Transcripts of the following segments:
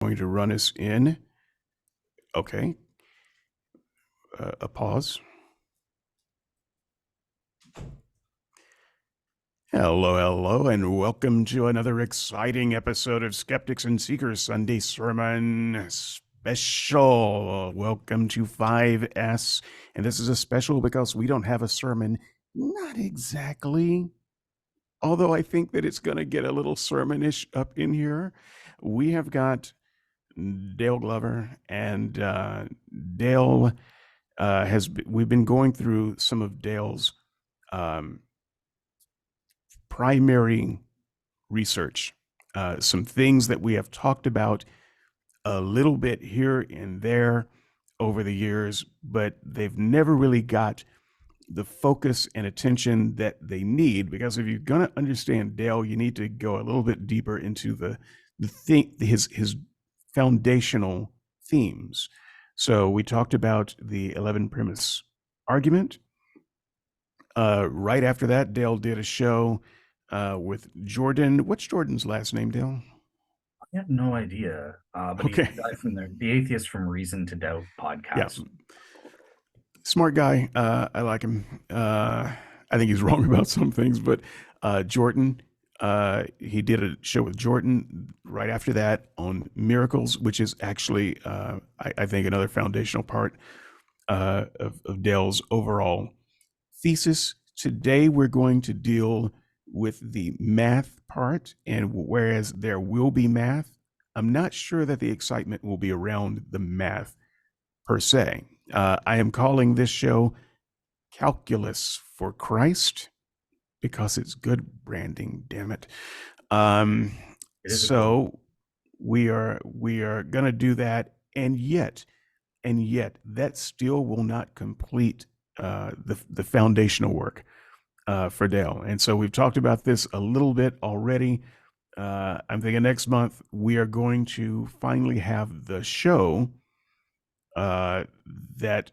going to run us in. Okay. A pause. Hello, and welcome to another exciting episode of Skeptics and Seekers Sunday Sermon Special. Welcome to 5S, and this is a special because we don't have a sermon. Not exactly, although I think that it's going to get a little sermonish up in here. We have got Dale Glover, and Dale we've been going through some of Dale's primary research, some things that we have talked about a little bit here and there over the years, but they've never really got the focus and attention that they need, because if you're going to understand Dale, you need to go a little bit deeper into his foundational themes. So we talked about the 11 premise argument. Right after that, Dale did a show with Jordan. What's Jordan's last name, Dale? I have no idea. But Okay. He's the guy from the Atheists from Reason to Doubt podcast. Yeah. Smart guy. I like him. I think he's wrong about some things, but Jordan, he did a show with Jordan right after that on miracles, which is actually, I think, another foundational part of Dale's overall thesis. Today, we're going to deal with the math part, and whereas there will be math, I'm not sure that the excitement will be around the math per se. I am calling this show Calculus for Christ because it's good branding, damn it. So we are going to do that, and yet that still will not complete the foundational work for Dale. And so we've talked about this a little bit already. I'm thinking next month we are going to finally have the show that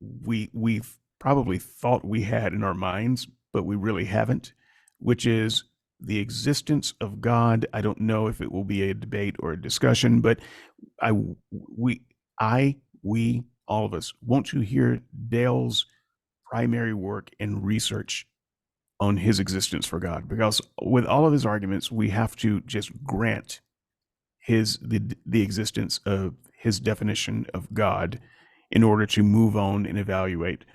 we've probably thought we had in our minds, but we really haven't, which is the existence of God. I don't know if it will be a debate or a discussion, but we, all of us want to hear Dale's primary work and research on his existence for God, because with all of his arguments, we have to just grant the existence of his definition of God in order to move on and evaluate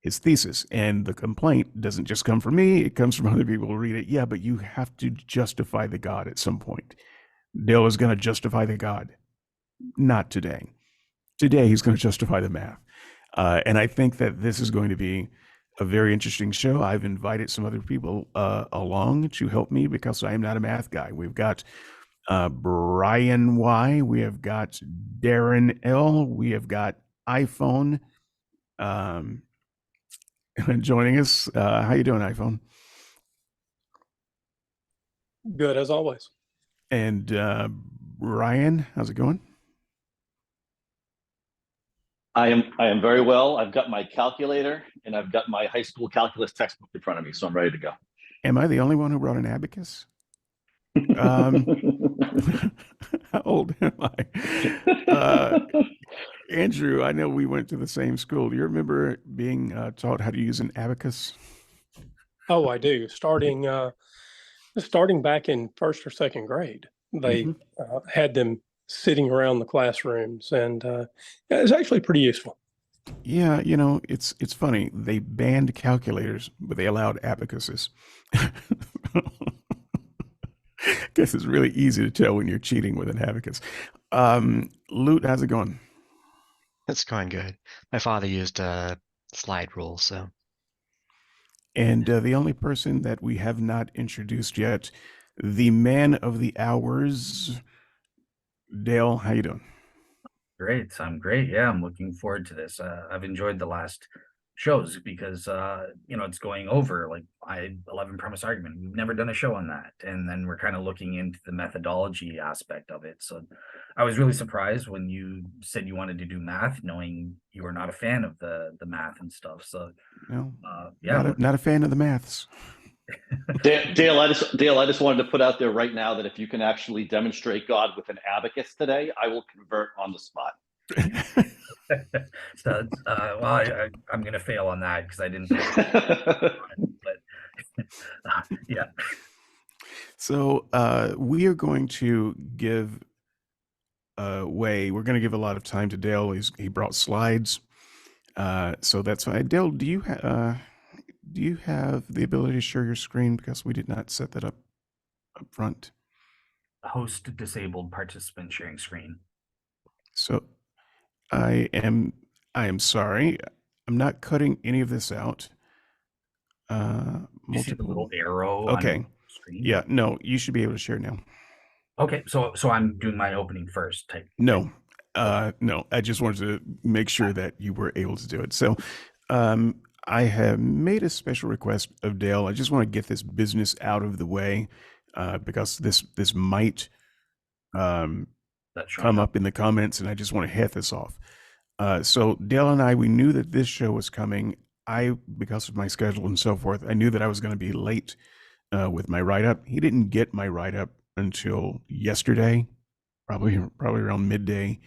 his thesis. And the complaint doesn't just come from me, it comes from other people who read it. Yeah, but you have to justify the God at some point. Dale is going to justify the God. Not today. Today, he's going to justify the math. And I think that this is going to be a very interesting show. I've invited some other people along to help me because I am not a math guy. We've got Brian Y. We have got Darren L. We have got iPhone joining us. How you doing, iPhone? Good, as always. And Ryan, how's it going? I am very well. I've got my calculator and I've got my high school calculus textbook in front of me, so I'm ready to go. Am I the only one who brought an abacus? How old am I? Andrew, I know we went to the same school. Do you remember being taught how to use an abacus? Oh, I do. Starting back in first or second grade, they had them sitting around the classrooms, and it's actually pretty useful. Yeah, it's funny. They banned calculators, but they allowed abacuses. Guess it's really easy to tell when you're cheating with an abacus. Lute, how's it going? It's going good. My father used a slide rule, so. And the only person that we have not introduced yet, the man of the hours, Dale, how you doing? Great. I'm great. Yeah, I'm looking forward to this. I've enjoyed the last shows because it's going over like 11 premise argument. We've never done a show on that, and then we're kind of looking into the methodology aspect of it. So I was really surprised when you said you wanted to do math, knowing you were not a fan of the math and stuff. So No, yeah, not a fan of the maths. Dale, I just wanted to put out there right now that if you can actually demonstrate God with an abacus today, I will convert on the spot. So, well, I'm going to fail on that because I didn't think. But yeah. So we are going to give we're going to give a lot of time to Dale. He brought slides, so that's why. Dale, do you have the ability to share your screen, because we did not set that up front? Host disabled, participant sharing screen. So I am sorry. I'm not cutting any of this out. You see the little arrow Okay. on the screen? Yeah, no, you should be able to share now. Okay, so I'm doing my opening first type. No, no, I just wanted to make sure that you were able to do it. So I have made a special request of Dale. I just want to get this business out of the way, because this might That's come up in the comments, and I just want to head this off. So Dale and I, we knew that this show was coming. Because of my schedule and so forth, I knew that I was going to be late with my write-up. He didn't get my write-up until yesterday, probably around midday.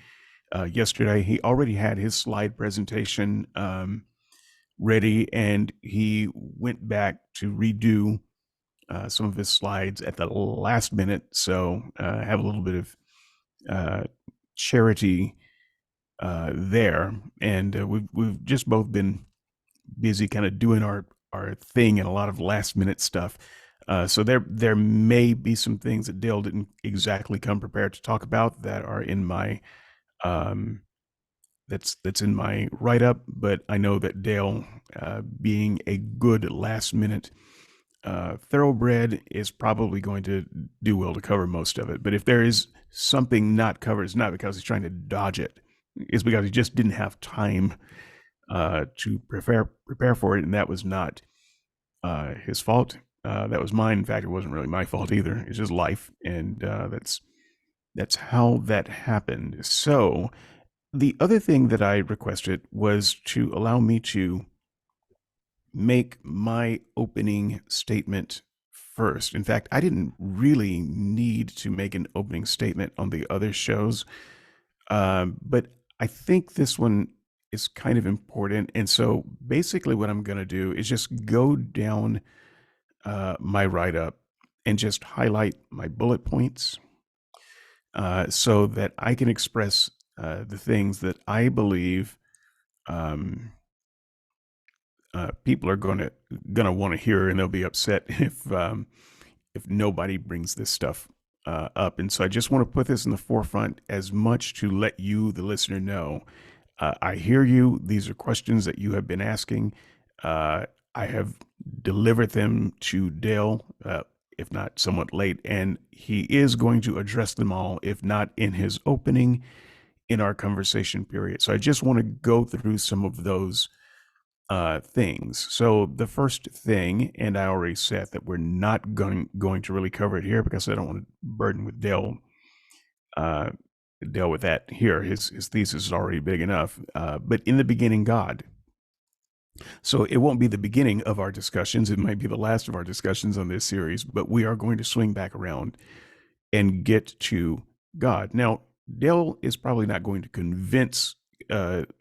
Yesterday, he already had his slide presentation ready, and he went back to redo some of his slides at the last minute. So have a little bit of charity there, and we've just both been busy kind of doing our thing and a lot of last minute stuff. So there may be some things that Dale didn't exactly come prepared to talk about that are in my that's in my write up, but I know that Dale, being a good last minute thoroughbred, is probably going to do well to cover most of it. But if there is something not covered, it's not because he's trying to dodge it. It's because he just didn't have time to prepare for it, and that was not his fault. That was mine. In fact, it wasn't really my fault either. It's just life, and that's how that happened. So the other thing that I requested was to allow me to make my opening statement first. In fact, I didn't really need to make an opening statement on the other shows, but I think this one is kind of important. And so basically what I'm going to do is just go down my write-up and just highlight my bullet points, so that I can express the things that I believe people are gonna want to hear, and they'll be upset if nobody brings this stuff up. And so I just want to put this in the forefront as much to let you, the listener, know I hear you. These are questions that you have been asking. I have delivered them to Dale, if not somewhat late, and he is going to address them all, if not in his opening, in our conversation period. So I just want to go through some of those things. So the first thing, and I already said that we're not going to really cover it here because I don't want to burden with Dale with that here. His thesis is already big enough. But in the beginning, God. So it won't be the beginning of our discussions. It might be the last of our discussions on this series, but we are going to swing back around and get to God. Now, Dale is probably not going to convince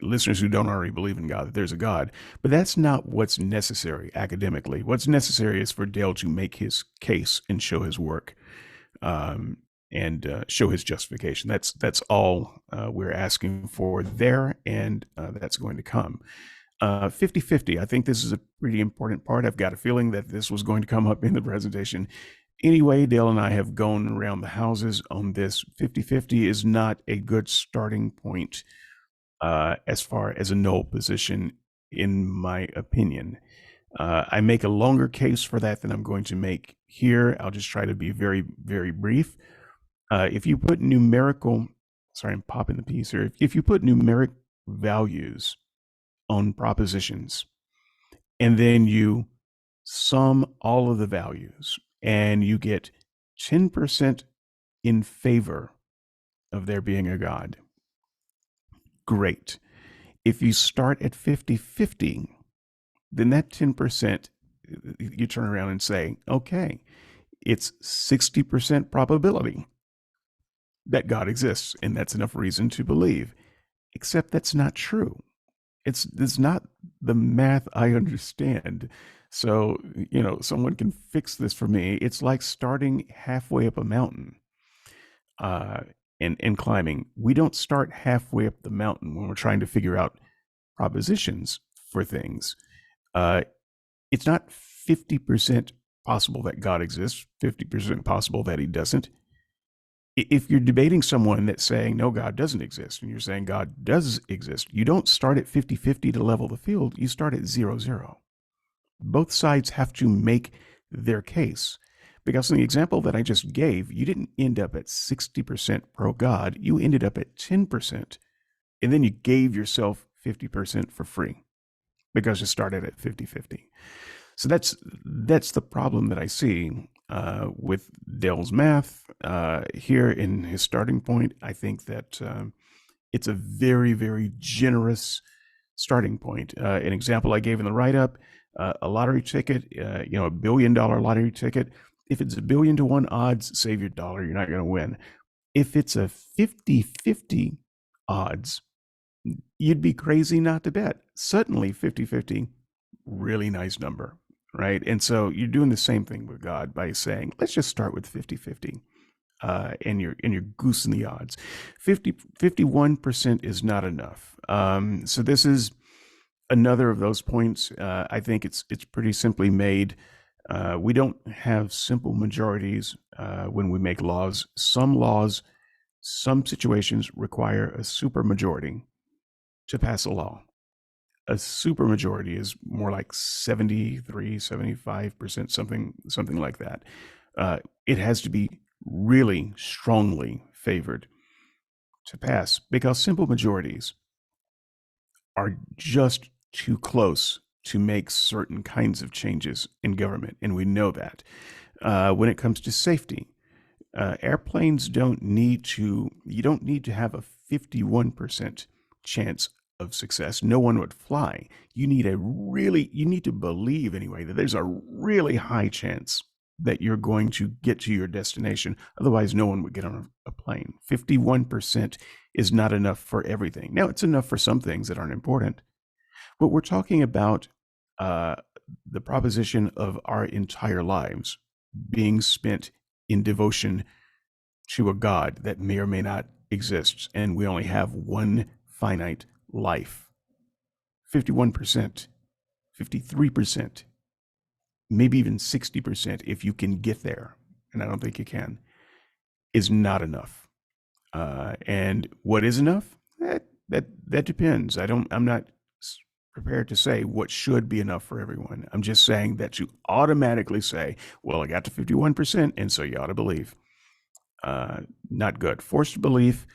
listeners who don't already believe in God that there's a God, but that's not what's necessary academically. What's necessary is for Dale to make his case and show his work, and show his justification. That's all we're asking for there, and that's going to come. 50-50. I think this is a pretty important part. I've got a feeling that this was going to come up in the presentation. Anyway, Dale and I have gone around the houses on this. 50-50 is not a good starting point as far as a null position, in my opinion. I make a longer case for that than I'm going to make here. I'll just try to be very, very brief. If you put numerical, sorry, I'm popping the piece here. If you put numeric values on propositions, and then you sum all of the values, and you get 10% in favor of there being a God, great. If you start at 50-50, then that 10% you turn around and say, okay, it's 60% probability that God exists, and that's enough reason to believe. Except that's not true. It's not the math I understand. So, someone can fix this for me. It's like starting halfway up a mountain uh, and climbing. We don't start halfway up the mountain when we're trying to figure out propositions for things. Uh, it's not 50% possible that God exists, 50% possible that he doesn't. If you're debating someone that's saying, no, God doesn't exist, and you're saying God does exist, you don't start at 50-50 to level the field. You start at 0-0. Both sides have to make their case. Because in the example that I just gave, you didn't end up at 60% pro God. You ended up at 10%. And then you gave yourself 50% for free because you started at 50-50. So that's the problem that I see with Dale's math here in his starting point. I think that it's a very, very generous starting point. An example I gave in the write-up, a lottery ticket, a $1 billion lottery ticket. If it's 1,000,000,000 to 1 odds, save your dollar. You're not going to win. If it's a 50-50 odds, you'd be crazy not to bet. Suddenly 50-50, really nice number, right? And so you're doing the same thing with God by saying, let's just start with 50-50. And you're goosing the odds. 51% is not enough. So this is another of those points. I think it's pretty simply made. We don't have simple majorities when we make laws. Some situations require a supermajority to pass a law. A supermajority is more like 73, 75%, something like that. It has to be really strongly favored to pass because simple majorities are just too close to make certain kinds of changes in government, and we know that. When it comes to safety, airplanes you don't need to have a 51% chance of success. No one would fly. You need to believe anyway that there's a really high chance that you're going to get to your destination. Otherwise, no one would get on a plane. 51% is not enough for everything. Now, it's enough for some things that aren't important, but we're talking about the proposition of our entire lives being spent in devotion to a God that may or may not exist, and we only have one finite life. 51%, 53%, maybe even 60%, if you can get there, and I don't think you can, is not enough. And what is enough? That depends. I'm not prepared to say what should be enough for everyone. I'm just saying that you automatically say, well, I got to 51%, and so you ought to believe. Not good. Forced belief.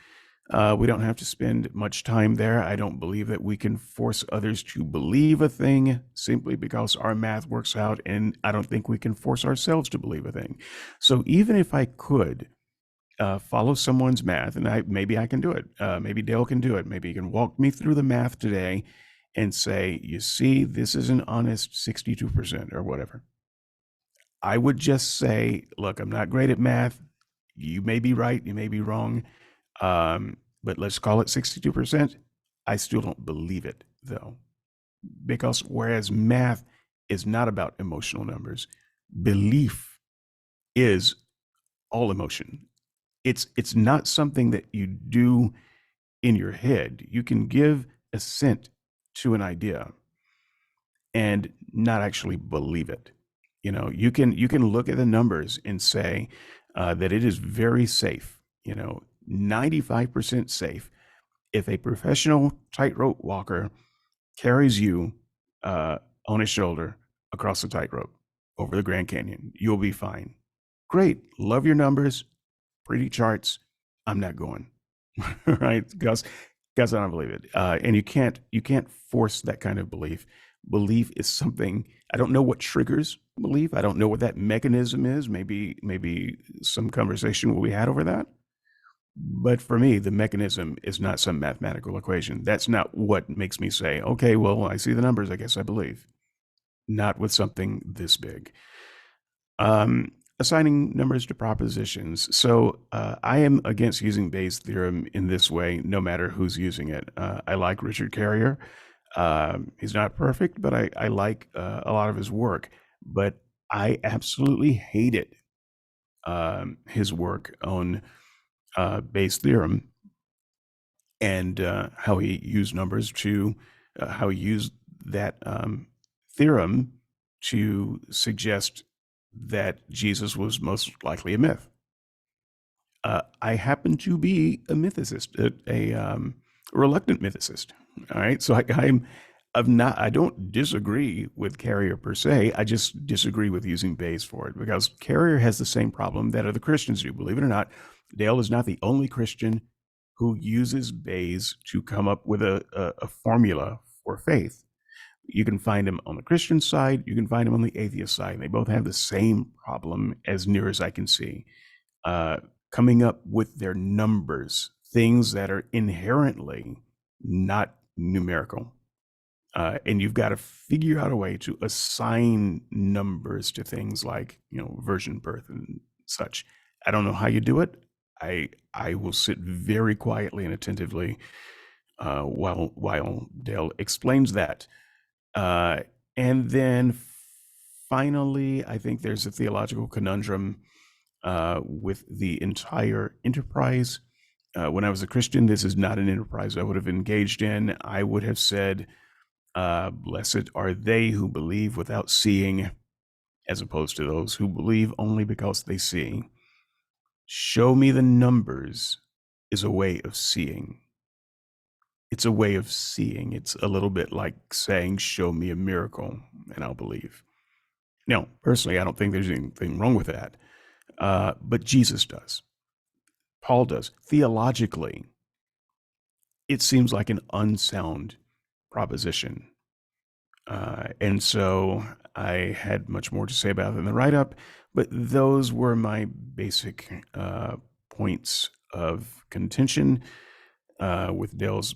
We don't have to spend much time there. I don't believe that we can force others to believe a thing simply because our math works out, and I don't think we can force ourselves to believe a thing. So even if I could follow someone's math, and maybe I can do it. Maybe Dale can do it. Maybe he can walk me through the math today and say, you see, this is an honest 62% or whatever. I would just say, look, I'm not great at math. You may be right. You may be wrong. But let's call it 62%. I still don't believe it, though, because whereas math is not about emotional numbers, belief is all emotion. It's not something that you do in your head. You can give assent to an idea and not actually believe it. You can look at the numbers and say that it is very safe. 95% safe. If a professional tightrope walker carries you on his shoulder across the tightrope over the Grand Canyon, you'll be fine. Great. Love your numbers. Pretty charts. I'm not going. Right? Because I don't believe it. And you can't force that kind of belief. Belief is something, I don't know what triggers belief. I don't know what that mechanism is. Maybe some conversation will be had over that. But for me, the mechanism is not some mathematical equation. That's not what makes me say, okay, well, I see the numbers. I guess I believe. not with something this big. Assigning numbers to propositions. So I am against using Bayes' theorem in this way, no matter who's using it. I like Richard Carrier. He's not perfect, but I like a lot of his work. But I absolutely hated his work on Bayes' theorem and how he used numbers to, how he used that theorem to suggest that Jesus was most likely a myth. I happen to be a mythicist, a reluctant mythicist. All right, so I don't disagree with Carrier per se. I just disagree with using Bayes for it because Carrier has the same problem that other Christians do. Believe it or not, Dale is not the only Christian who uses Bayes to come up with a formula for faith. You can find him on the Christian side, you can find him on the atheist side, and they both have the same problem as near as I can see. Coming up with their numbers, things that are inherently not numerical. And you've got to figure out a way to assign numbers to things like, virgin birth and such. I don't know how you do it. I will sit very quietly and attentively while Dale explains that. And then finally, I think there's a theological conundrum with the entire enterprise. When I was a Christian, this is not an enterprise I would have engaged in. I would have said, blessed are they who believe without seeing, as opposed to those who believe only because they see. Show me the numbers is a way of seeing. It's a way of seeing. It's a little bit like saying, show me a miracle and I'll believe. Now, personally, I don't think there's anything wrong with that. But Jesus does. Paul does. Theologically, it seems like an unsound proposition. And so I had much more to say about it in the write-up, but those were my basic points of contention with Dale's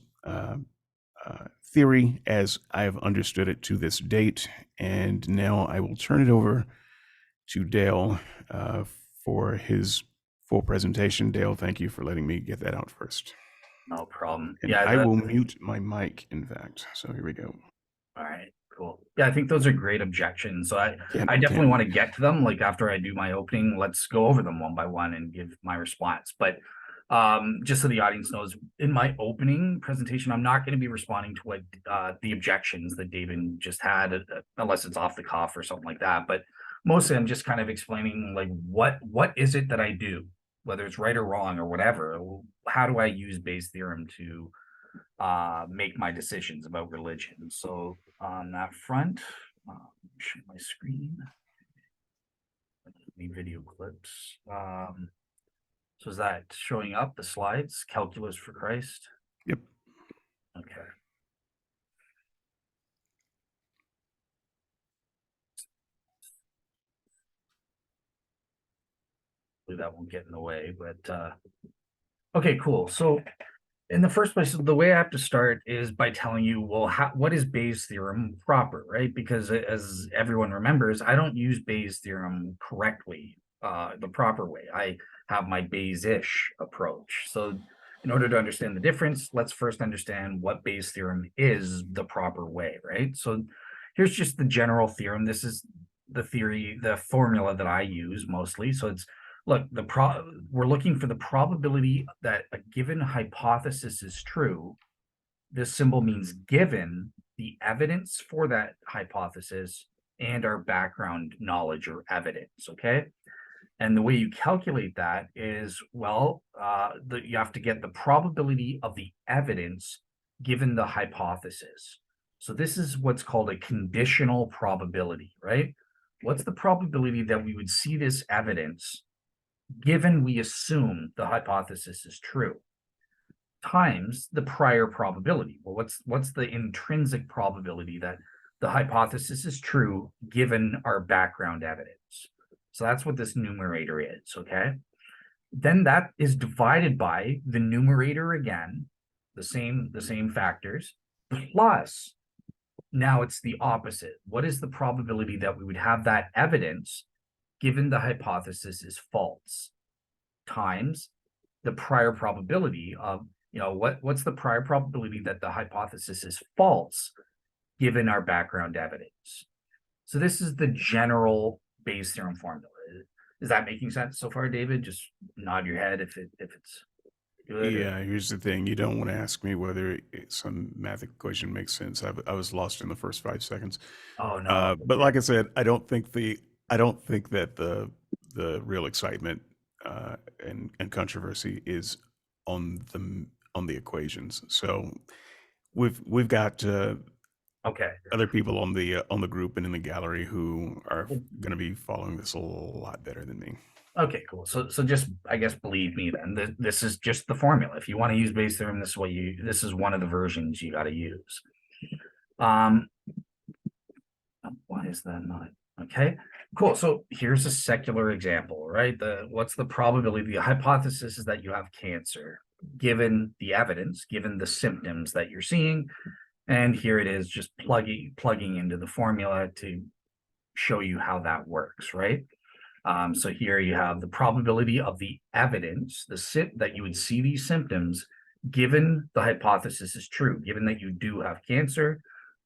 theory as I've understood it to this date. And now I will turn it over to Dale for his full presentation. Dale, thank you for letting me get that out first. No problem. And I will mute my mic, in fact. So here we go. All right, cool. Yeah, I think those are great objections. So I definitely want to get to them. Like after I do my opening, let's go over them one by one and give my response. But just so the audience knows, in my opening presentation, I'm not going to be responding to what the objections that David just had, unless it's off the cuff or something like that. But mostly I'm just kind of explaining like what is it that I do, whether it's right or wrong or whatever. How do I use Bayes' theorem to make my decisions about religion? So on that front, share my screen, the video clips. So is that showing up, the slides, Calculus for Christ? Yep. Okay. That won't get in the way, but okay, cool. So in the first place, the way I have to start is by telling you, well, what is Bayes' theorem proper, right? Because as everyone remembers, I don't use Bayes' theorem correctly, the proper way. I have my Bayes-ish approach. So in order to understand the difference, let's first understand what Bayes' theorem is the proper way, right? So here's just the general theorem. This is the theory, the formula that I use mostly. So it's, look, we're looking for the probability that a given hypothesis is true. This symbol means given the evidence for that hypothesis and our background knowledge or evidence, okay? And the way you calculate that is, well, you have to get the probability of the evidence given the hypothesis. So this is what's called a conditional probability, right? What's the probability that we would see this evidence given we assume the hypothesis is true, times the prior probability? Well, what's the intrinsic probability that the hypothesis is true given our background evidence? So that's what this numerator is, okay? Then that is divided by the numerator again, the same factors, plus Now it's the opposite. What is the probability that we would have that evidence given the hypothesis is false times the prior probability of, what's the prior probability that the hypothesis is false given our background evidence? So this is the general Bayes theorem formula. Is that making sense so far, David? Just nod your head if it's good. Yeah, here's the thing. You don't want to ask me whether some math equation makes sense. I was lost in the first 5 seconds. Oh no. But like I said, I don't think that the real excitement and controversy is on the equations. So we've got Okay. other people on the group and in the gallery who are going to be following this a lot better than me. Okay, cool. So just, I guess, believe me then. This is just the formula. If you want to use Bayes theorem, this is one of the versions you got to use. Why is that not? Okay, cool. So here's a secular example, right? What's the probability? The hypothesis is that you have cancer, given the evidence, given the symptoms that you're seeing. And here it is, just plugging into the formula to show you how that works, right? So here you have the probability of the evidence, that you would see these symptoms, given the hypothesis is true, given that you do have cancer,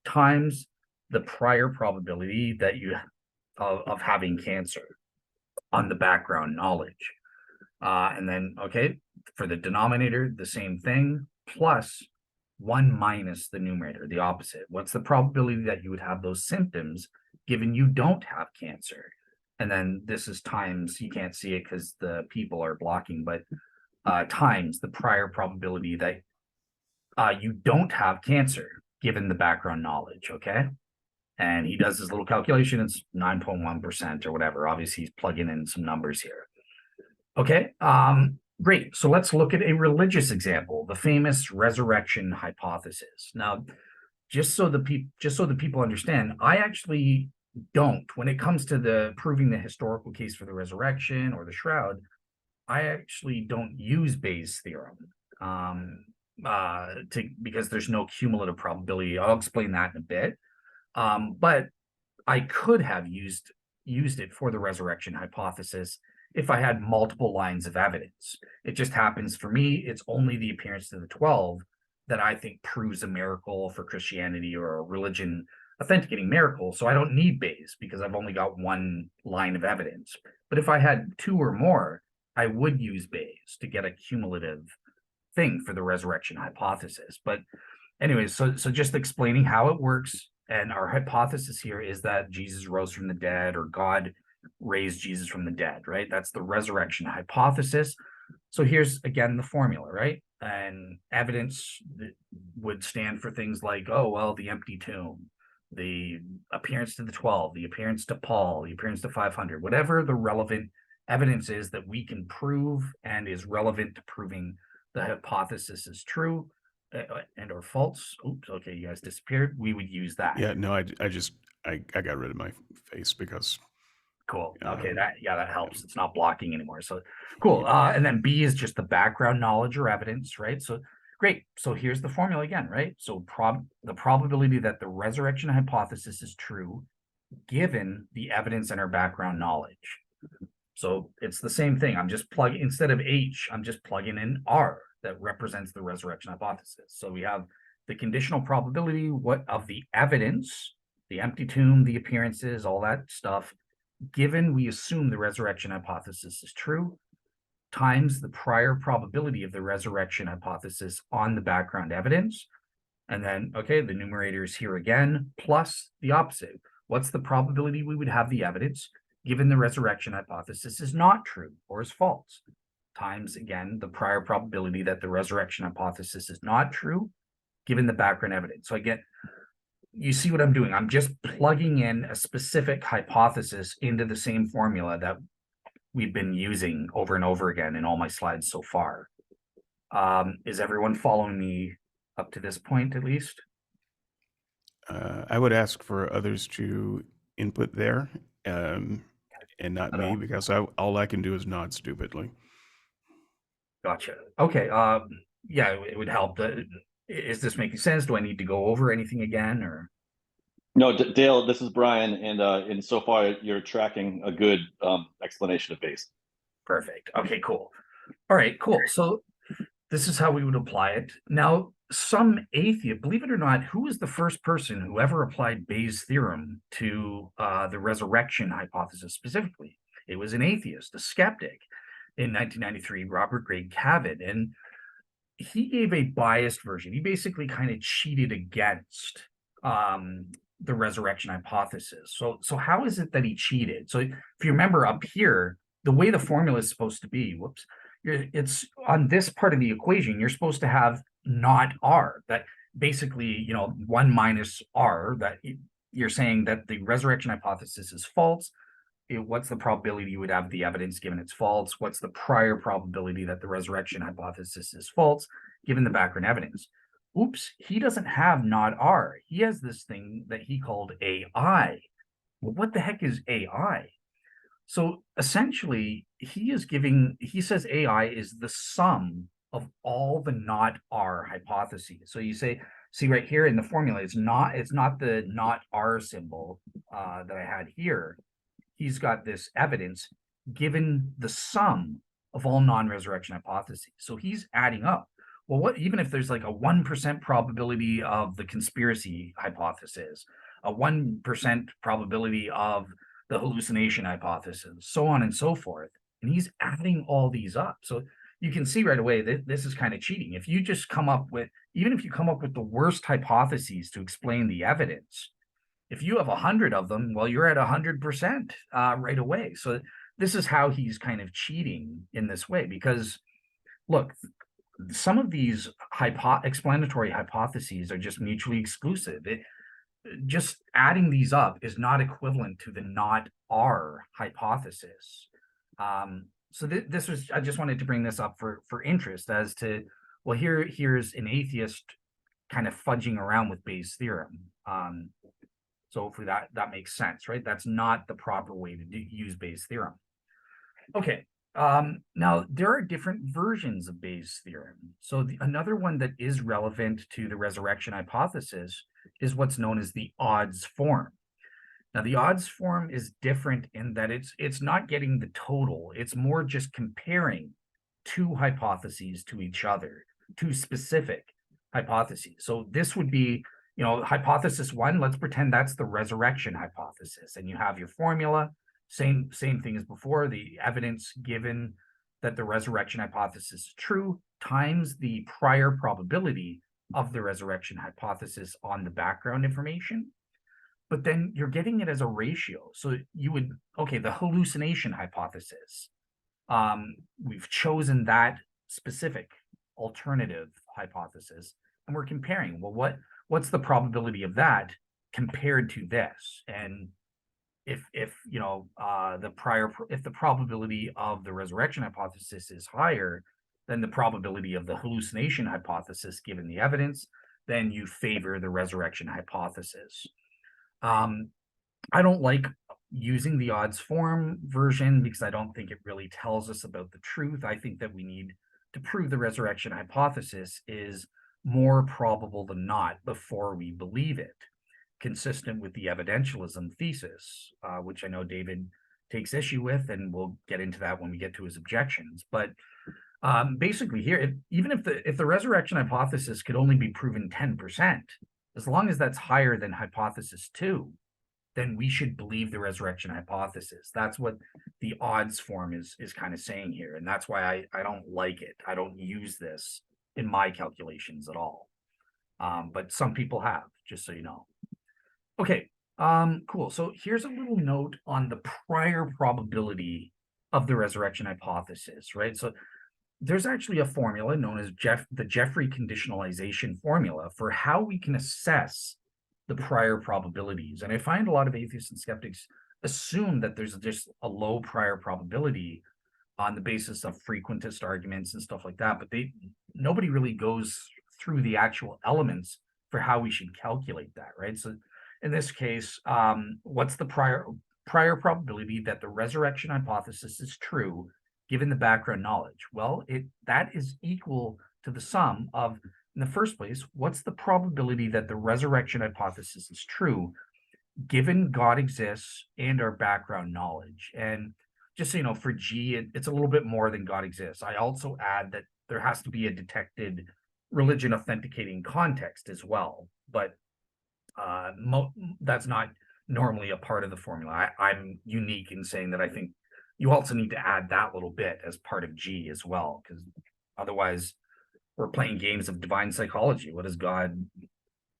times the prior probability that you of having cancer on the background knowledge. And then, okay, for the denominator, the same thing, plus 1 minus the numerator, the opposite. What's the probability that you would have those symptoms given you don't have cancer? And then this is times, you can't see it because the people are blocking, but times the prior probability that you don't have cancer given the background knowledge, okay? And he does his little calculation, it's 9.1% or whatever. Obviously, he's plugging in some numbers here. Okay, great. So let's look at a religious example, the famous resurrection hypothesis. Now, just so the people understand, I actually don't, when it comes to proving the historical case for the resurrection or the shroud, I actually don't use Bayes' theorem because there's no cumulative probability. I'll explain that in a bit. But I could have used it for the resurrection hypothesis if I had multiple lines of evidence. It just happens for me, it's only the appearance to the 12 that I think proves a miracle for Christianity or a religion authenticating miracle. So I don't need Bayes because I've only got one line of evidence. But if I had 2 or more, I would use Bayes to get a cumulative thing for the resurrection hypothesis. But anyways, so just explaining how it works. And our hypothesis here is that Jesus rose from the dead, or God raised Jesus from the dead, right? That's the resurrection hypothesis. So here's again the formula, right? And evidence would stand for things like, oh, well, the empty tomb, the appearance to the 12, the appearance to Paul, the appearance to 500, whatever the relevant evidence is that we can prove and is relevant to proving the hypothesis is true and or false. Oops, okay, you guys disappeared. We would use that. Yeah, no, I got rid of my face because cool. Okay, that helps. It's not blocking anymore. So cool. And then B is just the background knowledge or evidence, right? So great. So here's the formula again, right? So the probability that the resurrection hypothesis is true given the evidence and our background knowledge. So it's the same thing. I'm just plugging, instead of H, I'm just plugging in R that represents the resurrection hypothesis. So we have the conditional probability of the evidence, the empty tomb, the appearances, all that stuff, given we assume the resurrection hypothesis is true, times the prior probability of the resurrection hypothesis on the background evidence. And then, okay, the numerator is here again, plus the opposite. What's the probability we would have the evidence given the resurrection hypothesis is not true or is false? Times, again, the prior probability that the resurrection hypothesis is not true given the background evidence. So again, you see what I'm doing? I'm just plugging in a specific hypothesis into the same formula that we've been using over and over again in all my slides so far. Is everyone following me up to this point, at least? I would ask for others to input there and not me, because all I can do is nod stupidly. Gotcha. Okay. Yeah, it would help. Is this making sense? Do I need to go over anything again, or? No, Dale, this is Brian, and so far you're tracking a good explanation of Bayes. Perfect. Okay, cool. All right, cool. So this is how we would apply it. Now, some atheist, believe it or not, who was the first person who ever applied Bayes' theorem to the resurrection hypothesis specifically? It was an atheist, a skeptic, in 1993, Robert Gray Cavett, and he gave a biased version. He basically kind of cheated against the resurrection hypothesis. So how is it that he cheated? So if you remember up here, the way the formula is supposed to be, it's on this part of the equation, you're supposed to have not R, that basically, 1 minus R, that you're saying that the resurrection hypothesis is false. What's the probability you would have the evidence given it's false? What's the prior probability that the resurrection hypothesis is false, given the background evidence? Oops, he doesn't have not R. He has this thing that he called AI. Well, what the heck is AI? So essentially, he says AI is the sum of all the not R hypotheses. So you see right here in the formula, it's not the not R symbol that I had here. He's got this evidence given the sum of all non-resurrection hypotheses. So he's adding up. Well, even if there's like a 1% probability of the conspiracy hypothesis, a 1% probability of the hallucination hypothesis, so on and so forth, and he's adding all these up. So you can see right away that this is kind of cheating. If you just even if you come up with the worst hypotheses to explain the evidence, if you have 100 of them, well, you're at 100% right away. So this is how he's kind of cheating in this way, because look, some of these explanatory hypotheses are just mutually exclusive. Just adding these up is not equivalent to the not R hypothesis. So this was, I just wanted to bring this up for interest as to, well, here's an atheist kind of fudging around with Bayes' theorem. So hopefully that makes sense, right? That's not the proper way to use Bayes' theorem. Okay, now there are different versions of Bayes' theorem. So another one that is relevant to the resurrection hypothesis is what's known as the odds form. Now the odds form is different in that it's not getting the total. It's more just comparing two hypotheses to each other, two specific hypotheses. So this would be, hypothesis 1, let's pretend that's the resurrection hypothesis, and you have your formula, same thing as before, the evidence given that the resurrection hypothesis is true times the prior probability of the resurrection hypothesis on the background information. But then you're getting it as a ratio. So you would, the hallucination hypothesis. We've chosen that specific alternative hypothesis, and we're comparing, well, what's the probability of that compared to this? And if the probability of the resurrection hypothesis is higher than the probability of the hallucination hypothesis given the evidence, then you favor the resurrection hypothesis. I don't like using the odds form version because I don't think it really tells us about the truth. I think that we need to prove the resurrection hypothesis is more probable than not before we believe it, consistent with the evidentialism thesis, which I know David takes issue with, and we'll get into that when we get to his objections. But basically here, even if the resurrection hypothesis could only be proven 10%, as long as that's higher than hypothesis 2, then we should believe the resurrection hypothesis. That's what the odds form is kind of saying here. And that's why I don't like it. I don't use this in my calculations at all. But some people have, just so you know. Okay, cool. So here's a little note on the prior probability of the resurrection hypothesis, right? So there's actually a formula known as the Jeffrey conditionalization formula for how we can assess the prior probabilities. And I find a lot of atheists and skeptics assume that there's just a low prior probability on the basis of frequentist arguments and stuff like that, but nobody really goes through the actual elements for how we should calculate that, right? So in this case, what's the prior probability that the resurrection hypothesis is true given the background knowledge? Well, that is equal to the sum of, in the first place, what's the probability that the resurrection hypothesis is true given God exists and our background knowledge. And just so you know, for G, it's a little bit more than God exists. I also add that there has to be a detected religion authenticating context as well. But that's not normally a part of the formula. I'm unique in saying that I think you also need to add that little bit as part of G as well, because otherwise we're playing games of divine psychology. What is God,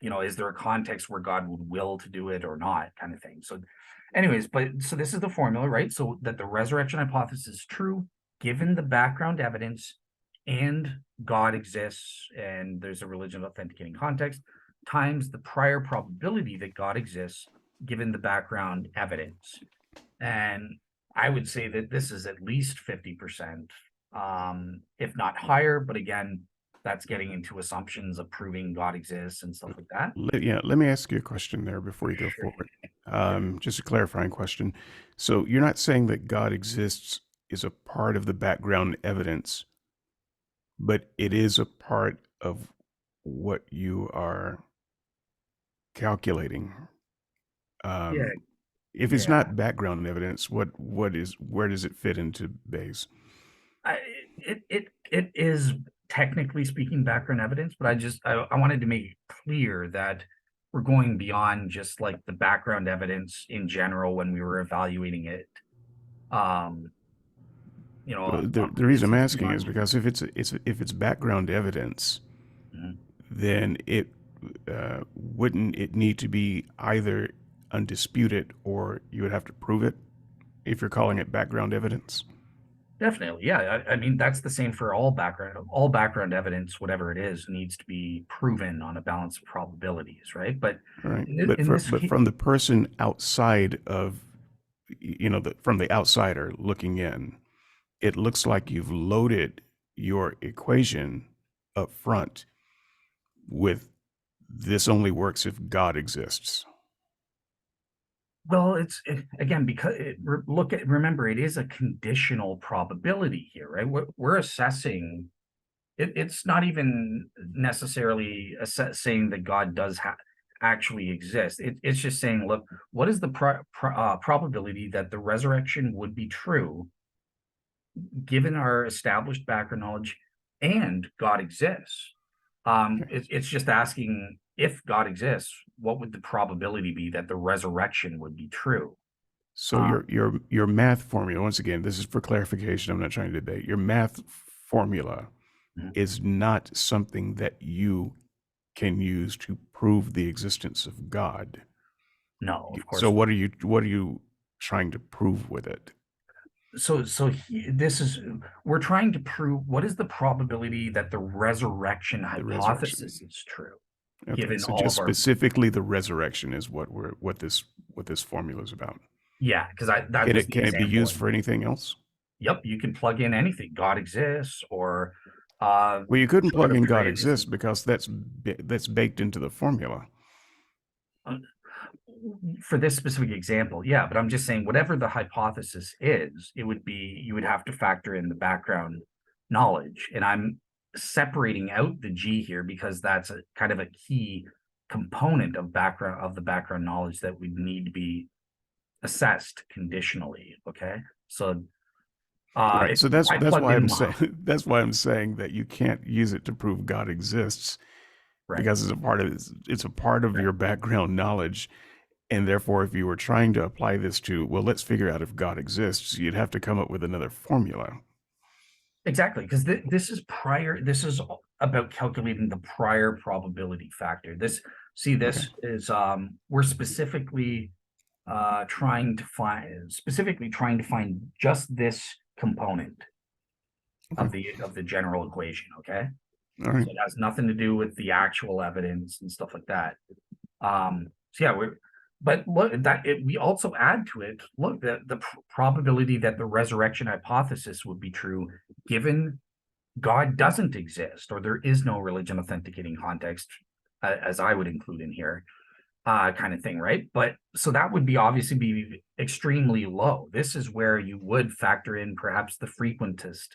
is there a context where God would will to do it or not, kind of thing. So anyways, so this is the formula, right? So that the resurrection hypothesis is true, given the background evidence and God exists and there's a religion authenticating context, times the prior probability that God exists, given the background evidence. And I would say that this is at least 50%, if not higher. But again, that's getting into assumptions of proving God exists and stuff like that. Let me ask you a question there before you go Sure. forward. Just a clarifying question. So you're not saying that God exists is a part of the background evidence, but it is a part of what you are calculating. Yeah. If it's Yeah. not background evidence, where does it fit into Bayes? It is technically speaking background evidence, but I wanted to make it clear that we're going beyond just like the background evidence in general when we were evaluating it. The reason I'm asking is because if it's background evidence, Mhm. then it wouldn't it need to be either undisputed or you would have to prove it if you're calling it background evidence. Definitely, yeah. I mean, that's the same for all background evidence, whatever it is, needs to be proven on a balance of probabilities, right? But Right. in this But case, from the person outside of, from the outsider looking in, it looks like you've loaded your equation up front with this only works if God exists. well, again, because remember, it is a conditional probability here, right? We're assessing it. It's not even necessarily saying that God does actually exist. It's just saying, look, what is the probability that the resurrection would be true given our established background knowledge and God exists? It's just asking, if God exists, what would the probability be that the resurrection would be true? So your math formula, once again, this is for clarification, I'm not trying to debate. Your math formula Mhm. is not something that you can use to prove the existence of God. No, of course So not. what are you trying to prove with it? We're trying to prove what is the probability that the resurrection The resurrection. hypothesis is true, Okay, given so all just of our, specifically the resurrection is what this formula is about. yeah, because that was the Can it be example. used for anything else? Yep, you can plug in anything. God exists, or Well, you couldn't chart plug of in God Trianism. exists because that's baked into the formula. For this specific example, yeah, but I'm just saying whatever the hypothesis is, you would have to factor in the background knowledge. And I'm separating out the G here because that's a kind of a key component of the background knowledge that would need to be assessed conditionally. Okay. So Right. if So that's I plugged why in I'm saying that's why I'm saying that you can't use it to prove God exists right, because it's a part of right. your background knowledge. And therefore, if you were trying to apply this to, well, let's figure out if God exists, you'd have to come up with another formula. Exactly, because this is about calculating the prior probability factor. This Okay. is we're specifically trying to find just this component Okay. of the general equation. Okay, All right. so it has nothing to do with the actual evidence and stuff like that. So yeah, but look, we also add to it, look, the probability that the resurrection hypothesis would be true given God doesn't exist, or there is no religion authenticating context, as I would include in here, kind of thing, right? But so that would be obviously be extremely low. This is where you would factor in perhaps the frequentist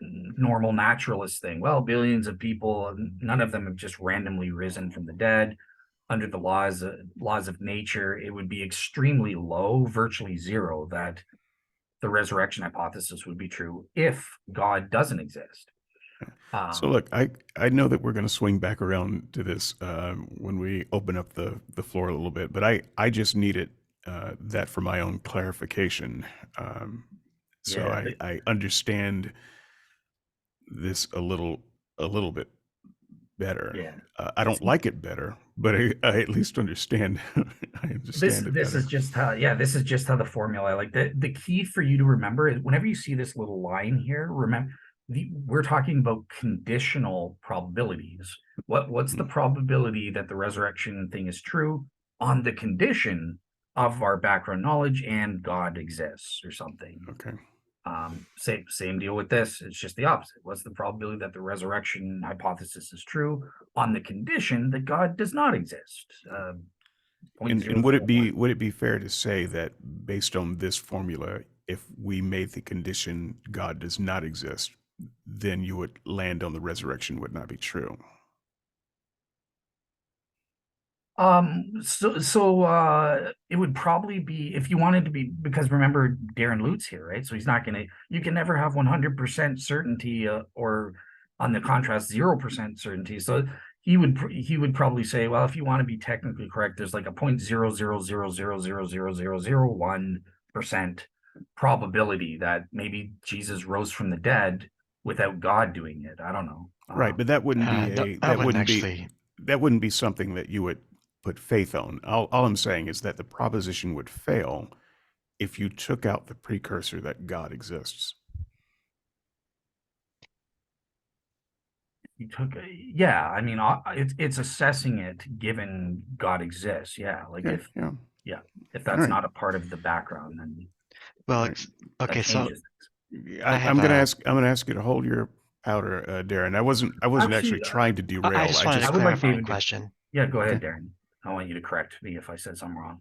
normal naturalist thing. Well, billions of people, none of them have just randomly risen from the dead. under the laws of nature, it would be extremely low, virtually zero, that the resurrection hypothesis would be true if God doesn't exist. So look, I know that we're going to swing back around to this when we open up the floor a little bit, but I just needed that for my own clarification. So Yeah, I understand this a little bit better. yeah. I don't like it better, but I at least understand. I understand it This better. is just how, yeah, this is just how the formula, like the key for you to remember is whenever you see this little line here, remember we're talking about conditional probabilities. What's the probability that the resurrection thing is true on the condition of our background knowledge and God exists or something? Okay. Same deal with this. It's just the opposite. What's the probability that the resurrection hypothesis is true on the condition that God does not exist? And would it be fair to say that based on this formula, if we made the condition God does not exist, then you would land on the resurrection would not be true? It would probably be, if you wanted to be, because remember Darren Lute's here, right? So he's not gonna, you can never have 100% certainty, or on the contrast 0% certainty. So he would probably say, well, if you want to be technically correct, there's like a 0.000000001% probability that maybe Jesus rose from the dead without God doing it. I don't know. Right, but that wouldn't be that wouldn't actually. that wouldn't be something that you would put faith on. All I'm saying is that the proposition would fail if you took out the precursor that God exists. You took, yeah, I mean, it's assessing it given God exists. Yeah, like Okay, if that's right. not a part of the background, then Well, Right. that okay, so changes things. I'm gonna ask you to hold your powder, Darren. I wasn't actually trying to derail. I just wanted I a would like clarifying David to, question. yeah, go ahead, Okay. Darren. I want you to correct me if I said something wrong.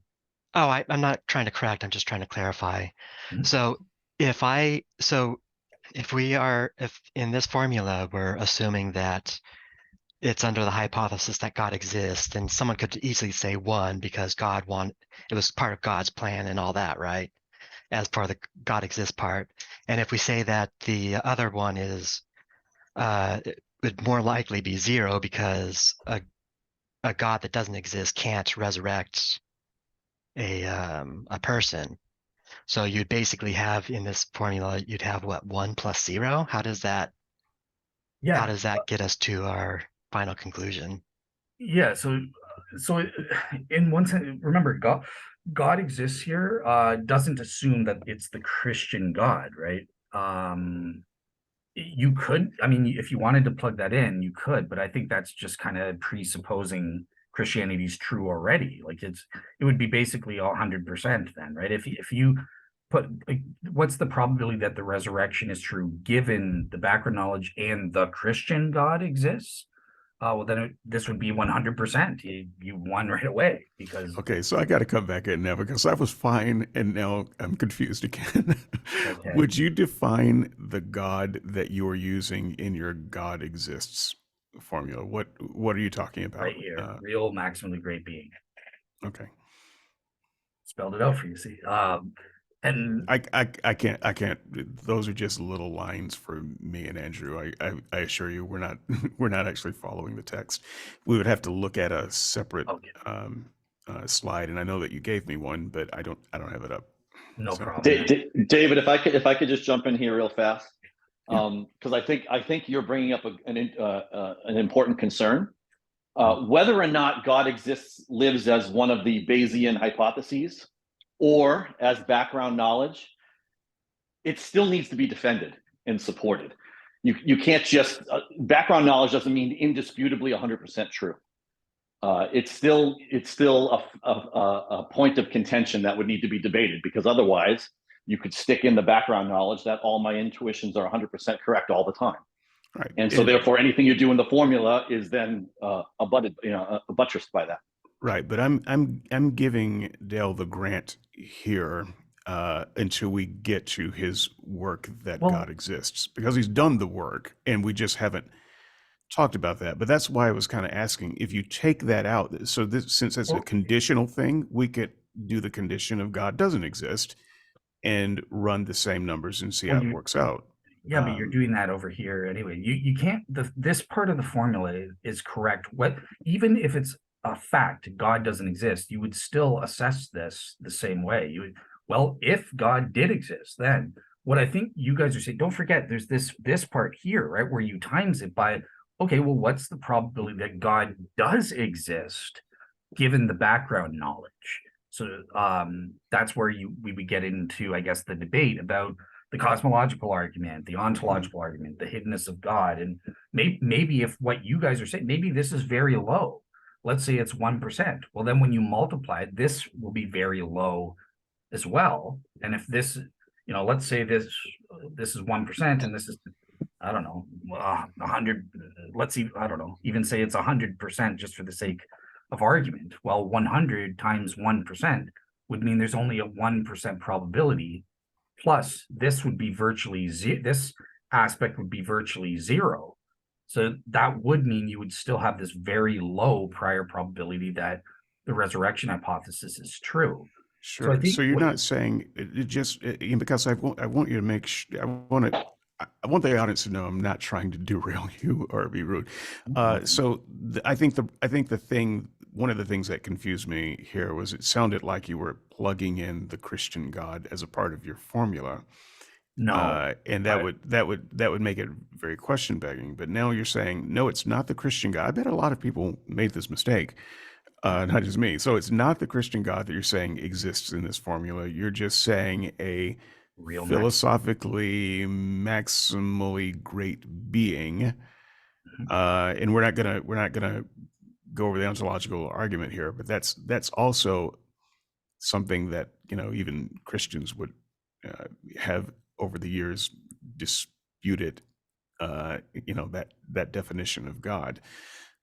Oh, I'm not trying to correct, I'm just trying to clarify. Mhm. So if in this formula, we're assuming that it's under the hypothesis that God exists, and someone could easily say one because it was part of God's plan and all that, right? As part of the God exists part. And if we say that the other one is, it would more likely be zero because a God that doesn't exist can't resurrect a person. So you'd basically have in this formula, you'd have what, 1 plus 0? How does that Yeah, get us to our final conclusion? yeah. So in one sense, remember, God exists here. Doesn't assume that it's the Christian God, right? You could, I mean, if you wanted to plug that in, you could, but I think that's just kind of presupposing Christianity's true already. Like it would be basically 100% then, right? If you put, like, what's the probability that the resurrection is true given the background knowledge and the Christian God exists? Well, then this would be 100%. You won right away because Okay, so I got to come back in now because I was fine and now I'm confused again. okay. Would you define the God that you are using in your God exists formula? What are you talking about? Right here, real maximally great being. Okay. Spelled it out for you, see. And I can't. Those are just little lines for me and Andrew. I assure you, we're not we're not actually following the text. We would have to look at a separate okay, slide, and I know that you gave me one, but I don't have it up. no So- problem. David, if I could just jump in here real fast, Yeah. because I think you're bringing up an important concern. Whether or not God lives as one of the Bayesian hypotheses or as background knowledge, it still needs to be defended and supported. You can't just background knowledge doesn't mean indisputably 100% true. It's still a point of contention that would need to be debated, because otherwise you could stick in the background knowledge that all my intuitions are 100% correct all the time. Right. And so therefore anything you do in the formula is then buttressed by that. Right, but I'm giving Dale the grant here until we get to his work that Well- God exists, because he's done the work and we just haven't talked about that, but that's why I was kind of asking if you take that out. So this, since it's a Well, conditional thing, we could do the condition of God doesn't exist and run the same numbers and see well, how it works out. yeah, but you're doing that over here anyway. You can't. This part of the formula is correct. What even if it's a fact, God doesn't exist, you would still assess this the same way. You would, well, if God did exist, then what I think you guys are saying. Don't forget, there's this part here, right, where you times it by. Okay, well, what's the probability that God does exist, given the background knowledge? So that's where we would get into, I guess, the debate about the cosmological argument, the ontological argument, the hiddenness of God. And maybe if what you guys are saying, maybe this is very low. Let's say it's 1%. Well, then when you multiply it, this will be very low as well. And if this, let's say this is 1% and this is, I don't know, 100, let's see, I don't know, even say it's 100% just for the sake of argument. Well, 100 times 1% would mean there's only a 1% probability. Plus, this would be virtually this aspect would be virtually zero. So that would mean you would still have this very low prior probability that the resurrection hypothesis is true. Sure. So I think you're not saying it just because I want you to make I want the audience to know I'm not trying to derail you or be rude. So I think the thing, one of the things that confused me here was it sounded like you were plugging in the Christian God as a part of your formula. No, and that would make it very question begging. But now you're saying no, it's not the Christian God. I bet a lot of people made this mistake, not just me. So it's not the Christian God that you're saying exists in this formula. You're just saying a real philosophically maximally great being, and we're not gonna go over the ontological argument here, but that's also something that even Christians would have over the years disputed that definition of God.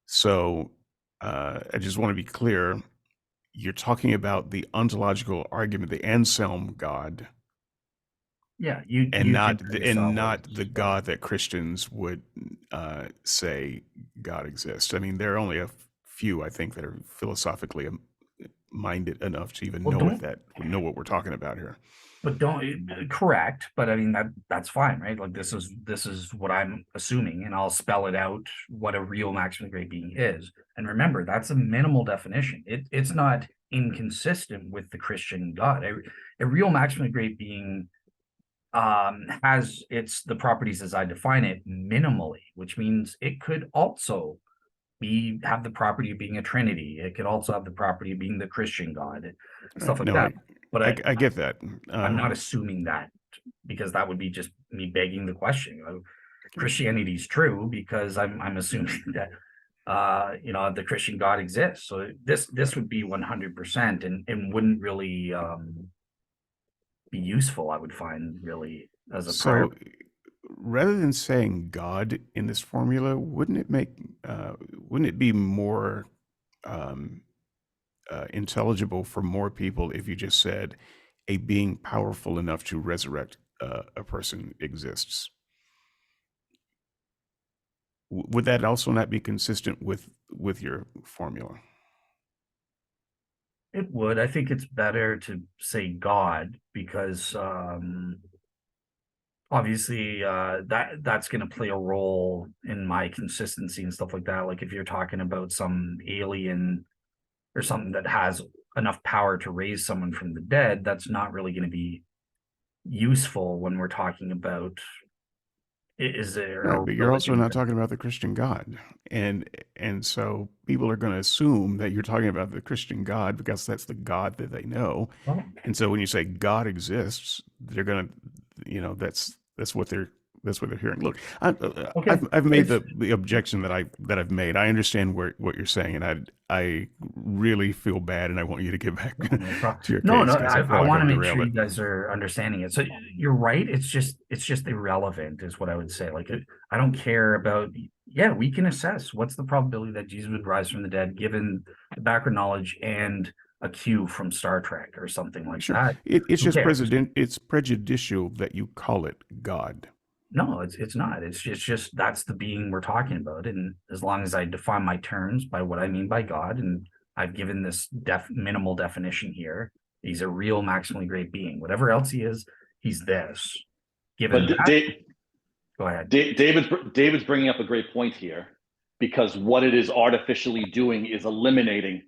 So I just want to be clear, you're talking about the ontological argument, the Anselm God, yeah, and not yourself the God that Christians would say God exists. I mean, there are only a few, I think, that are philosophically minded enough to even know what we're talking about here. But correct. But I mean that's fine, right? Like this is what I'm assuming, and I'll spell it out what a real maximally great being is. And remember, that's a minimal definition. It's not inconsistent with the Christian God. A real maximally great being has the properties as I define it minimally, which means it could also have the property of being a Trinity. It could also have the property of being the Christian God, stuff like that. But I get that. I'm not assuming that, because that would be just me begging the question. Christianity is true because I'm assuming that the Christian God exists. So this would be 100% and wouldn't really be useful, I would find, really, as a prior. Rather than saying God in this formula, wouldn't it be more intelligible for more people if you just said a being powerful enough to resurrect a person exists? Would that also not be consistent with your formula? It would. I think it's better to say God because obviously that's going to play a role in my consistency and stuff like that. Like if you're talking about some alien or something that has enough power to raise someone from the dead, that's not really going to be useful when we're talking about is there. Right, but you're also not talking about the Christian God, and so people are going to assume that you're talking about the Christian God because that's the God that they know. And so when you say God exists, they're going to, that's what they're hearing. Look, I've made the objection that I've made. I understand what you're saying, and I really feel bad, and I want you to get back to your case. I want to make sure you guys are understanding it. So you're right. It's just irrelevant, is what I would say. Like I don't care about. Yeah, we can assess what's the probability that Jesus would rise from the dead, given the background knowledge and a cue from Star Trek or something like that. It's just it's prejudicial that you call it God. No, it's not. It's just that's the being we're talking about. And as long as I define my terms by what I mean by God, and I've given this minimal definition here, he's a real maximally great being. Whatever else he is, he's this. Given But that, go ahead. David's bringing up a great point here, because what it is artificially doing is eliminating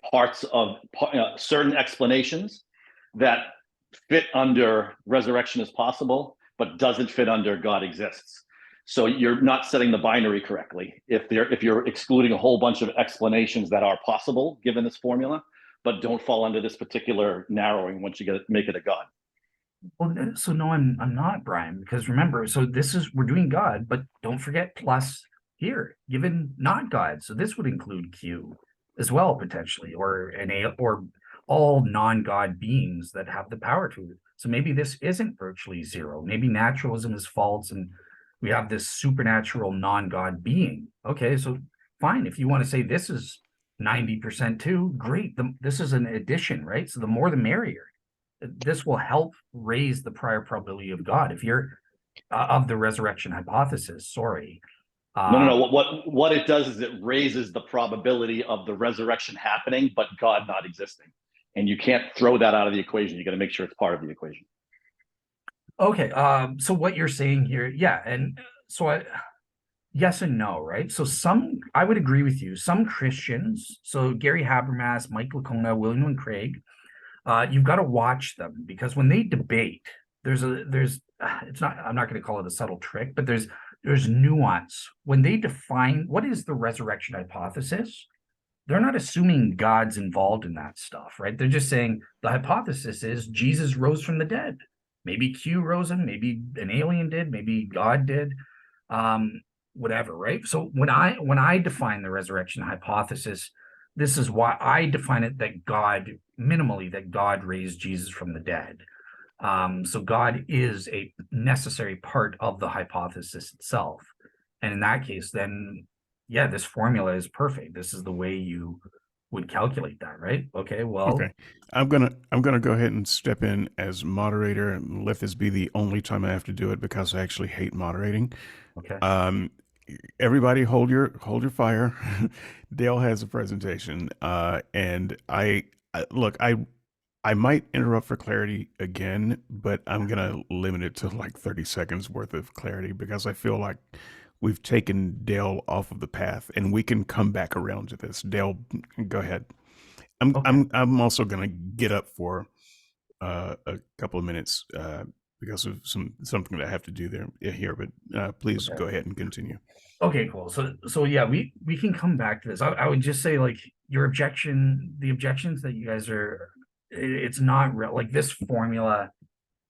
parts of certain explanations that fit under resurrection as possible, but doesn't fit under God exists. So you're not setting the binary correctly if you're excluding a whole bunch of explanations that are possible given this formula, but don't fall under this particular narrowing once you make it a God. Well, so no, I'm not, Brian, because remember, so this is, we're doing God, but don't forget plus here, given not God. So this would include Q as well, potentially, or or all non-God beings that have the power to it. So maybe this isn't virtually zero. Maybe naturalism is false and we have this supernatural non-God being. Okay, so fine. If you want to say this is 90% too, great. This is an addition, right? So the more the merrier. This will help raise the prior probability of God. If you're of the resurrection hypothesis, sorry. No. What it does is it raises the probability of the resurrection happening, but God not existing. And you can't throw that out of the equation. You got to make sure it's part of the equation. Okay. So what you're saying here, yeah, and so yes and no, right? So I would agree with you. Some Christians, so Gary Habermas, Mike Licona, William and Craig, you've got to watch them, because when they debate, it's not, I'm not going to call it a subtle trick, but there's nuance. When they define what is the resurrection hypothesis, they're not assuming God's involved in that stuff, right? They're just saying the hypothesis is Jesus rose from the dead. Maybe Q rose him, maybe an alien did, maybe God did, whatever, right? So when I define the resurrection hypothesis, this is why I define it that God raised Jesus from the dead. So God is a necessary part of the hypothesis itself. And in that case, then, yeah, this formula is perfect. This is the way you would calculate that, right? Okay, well. Okay. I'm gonna go ahead and step in as moderator and let this be the only time I have to do it, because I actually hate moderating. Okay. Everybody hold your fire. Dale has a presentation, and I might interrupt for clarity again, but I'm gonna limit it to like 30 seconds worth of clarity, because I feel like we've taken Dale off of the path, and we can come back around to this. Dale, go ahead. I'm also gonna get up for a couple of minutes because of something that I have to do here, but please go ahead and continue. Okay, cool. So yeah, we can come back to this. I would just say, like, the objections that you guys are, it's not real. Like, this formula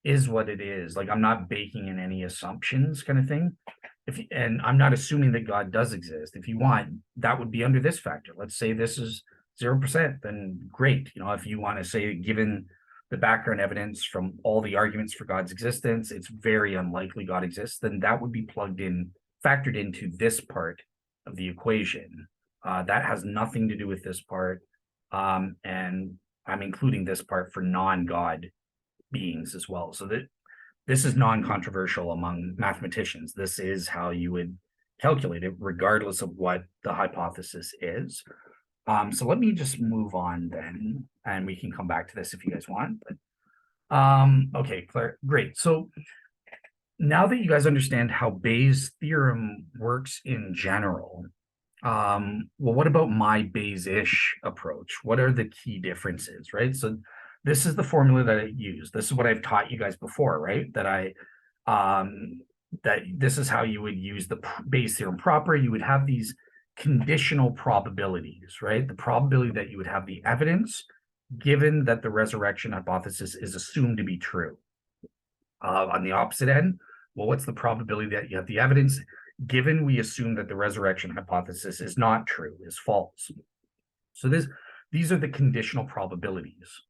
is what it is. Like, I'm not baking in any assumptions, kind of thing. And I'm not assuming that God does exist. If you want, that would be under this factor. Let's say this is 0%, then great. You know, if you want to say, given the background evidence from all the arguments for God's existence, it's very unlikely God exists, then that would be factored into this part of the equation. That has nothing to do with this part. And I'm including this part for non-God beings as well. So that this is non-controversial among mathematicians. This is how you would calculate it, regardless of what the hypothesis is. So let me just move on then, and we can come back to this if you guys want. But okay, Claire, great. So now that you guys understand how Bayes' theorem works in general, well, what about my Bayes-ish approach? What are the key differences, right? So this is the formula that I use. This is what I've taught you guys before, right? That this is how you would use the Bayes theorem proper. You would have these conditional probabilities, right? The probability that you would have the evidence given that the resurrection hypothesis is assumed to be true. On the opposite end, well, what's the probability that you have the evidence given we assume that the resurrection hypothesis is not true, is false? So these are the conditional probabilities.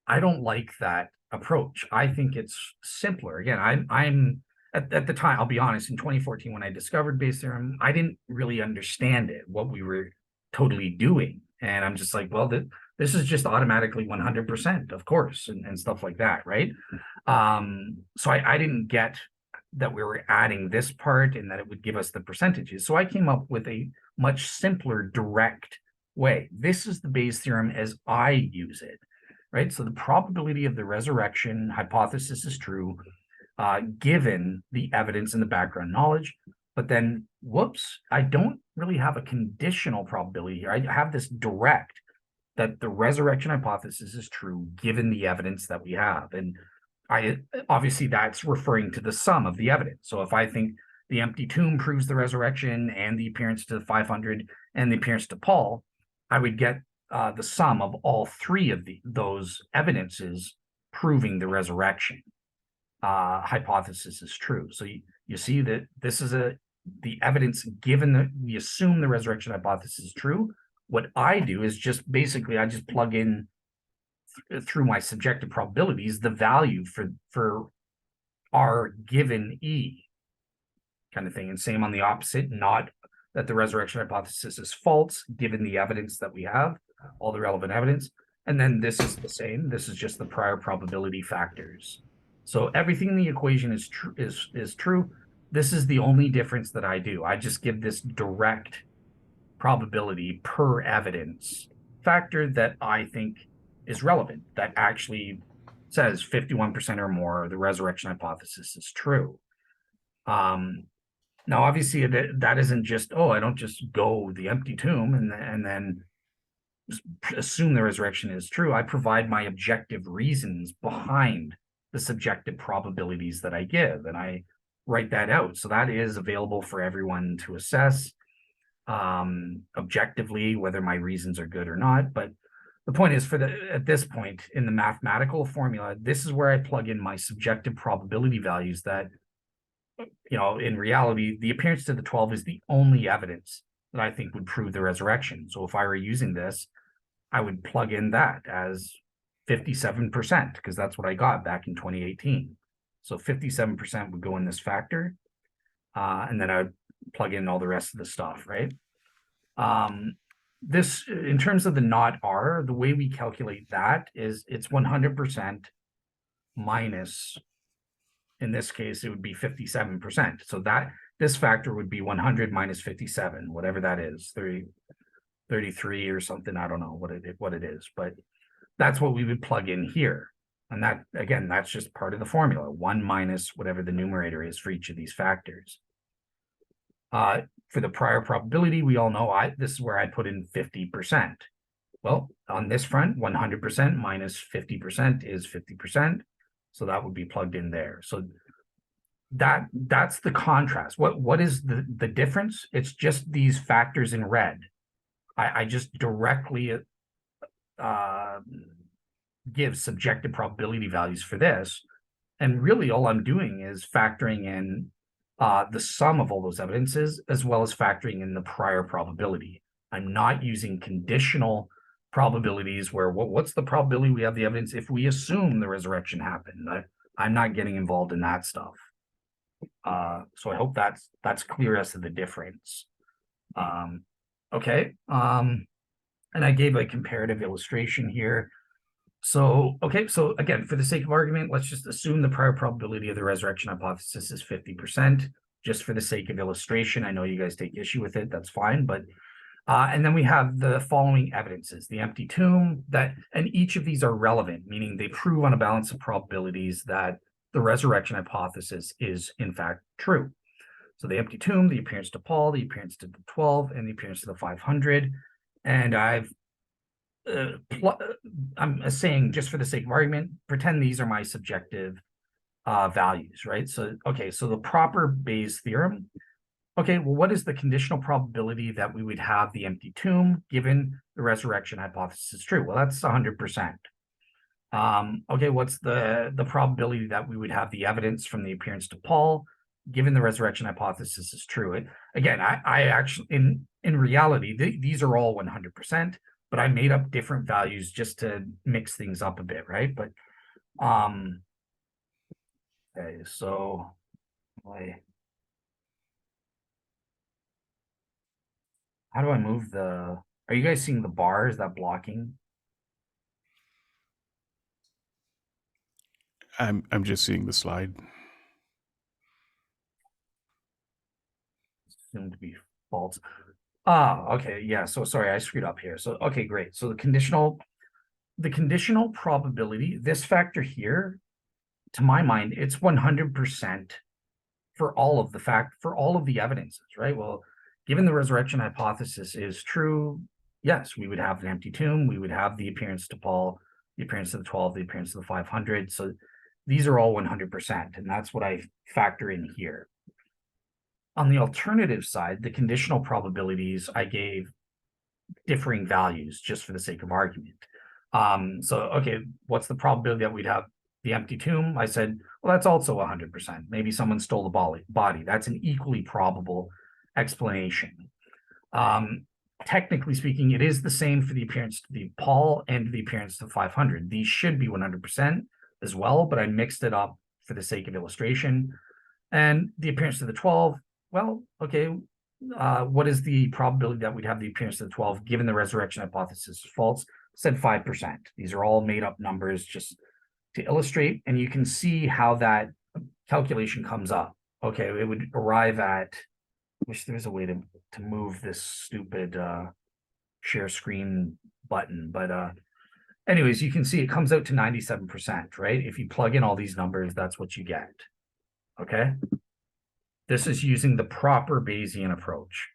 I don't like that approach. I think it's simpler. Again, I'm at the time, I'll be honest, in 2014, when I discovered Bayes' theorem, I didn't really understand it, what we were totally doing. And I'm just like, well, this is just automatically 100%, of course, and stuff like that, right? So I didn't get that we were adding this part and that it would give us the percentages. So I came up with a much simpler, direct way. This is the Bayes theorem as I use it, right? So the probability of the resurrection hypothesis is true, given the evidence and the background knowledge. But then, whoops, I don't really have a conditional probability here. I have this direct, that the resurrection hypothesis is true given the evidence that we have. And obviously that's referring to the sum of the evidence. So if I think the empty tomb proves the resurrection and the appearance to the 500 and the appearance to Paul, I would get the sum of all three of those evidences proving the resurrection hypothesis is true. So you see that this is the evidence given that we assume the resurrection hypothesis is true. What I do is just basically I just plug in through my subjective probabilities the value for R given E kind of thing. And same on the opposite, not that the resurrection hypothesis is false given the evidence that we have, all the relevant evidence. And then this is the same. This is just the prior probability factors. So everything in the equation is true. This is the only difference that I do. I just give this direct probability per evidence factor that I think is relevant, that actually says 51% or more the resurrection hypothesis is true. Now, obviously, that isn't just, I don't just go the empty tomb and then just assume the resurrection is true. I provide my objective reasons behind the subjective probabilities that I give, and I write that out. So that is available for everyone to assess objectively, whether my reasons are good or not. But the point is, at this point in the mathematical formula, this is where I plug in my subjective probability values that, in reality, the appearance to the 12 is the only evidence that I think would prove the resurrection. So if I were using this, I would plug in that as 57%, because that's what I got back in 2018. So 57% would go in this factor. And then I would plug in all the rest of the stuff, right? This, in terms of the not R, the way we calculate that is it's 100% minus, in this case, it would be 57%. So that this factor would be 100 minus 57, whatever that is, 33 or something. I don't know what it is, but that's what we would plug in here. And that, again, that's just part of the formula, 1 minus whatever the numerator is for each of these factors. For the prior probability, we all know this is where I put in 50%. Well, on this front, 100% minus 50% is 50%. So that would be plugged in there. So that's the contrast. What is the difference? It's just these factors in red. I just directly give subjective probability values for this. And really all I'm doing is factoring in the sum of all those evidences, as well as factoring in the prior probability. I'm not using conditional probabilities where what's the probability we have the evidence if we assume the resurrection happened. I'm not getting involved in that stuff. So I hope that's clear as to the difference. Okay. And I gave a comparative illustration here. So, okay, so again, for the sake of argument, let's just assume the prior probability of the resurrection hypothesis is 50%, just for the sake of illustration. I know you guys take issue with it, that's fine, but and then we have the following evidences, the empty tomb, and each of these are relevant, meaning they prove on a balance of probabilities that the resurrection hypothesis is in fact true. So the empty tomb, the appearance to Paul, the appearance to the 12, and the appearance to the 500. And I'm saying, just for the sake of argument, pretend these are my subjective values, right? So, okay, so the proper Bayes theorem. Okay, well, what is the conditional probability that we would have the empty tomb given the resurrection hypothesis is true? Well, that's 100%. Okay, what's the probability that we would have the evidence from the appearance to Paul given the resurrection hypothesis is true? Again, I actually, in reality, these are all 100%, but I made up different values just to mix things up a bit, right? But okay, so how do I move are you guys seeing the bar? Is that blocking? I'm just seeing the slide. assumed to be false. Ah, okay, yeah. So sorry, I screwed up here. So okay, great. So the conditional probability, this factor here, to my mind, it's 100% for all of the evidences, right? Well, given the resurrection hypothesis is true, yes, we would have an empty tomb, we would have the appearance to Paul, the appearance of the 12, the appearance of the 500. So these are all 100%, and that's what I factor in here. On the alternative side, the conditional probabilities, I gave differing values just for the sake of argument. So, okay, what's the probability that we'd have the empty tomb? I said, well, that's also 100%. Maybe someone stole the body. That's an equally probable explanation. Technically speaking, it is the same for the appearance to the Paul and the appearance to 500. These should be 100% as well, but I mixed it up for the sake of illustration. And the appearance to the 12, well, okay, what is the probability that we'd have the appearance of the 12 given the resurrection hypothesis is false? Said 5%. These are all made up numbers just to illustrate, and you can see how that calculation comes up. Okay, it would arrive at, wish there was a way to move this stupid share screen button, but anyways, you can see it comes out to 97%, right? If you plug in all these numbers, that's what you get. Okay. This is using the proper Bayesian approach.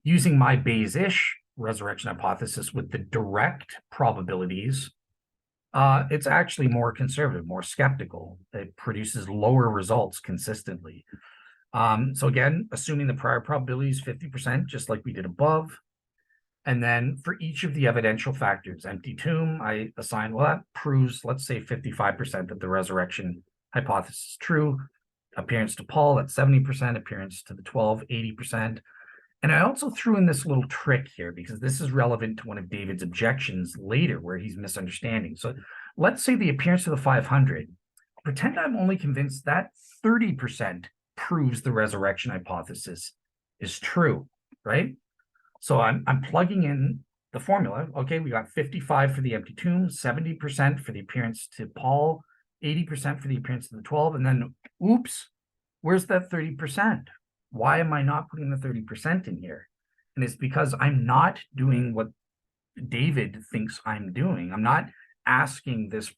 Using my Bayes-ish resurrection hypothesis with the direct probabilities, it's actually more conservative, more skeptical. It produces lower results consistently. So again, assuming the prior probability is 50%, just like we did above. And then for each of the evidential factors, empty tomb, I assign, well, that proves, let's say 55% that the resurrection hypothesis is true. Appearance to Paul, that's 70%, appearance to the 12, 80%. And I also threw in this little trick here because this is relevant to one of David's objections later where he's misunderstanding. So let's say the appearance of the 500, pretend I'm only convinced that 30% proves the resurrection hypothesis is true, right? So I'm plugging in the formula. Okay, we got 55 for the empty tomb, 70% for the appearance to Paul, 80% for the appearance of the 12, and then, oops, where's that 30%? Why am I not putting the 30% in here? And it's because I'm not doing what David thinks I'm doing. I'm not asking this,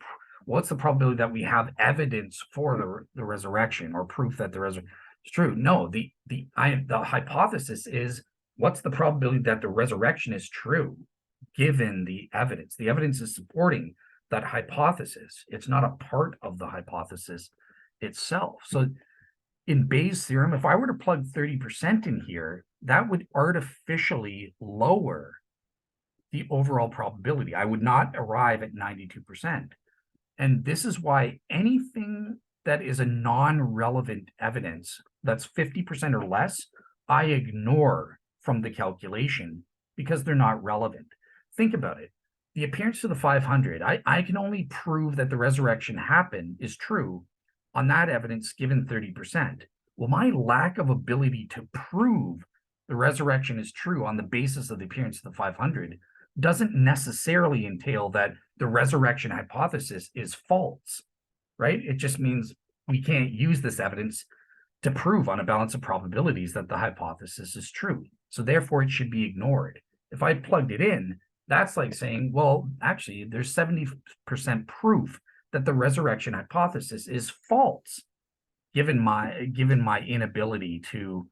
what's the probability that we have evidence for the resurrection or proof that the resurrection is true? No, the hypothesis is, what's the probability that the resurrection is true given the evidence? The evidence is supporting that hypothesis. It's not a part of the hypothesis itself. So in Bayes' theorem, if I were to plug 30% in here, that would artificially lower the overall probability. I would not arrive at 92%. And this is why anything that is a non-relevant evidence that's 50% or less, I ignore from the calculation because they're not relevant. Think about it. The appearance of the 500, I can only prove that the resurrection happened is true on that evidence given 30%. Well, my lack of ability to prove the resurrection is true on the basis of the appearance of the 500 doesn't necessarily entail that the resurrection hypothesis is false, right? It just means we can't use this evidence to prove on a balance of probabilities that the hypothesis is true. So therefore, it should be ignored. If I plugged it in, that's like saying, well, actually, there's 70% proof that the resurrection hypothesis is false, given my inability to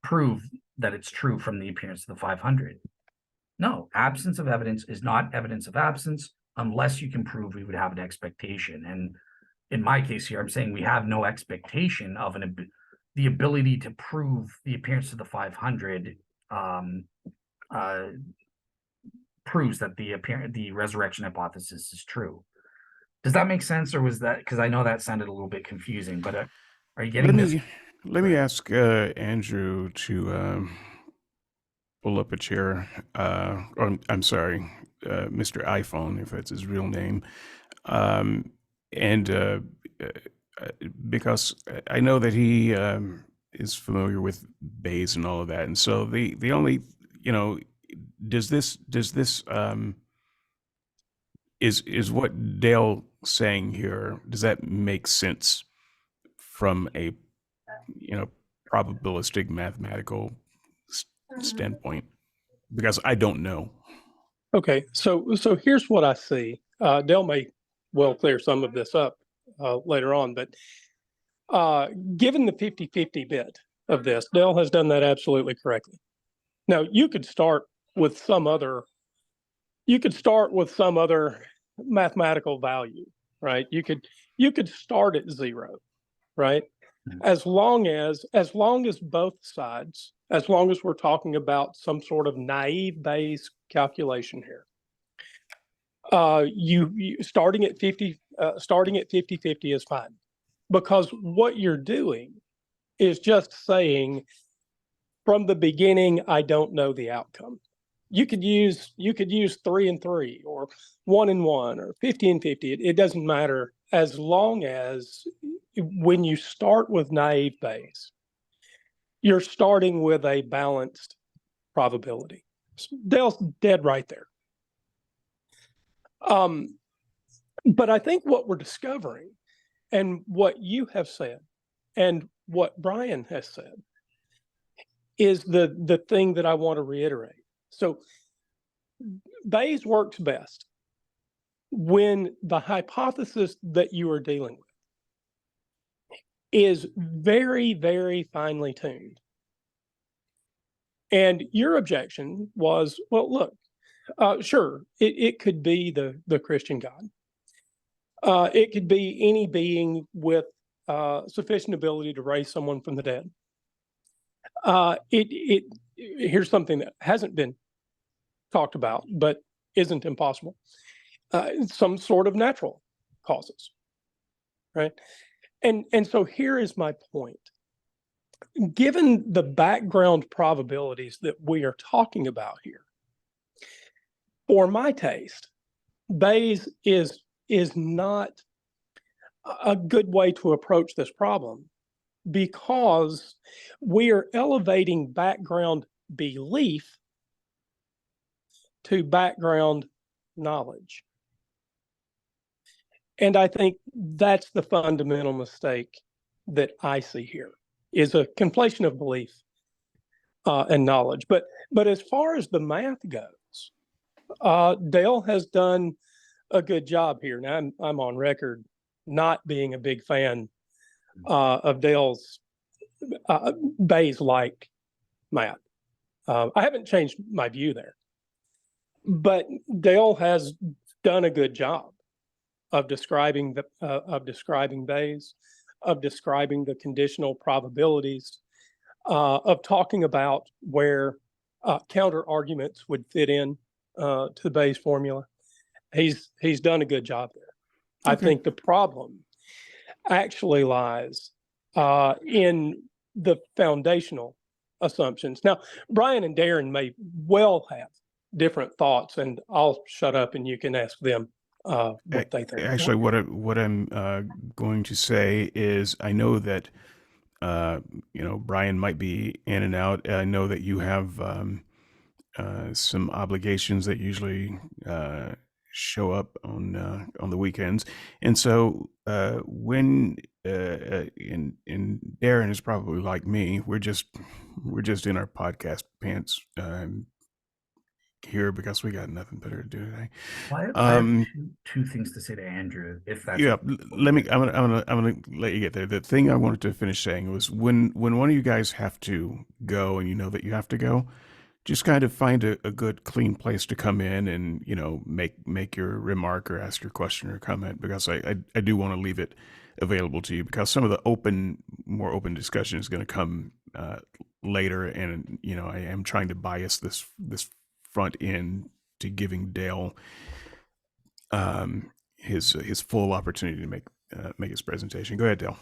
prove that it's true from the appearance of the 500. No, absence of evidence is not evidence of absence unless you can prove we would have an expectation. And in my case here, I'm saying we have no expectation of the ability to prove the appearance of the 500 proves that the resurrection hypothesis is true. Does that make sense, or was that, because I know that sounded a little bit confusing, but are you getting this? Let me ask Andrew to pull up a chair, or I'm sorry, Mr. iPhone, if that's his real name, and because I know that he is familiar with Bayes and all of that, and so the only, does this is what Dale saying here, does that make sense from a probabilistic mathematical standpoint, because I don't know. Okay, so here's what I see. Dale may well clear some of this up later on, but given the 50-50 bit of this, Dale has done that absolutely correctly. Now, you could start with some other mathematical value, right? You could start at 0, right? As long as both sides, as long as we're talking about some sort of naive Bayes calculation here, you starting at 50-50 is fine, because what you're doing is just saying from the beginning, I don't know the outcome. You could use 3 and 3 or 1 and 1 or 50 and 50. It doesn't matter, as long as when you start with naive Bayes, you're starting with a balanced probability. Dale's dead right there. But I think what we're discovering, and what you have said, and what Bryan has said, is the thing that I want to reiterate. So Bayes works best when the hypothesis that you are dealing with is very, very finely tuned. And your objection was, well, look, sure, it could be the Christian God. It could be any being with sufficient ability to raise someone from the dead. Here's something that hasn't been talked about, but isn't impossible. Some sort of natural causes, right? And so here is my point. Given the background probabilities that we are talking about here, for my taste, Bayes is not a good way to approach this problem, because we are elevating background belief to background knowledge. And I think that's the fundamental mistake that I see here, is a conflation of belief and knowledge. But as far as the math goes, Dale has done a good job here. Now I'm on record not being a big fan of Dale's Bayes-like math. I haven't changed my view there, but Dale has done a good job of describing Bayes, of describing the conditional probabilities, of talking about where counter arguments would fit in to the Bayes formula. He's done a good job there. Okay. I think the problem actually lies in the foundational assumptions. Now, Bryan and Darren may well have different thoughts, and I'll shut up and you can ask them what they think. Actually, what I'm going to say is, I know that Bryan might be in and out. I know that you have some obligations that usually show up on the weekends, and so when and Darren is probably like me. We're just in our podcast pants here because we got nothing better to do today. Well, I have two things to say to Andrew, if that's let me. I'm gonna let you get there. The thing I wanted to finish saying was, when one of you guys have to go, and you know that you have to go, just kind of find a good, clean place to come in and, make your remark or ask your question or comment, because I do want to leave it available to you, because some of the more open discussion is going to come later, and I am trying to bias this front end to giving Dale his full opportunity to make his presentation. Go ahead, Dale.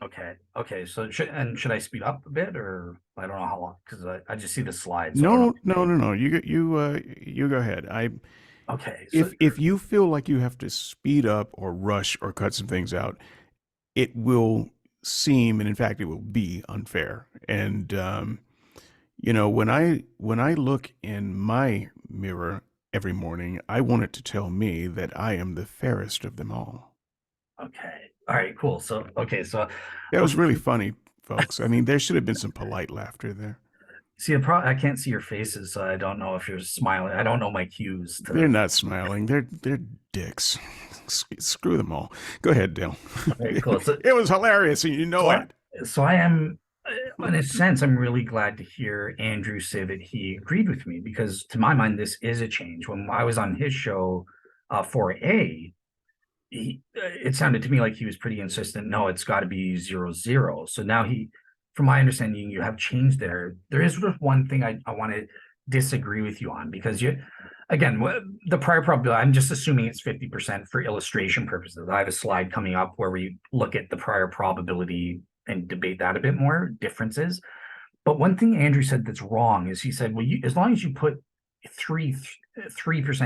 Okay. So should I speed up a bit, or I don't know how long, because I just see the slides. So no. You go ahead. Okay. So if you feel like you have to speed up or rush or cut some things out, it will seem, and in fact, it will be unfair. And when I look in my mirror every morning, I want it to tell me that I am the fairest of them all. Okay. All right, cool. So that was really funny folks. I mean, there should have been some polite laughter there. See, I can't see your faces, so I don't know if you're smiling. I don't know my cues. They're not smiling. They're dicks. Screw them all. Go ahead, Dale. Okay, cool. So, it was hilarious, and you know it. So I am, in a sense, I'm really glad to hear Andrew say that he agreed with me, because to my mind, this is a change. When I was on his show, 4A, it sounded to me like he was pretty insistent. No, it's got to be 0-0. So now from my understanding, you have changed there. There is just one thing I want to disagree with you on, because again, the prior probability, I'm just assuming it's 50% for illustration purposes. I have a slide coming up where we look at the prior probability and debate that a bit more, differences. But one thing Andrew said that's wrong is he said, well, as long as you put 3%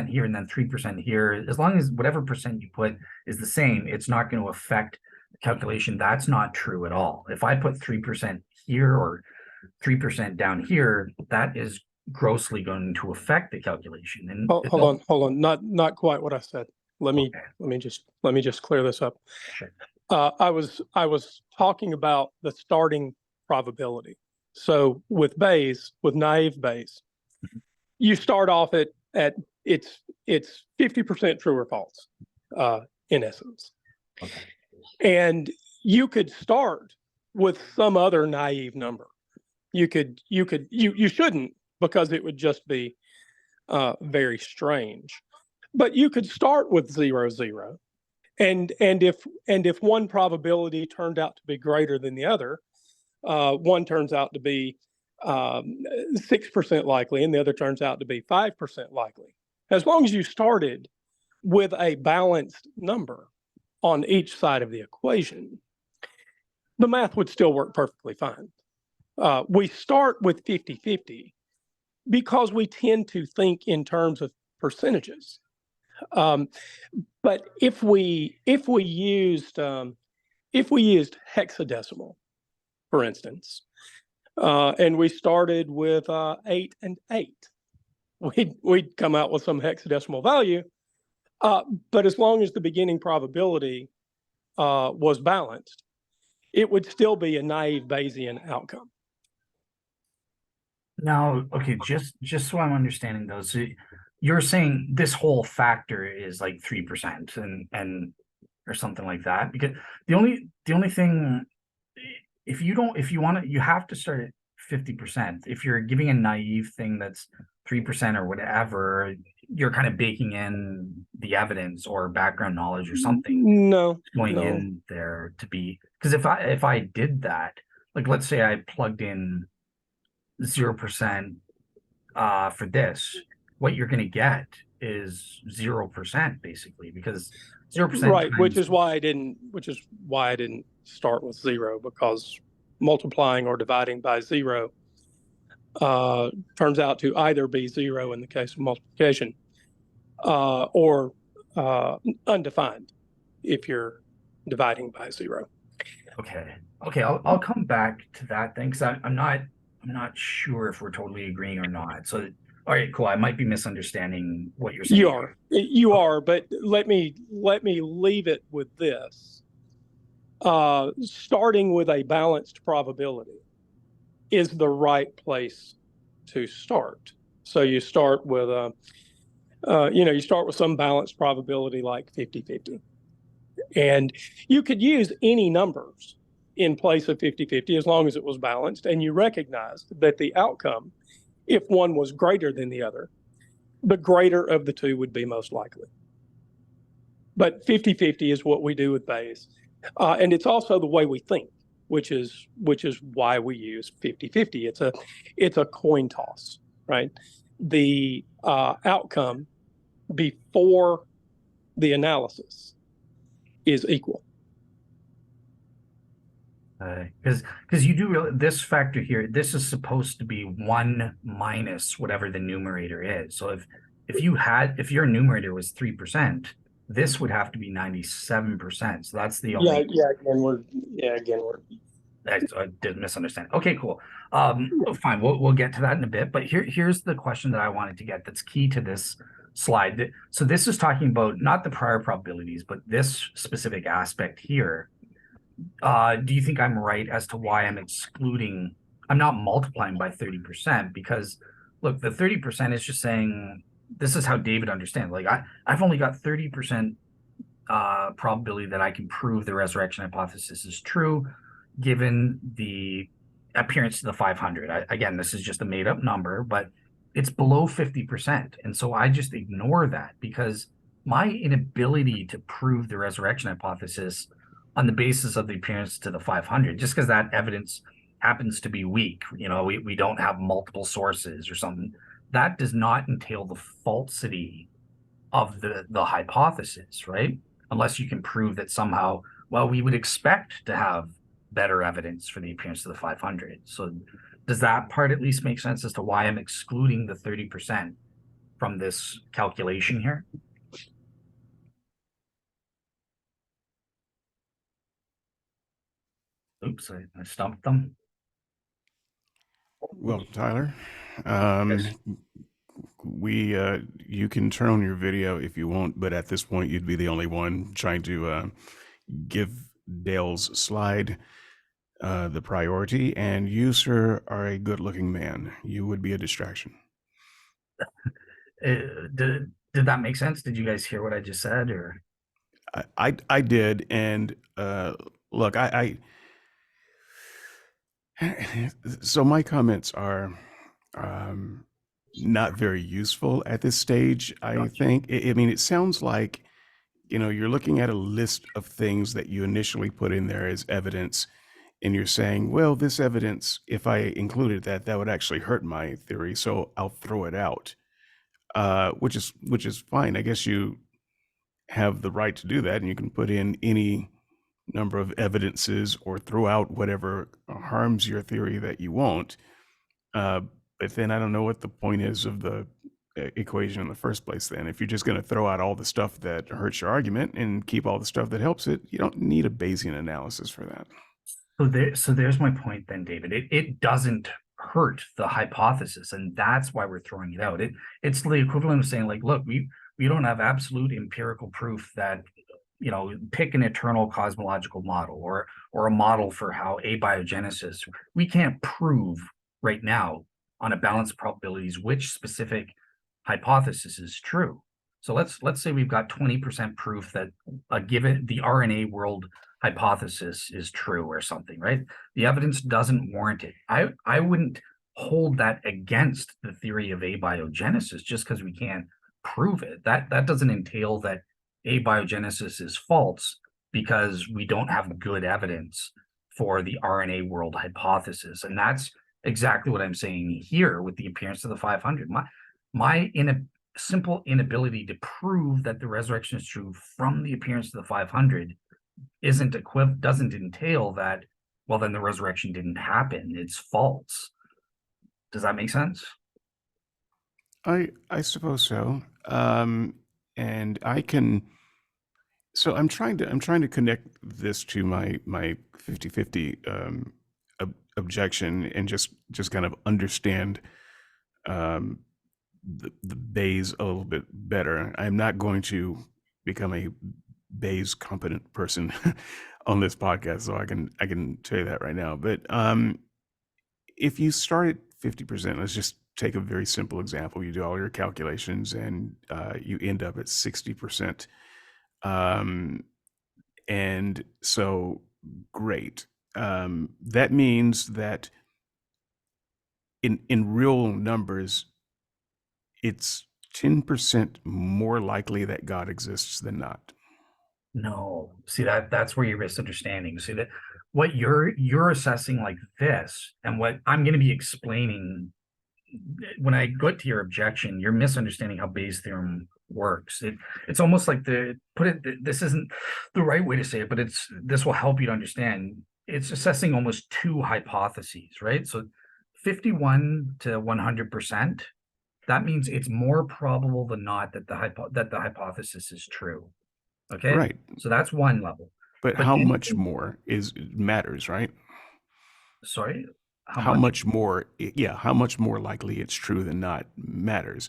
here and then 3% here, as long as whatever percent you put is the same, it's not going to affect the calculation. That's not true at all. If I put 3% here or 3% down here, that is grossly going to affect the calculation. And hold on, not quite what I said. Let me just clear this up. Sure. I was talking about the starting probability. So with Bayes, with naive Bayes, you start off at it's 50% true or false, in essence. Okay. And you could start with some other naive number. You shouldn't, because it would just be very strange. But you could start with 0-0. And if one probability turned out to be greater than the other, one turns out to be 6% likely, and the other turns out to be 5% likely. As long as you started with a balanced number on each side of the equation, the math would still work perfectly fine. We start with 50-50 because we tend to think in terms of percentages. But if we used hexadecimal, for instance, and we started with 8 and 8, we'd come out with some hexadecimal value. But as long as the beginning probability was balanced, it would still be a naive Bayesian outcome. Now, okay, just so I'm understanding those, so you're saying this whole factor is like 3% and or something like that, because the only thing, if you want to, you have to start at 50%. If you're giving a naive thing that's 3% or whatever, you're kind of baking in the evidence or background knowledge or something. No, in there to be, because if I did that, like let's say I plugged in 0% for this, what you're going to get is 0% basically, because 0%. Right, which is why I didn't start with 0, because multiplying or dividing by 0 turns out to either be 0 in the case of multiplication, or undefined if you're dividing by 0. Okay, I'll come back to that thing, because I'm not sure if we're totally agreeing or not. So, all right, cool. I might be misunderstanding what you're saying. You are, but let me leave it with this. Starting with a balanced probability is the right place to start. So you start with you start with some balanced probability like 50-50. And you could use any numbers in place of 50-50 as long as it was balanced, and you recognized that the outcome, if one was greater than the other, the greater of the two would be most likely. But 50-50 is what we do with Bayes. And it's also the way we think, which is why we use 50-50. It's a coin toss, right? The outcome before the analysis is equal. Because you do this factor here, this is supposed to be 1 minus whatever the numerator is. So if your numerator was 3%, this would have to be 97%. So that's the only. Again we're. I did misunderstand. Okay, cool. Fine. We'll get to that in a bit. But here's the question that I wanted to get that's key to this slide. So this is talking about not the prior probabilities, but this specific aspect here. Do you think I'm right as to why I'm excluding? I'm not multiplying by 30% because, look, the 30% is just saying this is how David understands. Like I've only got 30% probability that I can prove the resurrection hypothesis is true, given the appearance to the 500. Again, this is just a made up number, but it's below 50%. And so I just ignore that because my inability to prove the resurrection hypothesis on the basis of the appearance to the 500, just because that evidence happens to be weak, we don't have multiple sources or something, that does not entail the falsity of the hypothesis, right? Unless you can prove that somehow, well, we would expect to have better evidence for the appearance of the 500. So does that part at least make sense as to why I'm excluding the 30% from this calculation here? Oops, I stumped them. Well, Tyler, Yes. you can turn on your video if you want, but at this point, you'd be the only one trying to give Dale's slide the priority, and you, sir, are a good-looking man. You would be a distraction. Did that make sense? Did you guys hear what I just said, or? I did, and look, so my comments are not very useful at this stage. I Gotcha. think. I mean, it sounds like you're looking at a list of things that you initially put in there as evidence, and you're saying, well, this evidence, if I included that, that would actually hurt my theory, so I'll throw it out. Which is fine. I guess you have the right to do that, and you can put in any number of evidences or throw out whatever harms your theory that you want. But then I don't know what the point is of the equation in the first place. Then, if you're just going to throw out all the stuff that hurts your argument and keep all the stuff that helps it, you don't need a Bayesian analysis for that. So there's my point then, David. It doesn't hurt the hypothesis, and that's why we're throwing it out. It's the equivalent of saying, like, look, we don't have absolute empirical proof that, pick an eternal cosmological model or a model for how abiogenesis. We can't prove right now on a balance of probabilities which specific hypothesis is true. So let's say we've got 20% proof that given the RNA world hypothesis is true or something, right? The evidence doesn't warrant it. I wouldn't hold that against the theory of abiogenesis just because we can't prove it. That doesn't entail that abiogenesis is false because we don't have good evidence for the RNA world hypothesis. And that's exactly what I'm saying here with the appearance of the 500. My simple inability to prove that the resurrection is true from the appearance of the 500 doesn't entail that, well, then the resurrection didn't happen. It's false. Does that make sense? I suppose so. And I can. So I'm trying to connect this to my 50-50 objection and just kind of understand the Bayes a little bit better. I'm not going to become a Bayes competent person on this podcast, so I can tell you that right now. But if you start at 50%, let's just take a very simple example. You do all your calculations and you end up at 60%. And so great. That means that in real numbers, it's 10% more likely that God exists than not. No. See, that's where you're misunderstanding. See, that what you're assessing like this, and what I'm going to be explaining when I go to your objection, you're misunderstanding how Bayes' theorem works. It's almost like this isn't the right way to say it, but this will help you to understand. It's assessing almost two hypotheses, right? So 51 to 100%, that means it's more probable than not that the hypothesis is true. Okay. Right. So that's one level. But how much more matters, right? Sorry? How much more? Yeah, how much more likely it's true than not matters.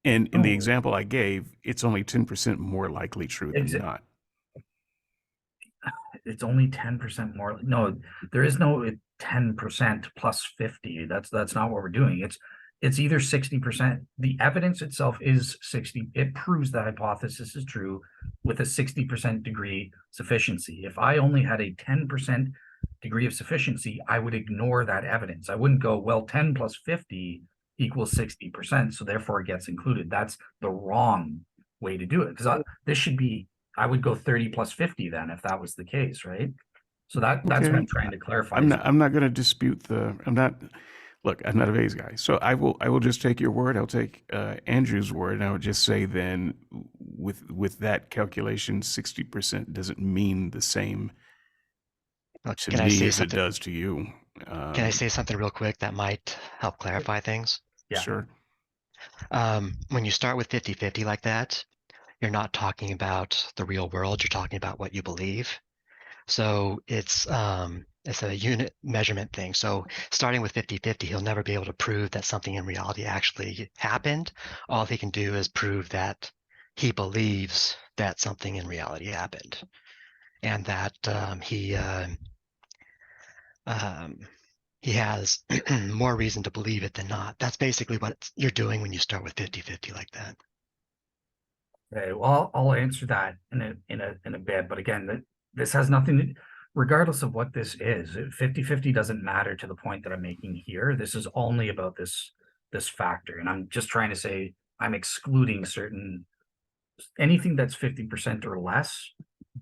And in the example I gave, it's only 10% more likely true than not. it's only 10% more. No, there is no 10% plus 50. That's not what we're doing. It's either 60%. The evidence itself is 60. It proves the hypothesis is true with a 60% degree sufficiency. If I only had a 10% degree of sufficiency, I would ignore that evidence. I wouldn't go, well, 10 plus 50 equals 60%, so therefore it gets included. That's the wrong way to do it, because this should be, I would go 30 plus 50 then if that was the case, right? So that's what Okay. I'm trying to clarify. I'm not going to dispute look, I'm not a Bayes guy, so I will just take your word. I'll take Andrew's word, and I would just say then, with that calculation, 60% doesn't mean the same to Can I me say as it something? does to you. Can I say something real quick that might help clarify things? Yeah. Sure. When you start with 50-50 like that, you're not talking about the real world. You're talking about what you believe. So it's a unit measurement thing. So starting with 50-50, he'll never be able to prove that something in reality actually happened. All he can do is prove that he believes that something in reality happened, and that he has more reason to believe it than not. That's basically what you're doing when you start with 50-50 like that. Okay, well, I'll answer that in a bit, but again, this has nothing to, regardless of what this is, 50-50 doesn't matter to the point that I'm making here. This is only about this factor, and I'm just trying to say I'm excluding anything that's 50% or less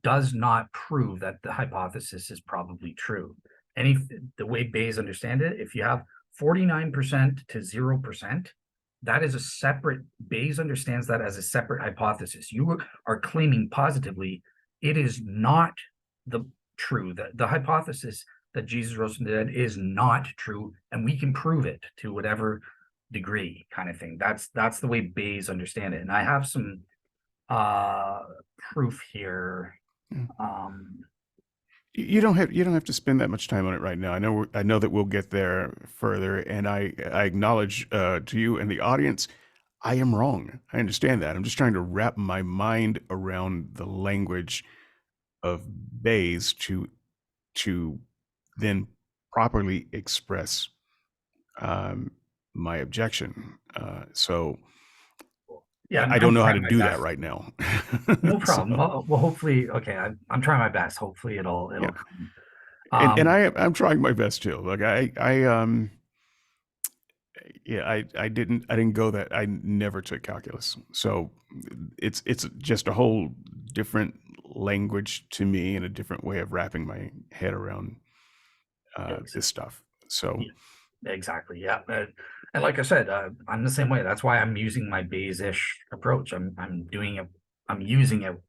does not prove that the hypothesis is probably true. The way Bayes understand it, if you have 49% to 0%, that is a separate, Bayes understands that as a separate hypothesis. You are claiming positively it is not true. The hypothesis that Jesus rose from the dead is not true, and we can prove it to whatever degree, kind of thing. That's the way Bayes understand it. And I have some proof here. You don't have to spend that much time on it right now. I know that we'll get there further, and I acknowledge to you and the audience, I am wrong. I understand that. I'm just trying to wrap my mind around the language of Bayes to then properly express my objection. So yeah, I don't know how to trying my do that best. right now. No problem. So, Well, hopefully, okay. I'm trying my best. Hopefully, it'll yeah. come. And I'm trying my best too. Like I didn't go that. I never took calculus, so it's just a whole different language to me and a different way of wrapping my head around this stuff. So Yeah, exactly. Yeah. And like I said, I'm the same way. That's why I'm using my Bayes-ish approach. I'm doing it. I'm using it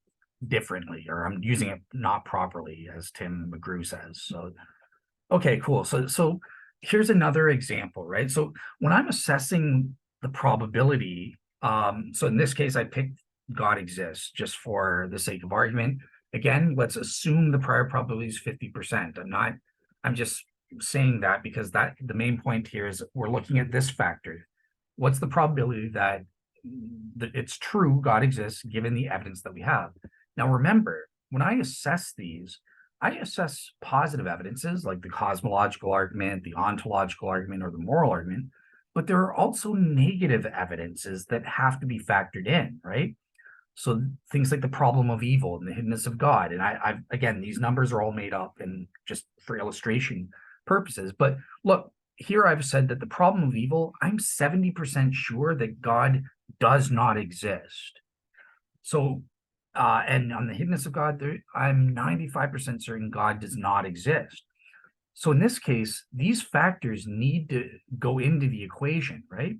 differently, or I'm using it not properly, as Tim McGrew says. So, okay, cool. So here's another example, right? So when I'm assessing the probability, so in this case, I picked God exists just for the sake of argument. Again, let's assume the prior probability is 50%. I'm just saying that because the main point here is we're looking at this factor. What's the probability that it's true God exists given the evidence that we have? Now, remember, when I assess these, I assess positive evidences like the cosmological argument, the ontological argument, or the moral argument, but there are also negative evidences that have to be factored in, right? So things like the problem of evil and the hiddenness of God. And I've again, these numbers are all made up and just for illustration purposes. But look, here I've said that the problem of evil, I'm 70% sure that God does not exist. So and on the hiddenness of God, I'm 95% certain God does not exist. So in this case, these factors need to go into the equation, right?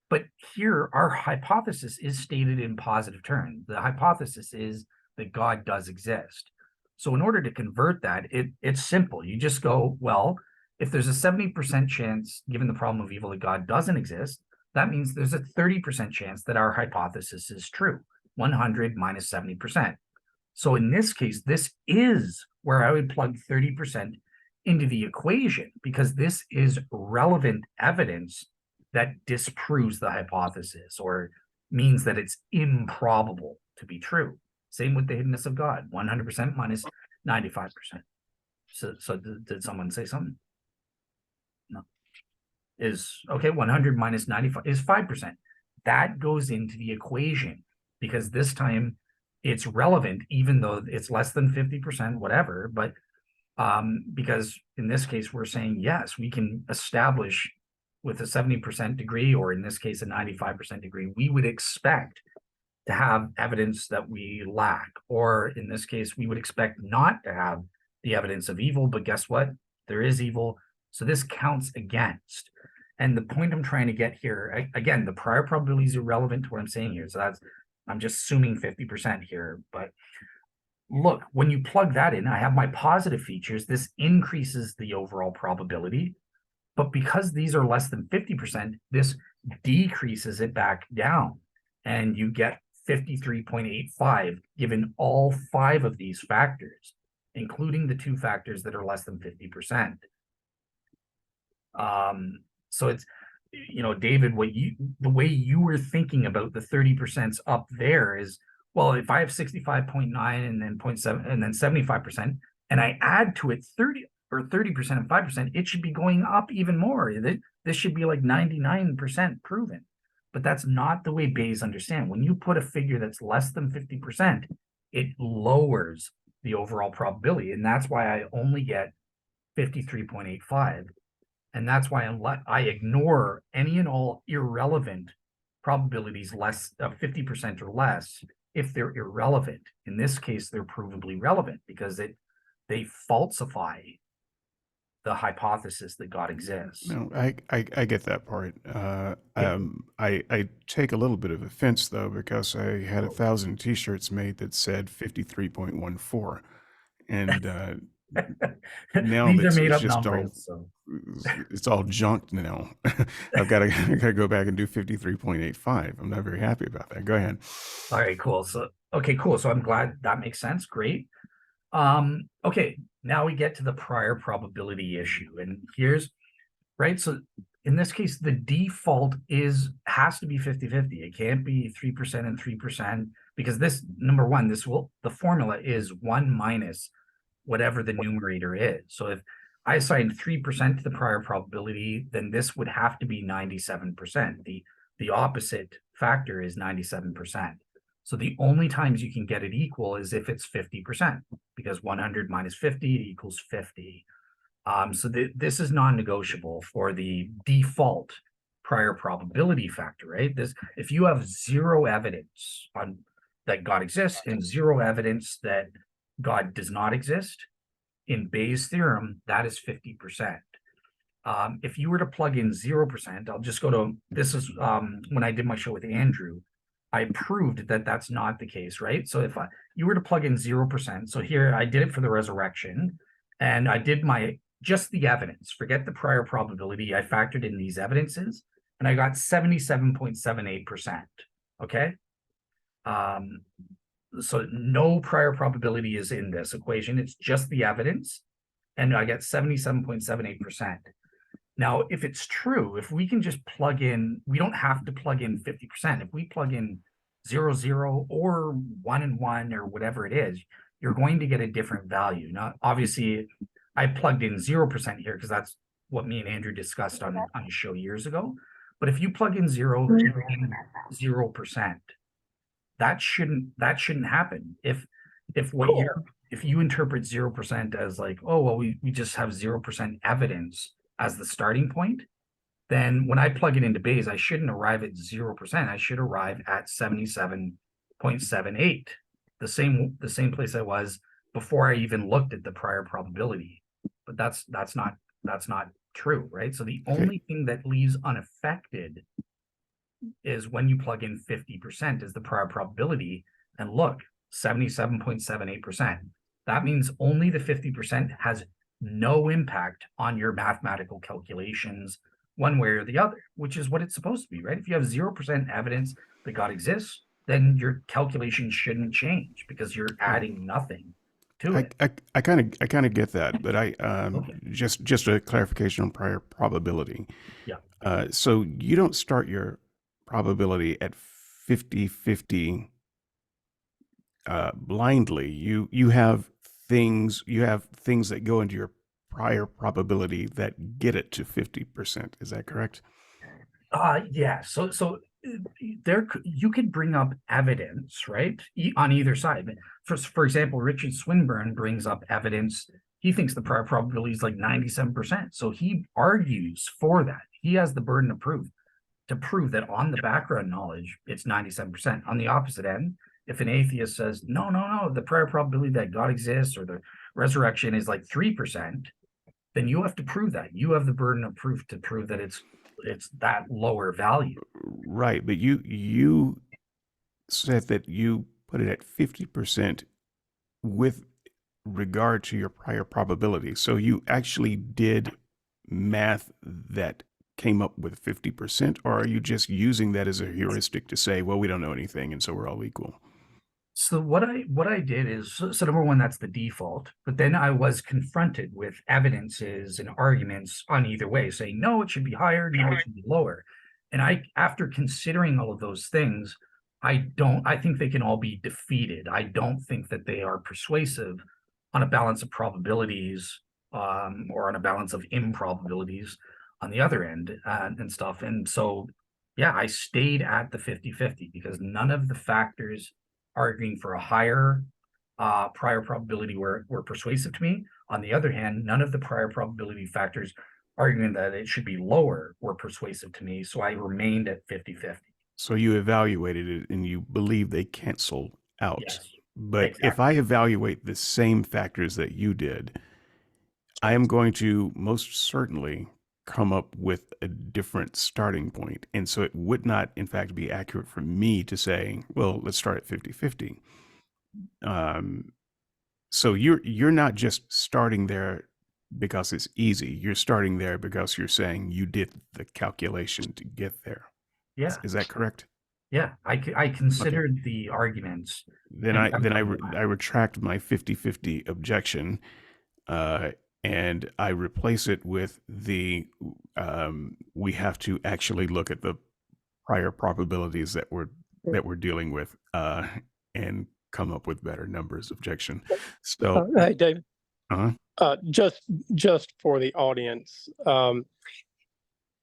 But here, our hypothesis is stated in positive terms. The hypothesis is that God does exist. So in order to convert that, it's simple. You just go, well, if there's a 70% chance, given the problem of evil, that God doesn't exist, that means there's a 30% chance that our hypothesis is true. 100 minus 70%. So in this case, this is where I would plug 30% into the equation, because this is relevant evidence that disproves the hypothesis or means that it's improbable to be true. Same with the hiddenness of God. 100% minus 95%. So did someone say something? No. Okay, 100 minus 95 is 5%. That goes into the equation because this time it's relevant, even though it's less than 50%, whatever. But because in this case, we're saying, yes, we can establish with a 70% degree, or in this case, a 95% degree, we would expect to have evidence that we lack, or in this case, we would expect not to have the evidence of evil, but guess what? There is evil. So this counts against. And the point I'm trying to get here, again, the prior probability is irrelevant to what I'm saying here. So I'm just assuming 50% here, but look, when you plug that in, I have my positive features. This increases the overall probability. But because these are less than 50%, this decreases it back down. And you get 53.85 given all 5 of these factors, including the 2 factors that are less than 50%. So it's, David, the way you were thinking about the 30% up there is, well, if I have 65.9 and then 0.7 and then 75%, and I add to it 30% and 5%, it should be going up even more. This should be like 99% proven. But that's not the way Bayes understand. When you put a figure that's less than 50%, it lowers the overall probability. And that's why I only get 53.85. And that's why I ignore any and all irrelevant probabilities less of 50% or less if they're irrelevant. In this case, they're provably relevant because they falsify the hypothesis that God exists. No, I get that part. I take a little bit of offense though, because I had 1,000 T-shirts made that said 53.14, and now These are made it's up just numbers. it's all junked now. I gotta go back and do 53.85. I'm not very happy about that. Go ahead. All right, cool. So cool. So I'm glad that makes sense. Great. Okay, now we get to the prior probability issue. And here's, right, so in this case, the default has to be 50-50. It can't be 3% and 3%, because this, number one, the formula is 1 minus whatever the numerator is. So if I assigned 3% to the prior probability, then this would have to be 97%. The opposite factor is 97%. So the only times you can get it equal is if it's 50%, because 100 minus 50 equals 50. So this is non-negotiable for the default prior probability factor, right? If you have 0 evidence that God exists and 0 evidence that God does not exist, in Bayes' theorem, that is 50%. If you were to plug in 0%, I'll just go to, this is when I did my show with Andrew, I proved that that's not the case, right? So if you were to plug in 0%, so here I did it for the resurrection, and I did just the evidence, forget the prior probability, I factored in these evidences, and I got 77.78%, okay? So no prior probability is in this equation, it's just the evidence, and I get 77.78%. Now, if it's true, if we can just plug in, we don't have to plug in 50%. If we plug in 0, 0, or 1 and 1, or whatever it is, you're going to get a different value. Now, obviously, I plugged in 0% here because that's what me and Andrew discussed on a show years ago. But if you plug in 0%, that shouldn't happen. If you interpret 0% as like, oh well, we just have 0% evidence as the starting point, then when I plug it into Bayes, I shouldn't arrive at 0%. I should arrive at 77.78, the same place I was before I even looked at the prior probability. But that's not true, right? So the only thing that leaves unaffected is when you plug in 50% is the prior probability, and look, 77.78%. That means only the 50% has no impact on your mathematical calculations one way or the other, which is what it's supposed to be, right? If you have 0% evidence that God exists, then your calculations shouldn't change because you're adding nothing to it. I kind of get that, but just a clarification on prior probability. Yeah. So you don't start your probability at 50-50 blindly. You have things that go into your prior probability that get it to 50%. Is that correct? Yeah. You could bring up evidence, right, on either side. For example, Richard Swinburne brings up evidence. He thinks the prior probability is like 97%. So he argues for that. He has the burden of proof to prove that on the background knowledge, it's 97%. On the opposite end, if an atheist says, no, the prior probability that God exists or the resurrection is like 3%, then you have to prove that. You have the burden of proof to prove that it's that lower value. Right, but you said that you put it at 50% with regard to your prior probability. So you actually did math that came up with 50%, or are you just using that as a heuristic to say, well, we don't know anything, and so we're all equal? So what I did is, so number one, that's the default, but then I was confronted with evidences and arguments on either way, saying, no, it should be higher, no, it should be lower. And after considering all of those things, I think they can all be defeated. I don't think that they are persuasive on a balance of probabilities, or on a balance of improbabilities on the other end, and stuff. And so, yeah, I stayed at the 50-50 because none of the factors arguing for a higher prior probability were persuasive to me. On the other hand, none of the prior probability factors arguing that it should be lower were persuasive to me. So I remained at 50-50. So you evaluated it and you believe they cancel out. Yes, But exactly. if I evaluate the same factors that you did, I am going to most certainly come up with a different starting point. And so it would not, in fact, be accurate for me to say, well, let's start at 50-50. So you're not just starting there because it's easy. You're starting there because you're saying you did the calculation to get there. Yeah. Is that correct? Yeah. I considered the arguments. Then I retract my 50-50 objection, and I replace it with the we have to actually look at the prior probabilities that we're dealing with, and come up with better numbers objection. So Hey, David. uh-huh. Just for the audience,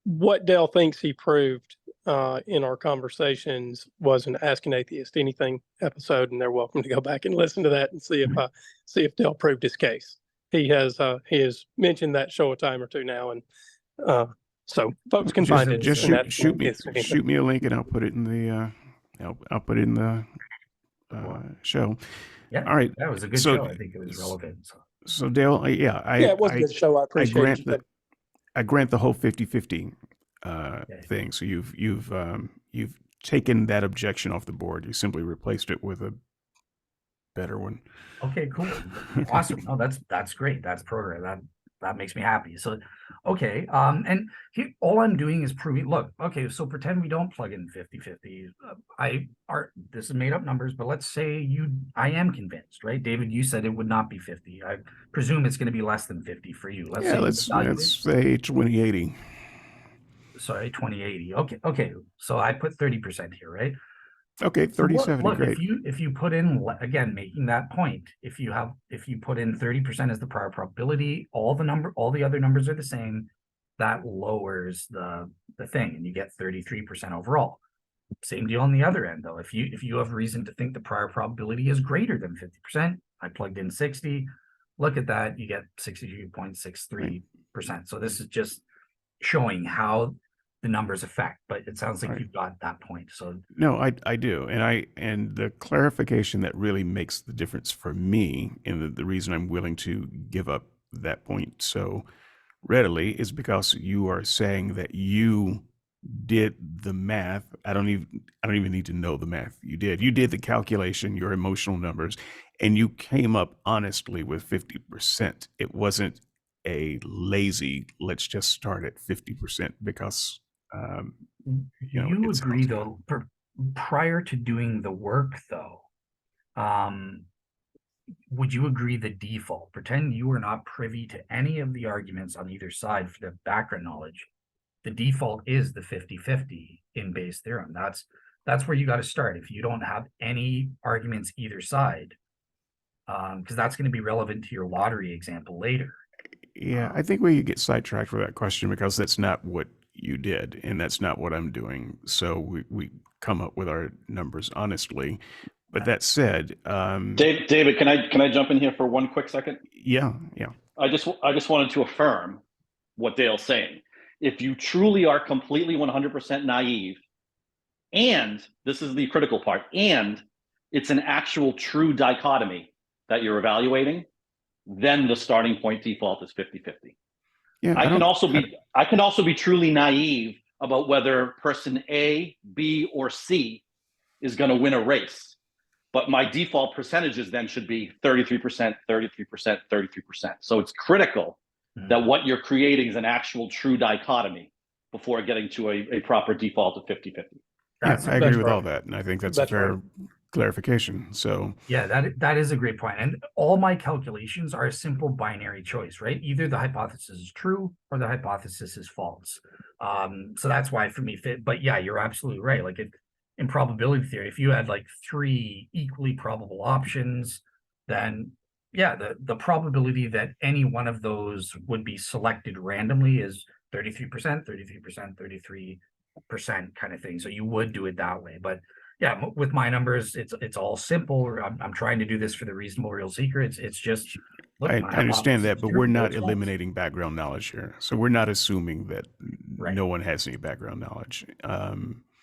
what Dale thinks he proved in our conversations was an Ask an Atheist Anything episode, and they're welcome to go back and listen to that and see if Dale proved his case. He has mentioned that show a time or two now, and so folks can find it. Just shoot me a link, and I'll put it in the I'll put it in the show. Yeah. All right. That was a good show. I think it was relevant. So Dale, it was a good show. I appreciate it. I grant the whole 50-50 thing. So you've taken that objection off the board. You simply replaced it with a better one. Okay, cool. Awesome. No, that's great. That's program. That makes me happy. So, okay. And here, all I'm doing is proving, look, okay, so pretend we don't plug in 50-50. This is made up numbers, but let's say I am convinced, right? David, you said it would not be 50. I presume it's going to be less than 50 for you. Let's say 2080. Sorry, 2080. Okay. So I put 30% here, right? Okay, 30-70, look, great. If you put in, again, making that point, if you put in 30% as the prior probability, all the other numbers are the same, that lowers the thing, and you get 33% overall. Same deal on the other end, though. If you have reason to think the prior probability is greater than 50%, I plugged in 60. Look at that, you get 62.63%. So this is just showing how the numbers affect, but it sounds like you've got that point. So no, I do, and the clarification that really makes the difference for me, and the reason I'm willing to give up that point so readily, is because you are saying that you did the math. I don't even need to know the math. You did the calculation, your emotional numbers, and you came up honestly with 50%. It wasn't a lazy, let's just start at 50% because you agree, though, prior to doing the work, though, would you agree the default, pretend you were not privy to any of the arguments on either side for the background knowledge, the default is the 50-50 in Bayes' theorem. That's where you got to start. If you don't have any arguments either side, because that's going to be relevant to your lottery example later. Yeah, I think we get sidetracked with that question because that's not what you did, and that's not what I'm doing. So we come up with our numbers honestly. But that said, David, can I jump in here for one quick second? yeah. I just wanted to affirm what Dale's saying. If you truly are completely 100% naive, and this is the critical part, and it's an actual true dichotomy that you're evaluating, then the starting point default is 50-50. Yeah, I can also be truly naive about whether person A, B, or C is going to win a race. But my default percentages then should be 33%, 33%, 33%. So it's critical that what you're creating is an actual true dichotomy before getting to a proper default of 50-50. Yeah, I agree with right. all that, and I think that's a fair clarification. So yeah, that is a great point. And all my calculations are a simple binary choice, right? Either the hypothesis is true or the hypothesis is false. So that's why for me fit. But yeah, you're absolutely right. Like in probability theory, if you had like 3 equally probable options, then yeah, the probability that any one of those would be selected randomly is 33%, 33%, 33% kind of thing. So you would do it that way. But yeah, with my numbers, it's all simple. I'm trying to do this for the reasonable real secrets. It's just look, I understand that, but we're not eliminating. eliminating background knowledge here. So we're not assuming that Right. no one has any background knowledge.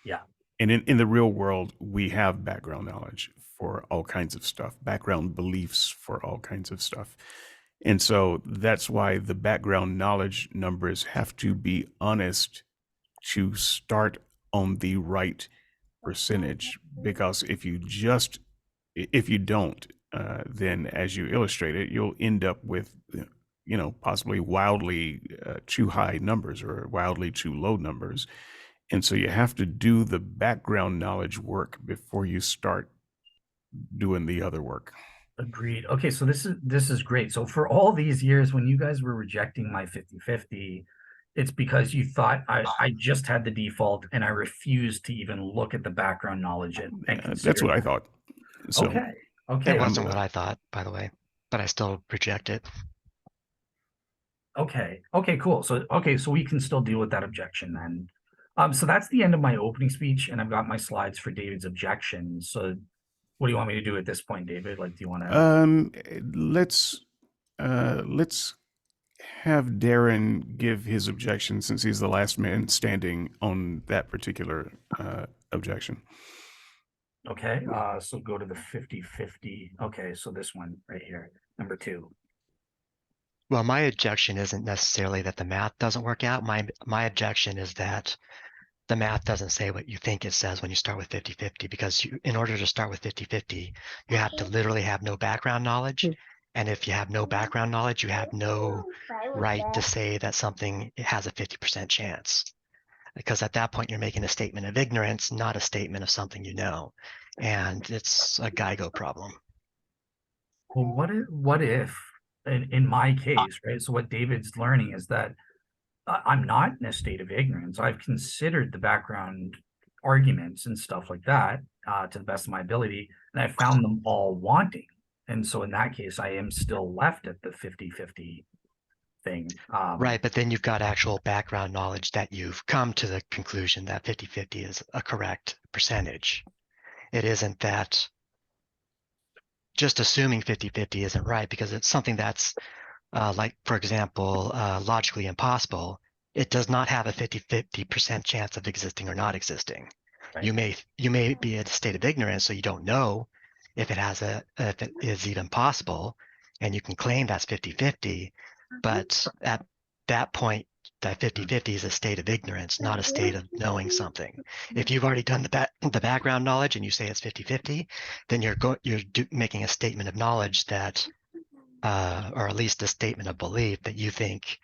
Yeah. And in the real world, we have background knowledge for all kinds of stuff, background beliefs for all kinds of stuff. And so that's why the background knowledge numbers have to be honest to start on the right percentage. Because if you don't, then as you illustrate it, you'll end up with, possibly wildly too high numbers or wildly too low numbers. And so you have to do the background knowledge work before you start doing the other work. Agreed. Okay, so this is great. So for all these years, when you guys were rejecting my 50-50, it's because you thought I just had the default and I refused to even look at the background knowledge and consider That's what I that. thought. So, Okay. It wasn't what I thought, by the way, but I still reject it. Okay, cool. So we can still deal with that objection then. So that's the end of my opening speech, and I've got my slides for David's objections. So what do you want me to do at this point, David? Like, do you want to? let's have Darren give his objection since he's the last man standing on that particular objection. Okay, so go to the 50-50. Okay, so this one right here, number 2. Well, my objection isn't necessarily that the math doesn't work out. My objection is that the math doesn't say what you think it says when you start with 50-50, because in order to start with 50-50, you have to literally have no background knowledge. And if you have no background knowledge, you have no right to say that something has a 50% chance. Because at that point, you're making a statement of ignorance, not a statement of something you know. And it's a GIGO problem. Well, what if in my case, right? So what David's learning is that I'm not in a state of ignorance. I've considered the background arguments and stuff like that to the best of my ability, and I found them all wanting. And so in that case, I am still left at the 50-50 thing. Right, but then you've got actual background knowledge that you've come to the conclusion that 50-50 is a correct percentage. It isn't that just assuming 50-50 isn't right, because it's something that's like, for example, logically impossible. It does not have a 50% chance of existing or not existing. Right. You may be in a state of ignorance, so you don't know if it is even possible, and you can claim that's 50-50, but at that point, that 50-50 is a state of ignorance, not a state of knowing something. If you've already done the background knowledge and you say it's 50-50, then you're making a statement of knowledge that, or at least a statement of belief that you think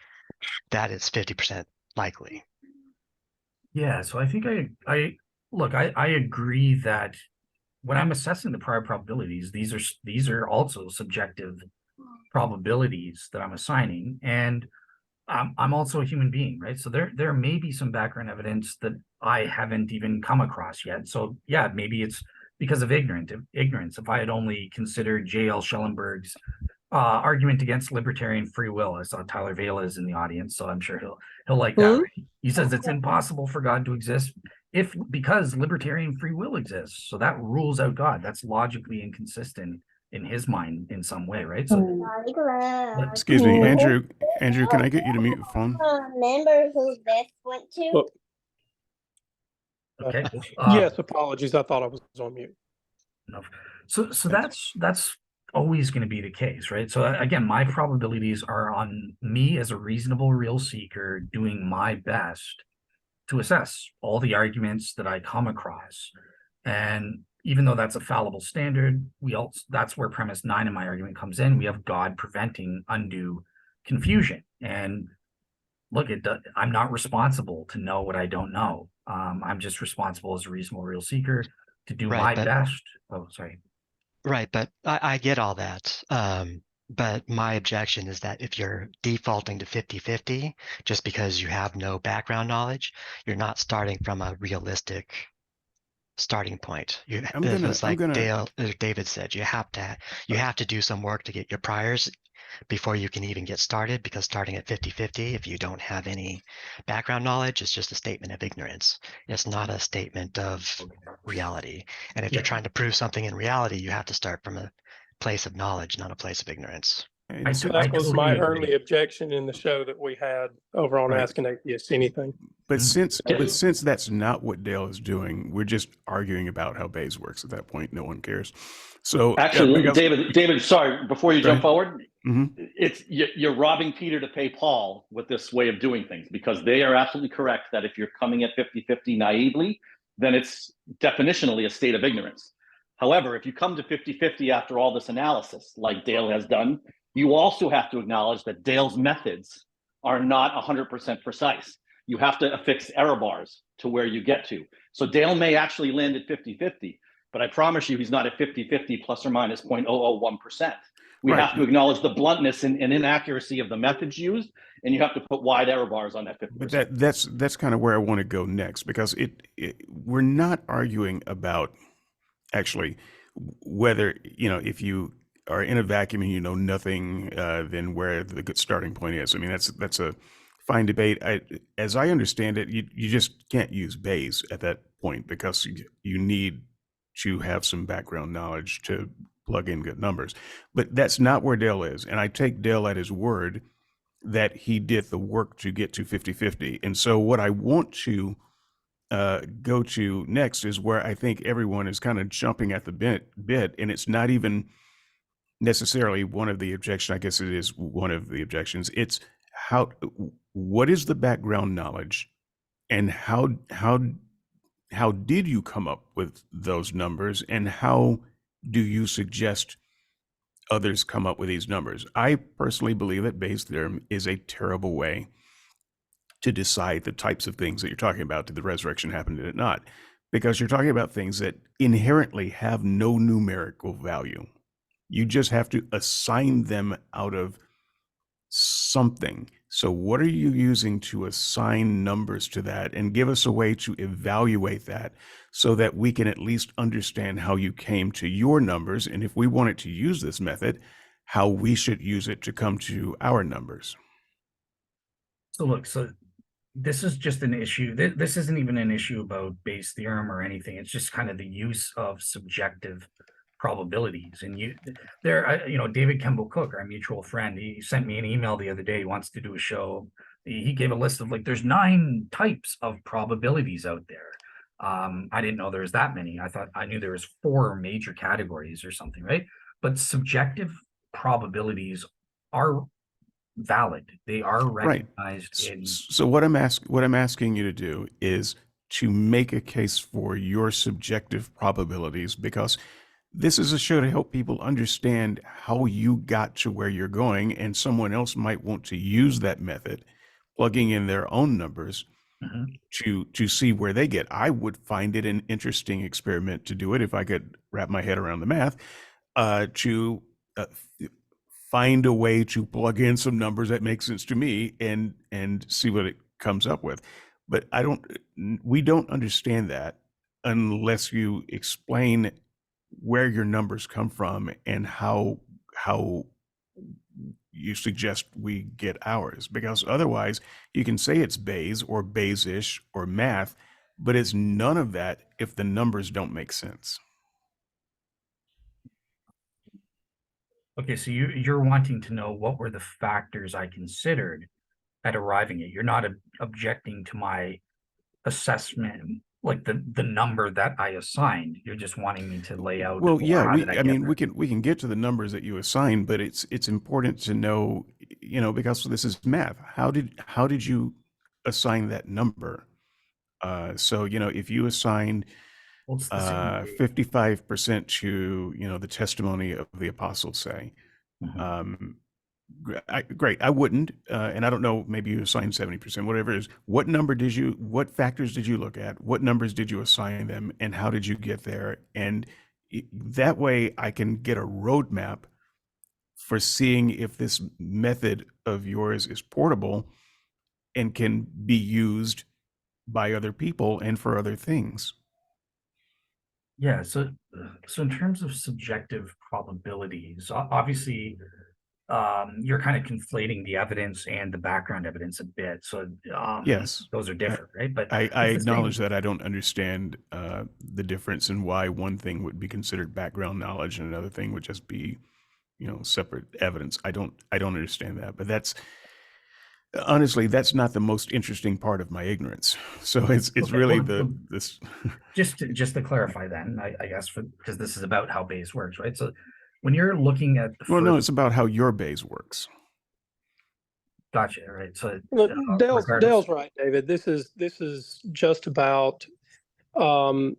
that is 50% likely. Yeah, so I think I agree that when I'm assessing the prior probabilities, these are also subjective probabilities that I'm assigning, and I'm also a human being, right? So there may be some background evidence that I haven't even come across yet. So yeah, maybe it's because of ignorance. If I had only considered J.L. Schellenberg's argument against libertarian free will. I saw Tyler Vela is in the audience, so I'm sure he'll like that. Right? He says it's impossible for God to exist because libertarian free will exists. So that rules out God. That's logically inconsistent in his mind in some way, right? So excuse me, Andrew, can I get you to mute your phone? Remember who this went to? Well, okay. yes, apologies. I thought I was on mute. No. So that's always going to be the case, right? So again, my probabilities are on me as a reasonable real seeker doing my best to assess all the arguments that I come across. And even though that's a fallible standard, that's where premise 9 in my argument comes in. We have God preventing undue confusion. And look, I'm not responsible to know what I don't know. I'm just responsible as a reasonable real seeker to do my best. Oh, sorry. Right, but I get all that. But my objection is that if you're defaulting to 50-50 just because you have no background knowledge, you're not starting from a realistic starting point. David said, you have to do some work to get your priors before you can even get started, because starting at 50-50, if you don't have any background knowledge, it's just a statement of ignorance. It's not a statement of reality. And if you're trying to prove something in reality, you have to start from a place of knowledge, not a place of ignorance. That was my early objection in the show that we had over on Asking Atheists Anything. But since that's not what Dale is doing, we're just arguing about how Bayes works at that point. No one cares. So actually, David, sorry, before you jump forward, it's you're robbing Peter to pay Paul with this way of doing things, because they are absolutely correct that if you're coming at 50-50 naively, then it's definitionally a state of ignorance. However, if you come to 50-50 after all this analysis, like Dale has done, you also have to acknowledge that Dale's methods are not 100% precise. You have to affix error bars to where you get to. So Dale may actually land at 50-50, but I promise you he's not at 50-50 plus or minus 0.001%. We have to acknowledge the bluntness and inaccuracy of the methods used, and you have to put wide error bars on that 50%. But that's kind of where I want to go next, because we're not arguing about actually whether, if you are in a vacuum and you know nothing, then where the good starting point is. I mean, that's a fine debate. As I understand it, you just can't use Bayes at that point, because you need to have some background knowledge to plug in good numbers. But that's not where Dale is. And I take Dale at his word that he did the work to get to 50-50. And so what I want to go to next is where I think everyone is kind of jumping at the bit, and it's not even necessarily one of the objections. I guess it is one of the objections. It's what is the background knowledge, and how did you come up with those numbers, and how do you suggest others come up with these numbers? I personally believe that Bayes' theorem is a terrible way to decide the types of things that you're talking about. Did the resurrection happen? Did it not? Because you're talking about things that inherently have no numerical value. You just have to assign them out of something. So what are you using to assign numbers to that, and give us a way to evaluate that so that we can at least understand how you came to your numbers, and if we wanted to use this method, how we should use it to come to our numbers. So look, this is just an issue. This isn't even an issue about Bayes' theorem or anything. It's just kind of the use of subjective probabilities. And David Kemble Cook, our mutual friend, he sent me an email the other day. He wants to do a show. He gave a list of there's 9 types of probabilities out there. I didn't know there was that many. I knew there was 4 major categories or something, right? But subjective probabilities are valid. They are recognized in. So what I'm asking you to do is to make a case for your subjective probabilities, because this is a show to help people understand how you got to where you're going, and someone else might want to use that method, plugging in their own numbers to see where they get. I would find it an interesting experiment to do it if I could wrap my head around the math, to find a way to plug in some numbers that make sense to me and see what it comes up with. But we don't understand that unless you explain where your numbers come from and how you suggest we get ours, because otherwise you can say it's Bayes or Bayes-ish or math, but it's none of that if the numbers don't make sense. Okay, so you're wanting to know what were the factors I considered at arriving at. You're not objecting to my assessment, like the number that I assigned. You're just wanting me to lay out. Well, well, yeah, how did I I get mean, there? we can get to the numbers that you assign, but it's important to know, you know, because this is math. How did you assign that number? So, you know, if you assigned Well, it's the same. 55% to, you know, the testimony of the apostles, say, Mhm. great. I wouldn't, and I don't know. Maybe you assigned 70%, whatever it is. What factors did you look at? What numbers did you assign them, and how did you get there? And that way, I can get a roadmap for seeing if this method of yours is portable and can be used by other people and for other things. Yeah, so in terms of subjective probabilities, obviously, you're kind of conflating the evidence and the background evidence a bit. So Yes, those are different, right? But I it's the acknowledge same. that I don't understand the difference in why one thing would be considered background knowledge and another thing would just be, you know, separate evidence. I don't understand that, but that's honestly, that's not the most interesting part of my ignorance. So it's Okay, really well, this. just to clarify then, I guess, because this is about how Bayes works, right? So when you're looking at the Well, no, first, it's about how your Bayes works. gotcha, right? So Look, regardless, Dale's right, David. This is just about um,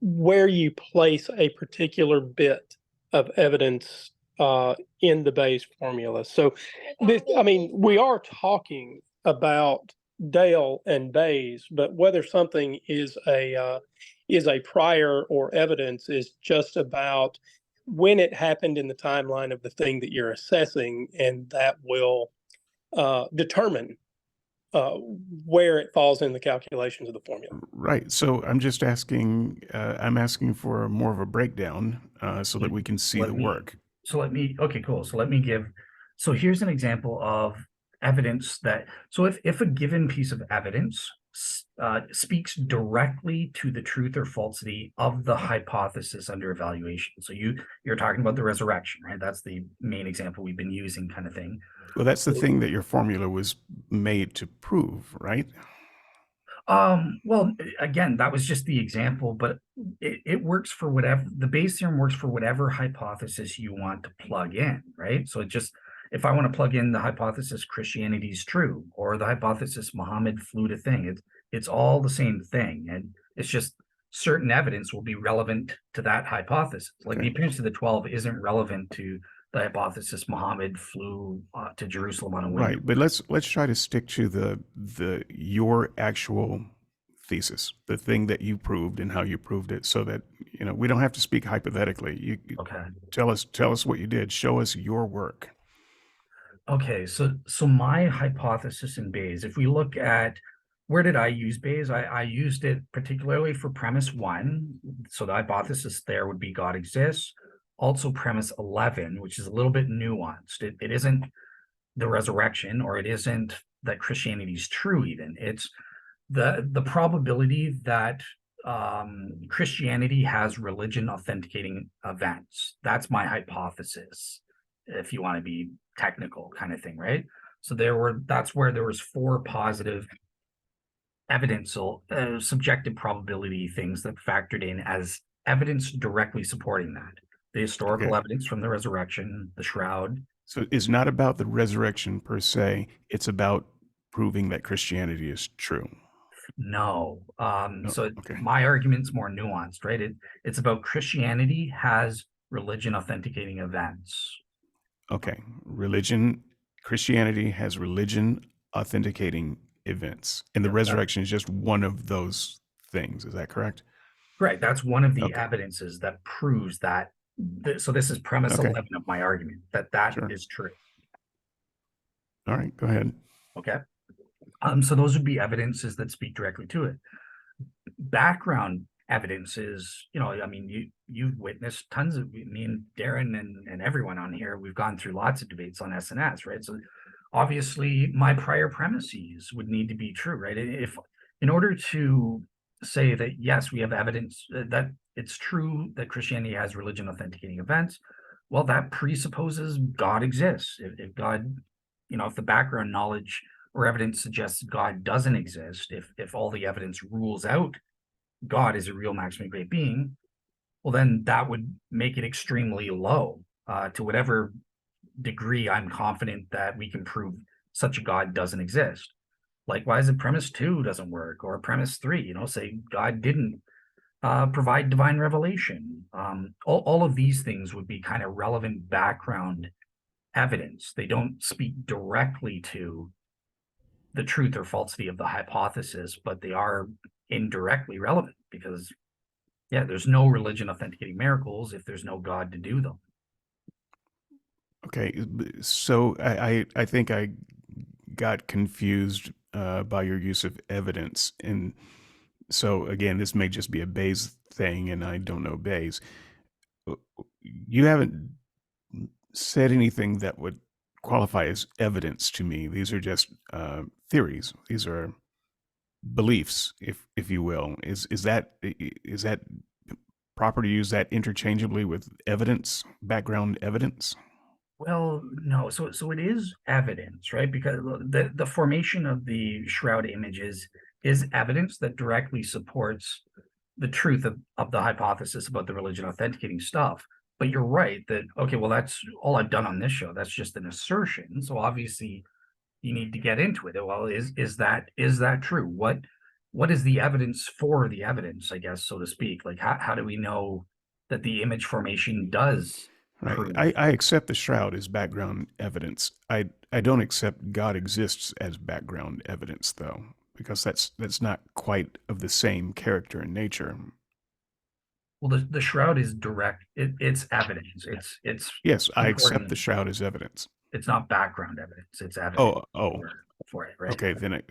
where you place a particular bit of evidence in the Bayes formula. So, I mean, we are talking about Dale and Bayes, but whether something is a prior or evidence is just about when it happened in the timeline of the thing that you're assessing, and that will determine where it falls in the calculations of the formula. Right. So I'm just asking, I'm asking for more of a breakdown so that we can see let the me- work. okay, cool. So let me give, so here's an example of evidence that, so if a given piece of evidence speaks directly to the truth or falsity of the hypothesis under evaluation. So you're talking about the resurrection, right? That's the main example we've been using, kind of thing. Well, that's the thing that your formula was made to prove, right? Well, again, that was just the example, but it works for whatever, the Bayes theorem works for whatever hypothesis you want to plug in, right? So it just, if I want to plug in the hypothesis Christianity is true, or the hypothesis Muhammad flew to thing, it's all the same thing. And it's just certain evidence will be relevant to that hypothesis. Like the Okay. appearance of the 12 isn't relevant to the hypothesis Muhammad flew to Jerusalem on a window. Right. But let's try to stick to the your actual thesis, the thing that you proved and how you proved it, so that, you know, we don't have to speak hypothetically. You Okay. tell us what you did. Show us your work. Okay, so my hypothesis in Bayes, if we look at where did I use Bayes? I used it particularly for premise 1. So the hypothesis there would be God exists. Also premise 11, which is a little bit nuanced. It isn't the resurrection, or it isn't that Christianity is true even. It's the probability that Christianity has religion authenticating events. That's my hypothesis, if you want to be technical, kind of thing, right? So that's where there was 4 positive evidential subjective probability things that factored in as evidence directly supporting that. The historical Okay. evidence from the resurrection, the shroud. So it's not about the resurrection per se. It's about proving that Christianity is true. No. No, So okay. my argument's more nuanced, right? It's about Christianity has religion authenticating events. Okay. Christianity has religion authenticating events, and the Yep, resurrection is just one of those things. Is that correct? right. That's one of the Okay. evidences that proves that. So this is premise Okay. 11 of my argument, that Sure. is true. All right, go ahead. Okay. So those would be evidences that speak directly to it. Background evidence is, I mean, you've witnessed tons of, me and Darren and everyone on here, we've gone through lots of debates on SNS, right? So obviously my prior premises would need to be true, right? If in order to say that, yes, we have evidence that it's true that Christianity has religion authenticating events, well, that presupposes God exists. If God, if the background knowledge or evidence suggests God doesn't exist, if all the evidence rules out God is a real maximally great being, well, then that would make it extremely low to whatever degree I'm confident that we can prove such a God doesn't exist. Likewise, if premise 2 doesn't work, or premise 3, say God didn't provide divine revelation. All of these things would be kind of relevant background evidence. They don't speak directly to the truth or falsity of the hypothesis, but they are indirectly relevant because, yeah, there's no religion authenticating miracles if there's no God to do them. Okay, so I think I got confused by your use of evidence, and so again, this may just be a Bayes thing, and I don't know Bayes. You haven't said anything that would qualify as evidence to me. These are just theories. These are beliefs, if you will. Is that proper to use that interchangeably with evidence, background evidence? Well, no. So it is evidence, right? Because the formation of the shroud images is evidence that directly supports the truth of the hypothesis about the religion authenticating stuff. But you're right that, okay, well, that's all I've done on this show. That's just an assertion. So obviously you need to get into it. Well, is that true? What is the evidence for the evidence, I guess, so to speak? Like how do we know that the image formation does Right. prove? I accept the shroud as background evidence. I don't accept God exists as background evidence, though, because that's not quite of the same character and nature. Well, the shroud is direct. It's evidence. It's Yes, I accept supporting. the shroud as evidence. It's not background evidence. It's evidence Oh, for it, right? okay. Then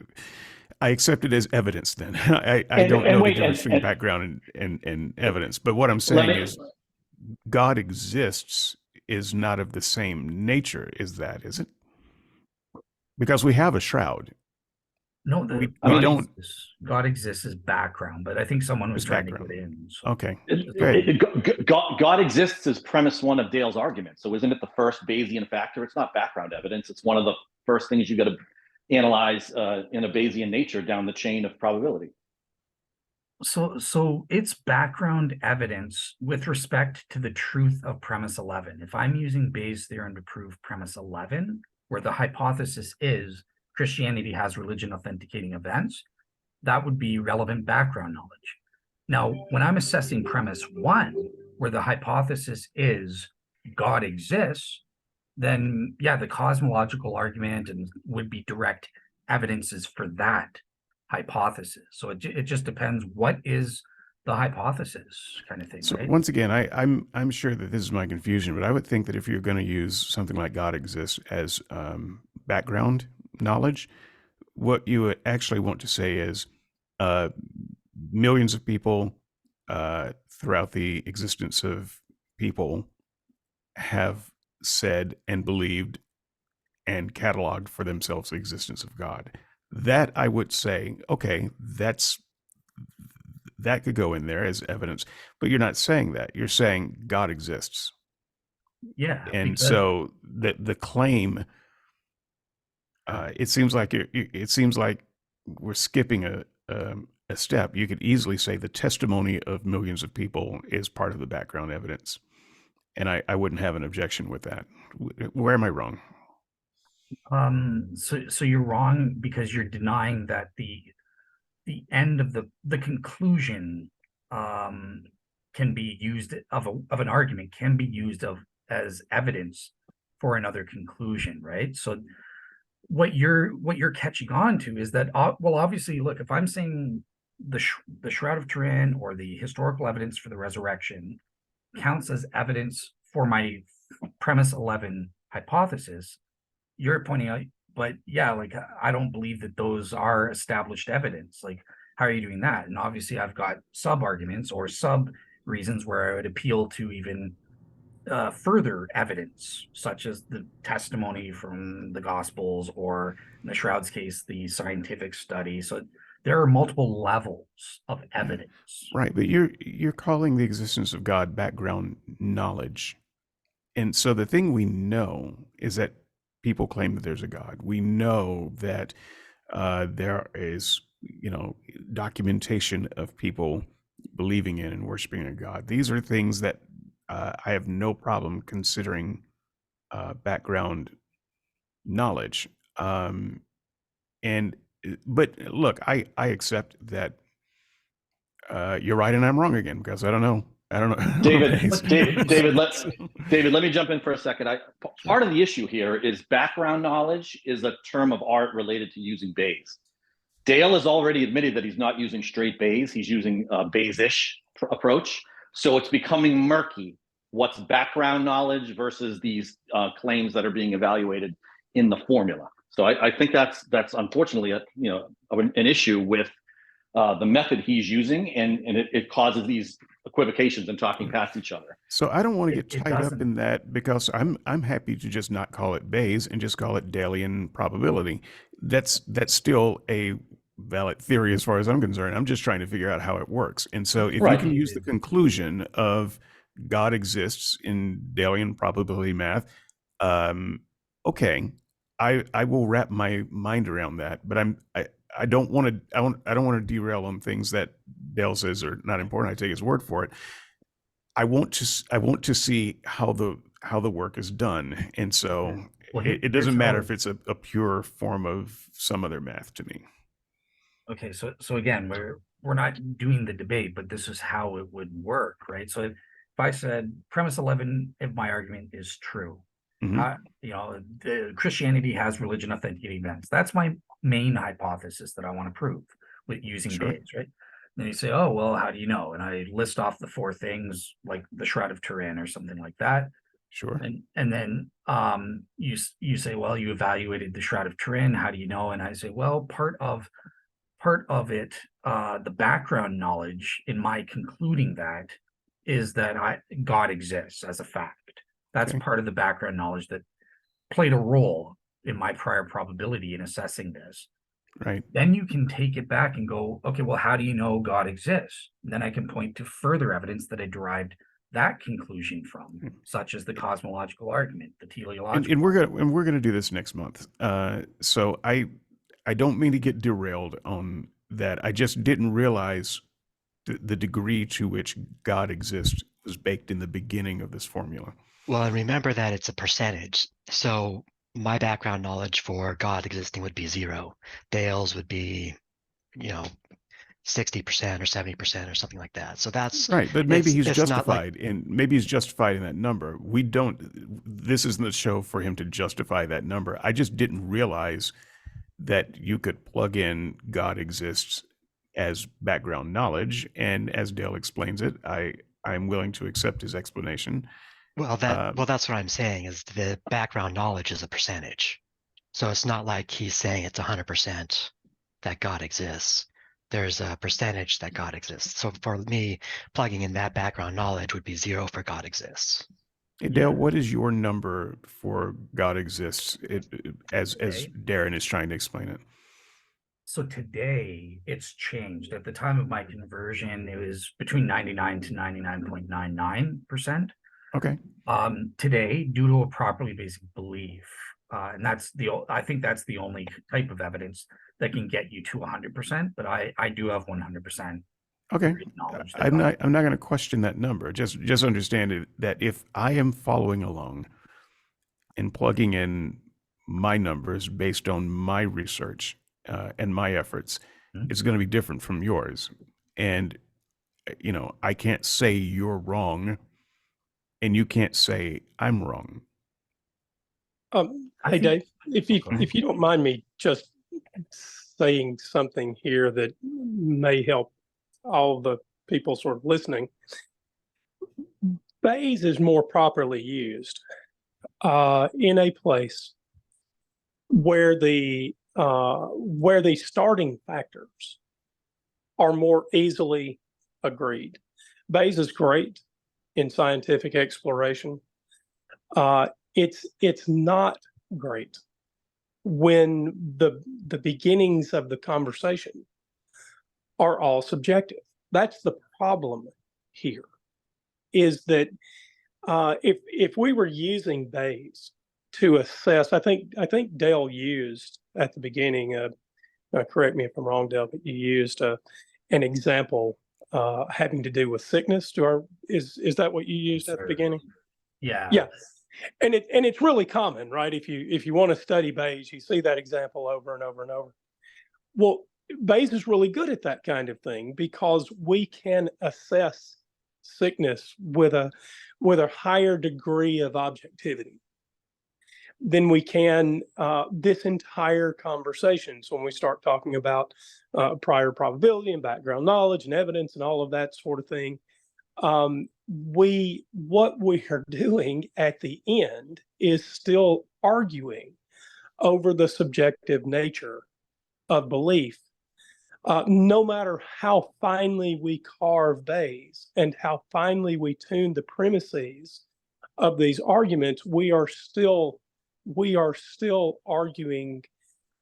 I accept it as evidence. Then I And- don't and know wait, the difference and- between and- background and evidence. But what I'm Let saying me- is, God exists is not of the same nature. Is it? Because we have a shroud. No, We God exists as background, but I think someone was As trying background. to get in. So. Okay. God exists as premise 1 of Dale's argument. So isn't it the first Bayesian factor? It's not background evidence. It's one of the first things you got to analyze in a Bayesian nature down the chain of probability. So it's background evidence with respect to the truth of premise 11. If I'm using Bayes' theorem to prove premise 11, where the hypothesis is Christianity has religion authenticating events, that would be relevant background knowledge. Now, when I'm assessing premise 1, where the hypothesis is God exists, then yeah, the cosmological argument and would be direct evidences for that hypothesis. So it just depends what is the hypothesis kind of thing, So right? once again, I'm sure that this is my confusion, but I would think that if you're going to use something like God exists as background knowledge, what you would actually want to say is millions of people throughout the existence of people have said and believed and cataloged for themselves the existence of God. That I would say, okay, that could go in there as evidence, but you're not saying that. You're saying God exists. Yeah. And so the claim, it seems like we're skipping a step. You could easily say the testimony of millions of people is part of the background evidence, and I wouldn't have an objection with that. Where am I wrong? So you're wrong because you're denying that the end of the conclusion can be used of an argument can be used as evidence for another conclusion, right? So what you're catching on to is that well, obviously, look, if I'm saying the Shroud of Turin or the historical evidence for the resurrection counts as evidence for my premise 11 hypothesis, you're pointing out, but yeah, like I don't believe that those are established evidence. Like how are you doing that? And obviously I've got sub arguments or sub reasons where I would appeal to even further evidence, such as the testimony from the Gospels, or in the Shroud's case, the scientific study. So there are multiple levels of evidence. Right, but you're calling the existence of God background knowledge. And so the thing we know is that people claim that there's a God. We know that there is, documentation of people believing in and worshiping a God. These are things that I have no problem considering background knowledge. But look, I accept that you're right and I'm wrong again, because I don't know. David, let me jump in for a second. Part of the issue here is background knowledge is a term of art related to using Bayes. Dale has already admitted that he's not using straight Bayes. He's using a Bayes-ish approach. So it's becoming murky. What's background knowledge versus these claims that are being evaluated in the formula. So I think that's unfortunately an issue with the method he's using, and it causes these equivocations and talking past each other. So I don't want to get It tied up doesn't. in that, because I'm happy to just not call it Bayes and just call it Dalian probability. That's still a valid theory as far as I'm concerned. I'm just trying to figure out how it works. And so if you Right. can use the conclusion of God exists in Dalian probability math, okay, I will wrap my mind around that. But I don't want to derail on things that Dale says are not important. I take his word for it. I want to see how the work is done, and so Well, it doesn't matter if it's a pure form of some other math to me. Okay, so again, we're not doing the debate, but this is how it would work, right? So if I said premise 11, if my argument is true, Mhm. the Christianity has religion authenticating events. That's my main hypothesis that I want to prove with using Sure. Bayes, right? Then you say, oh, well, how do you know? And I list off the 4 things, like the Shroud of Turin or something like that. Sure. And then you say, well, you evaluated the Shroud of Turin. How do you know? And I say, well, part of it, the background knowledge in my concluding that is that God exists as a fact. That's Okay. part of the background knowledge that played a role in my prior probability in assessing this. Right. Then you can take it back and go, okay, well, how do you know God exists? And then I can point to further evidence that I derived that conclusion from, such as the cosmological argument, the teleological. And we're gonna do this next month. So I don't mean to get derailed on that. I just didn't realize the degree to which God exists was baked in the beginning of this formula. Well, and remember that it's a percentage. So my background knowledge for God existing would be 0. Dale's would be, 60% or 70% or something like that. So that's Right, but maybe he's it's not like, justified, and maybe he's justified in that number. This isn't the show for him to justify that number. I just didn't realize that you could plug in God exists as background knowledge, and as Dale explains it, I'm willing to accept his explanation. well, that's what I'm saying, is the background knowledge is a percentage. So it's not like he's saying it's 100% that God exists. There's a percentage that God exists. So for me, plugging in that background knowledge would be 0 for God exists. Hey, Dale, what is your number for God exists, as Okay. Darren is trying to explain it? So today it's changed. At the time of my conversion, it was between 99 to 99.99%. Okay. Today, due to a properly basic belief, and I think that's the only type of evidence that can get you to 100%. But I do have 100%. Okay. Knowledge that I'm not going to question that number. Just understand it, that if I am following along and plugging in my numbers based on my research and my efforts, it's going to be different from yours. And I can't say you're wrong, and you can't say I'm wrong. Hey, Dave, if you don't mind me just saying something here that may help all the people sort of listening. Bayes is more properly used in a place where the starting factors are more easily agreed. Bayes is great in scientific exploration. It's not great when the beginnings of the conversation are all subjective. That's the problem here, is that if we were using Bayes to assess, I think Dale used at the beginning, correct me if I'm wrong, Dale, but you used an example having to do with sickness. Is that what you used at the beginning? Yeah. Yeah. And it's really common, right? If you want to study Bayes, you see that example over and over and over. Well, Bayes is really good at that kind of thing because we can assess sickness with a higher degree of objectivity than we can this entire conversation. So when we start talking about prior probability and background knowledge and evidence and all of that sort of thing, what we are doing at the end is still arguing over the subjective nature of belief. No matter how finely we carve Bayes and how finely we tune the premises of these arguments, we are still arguing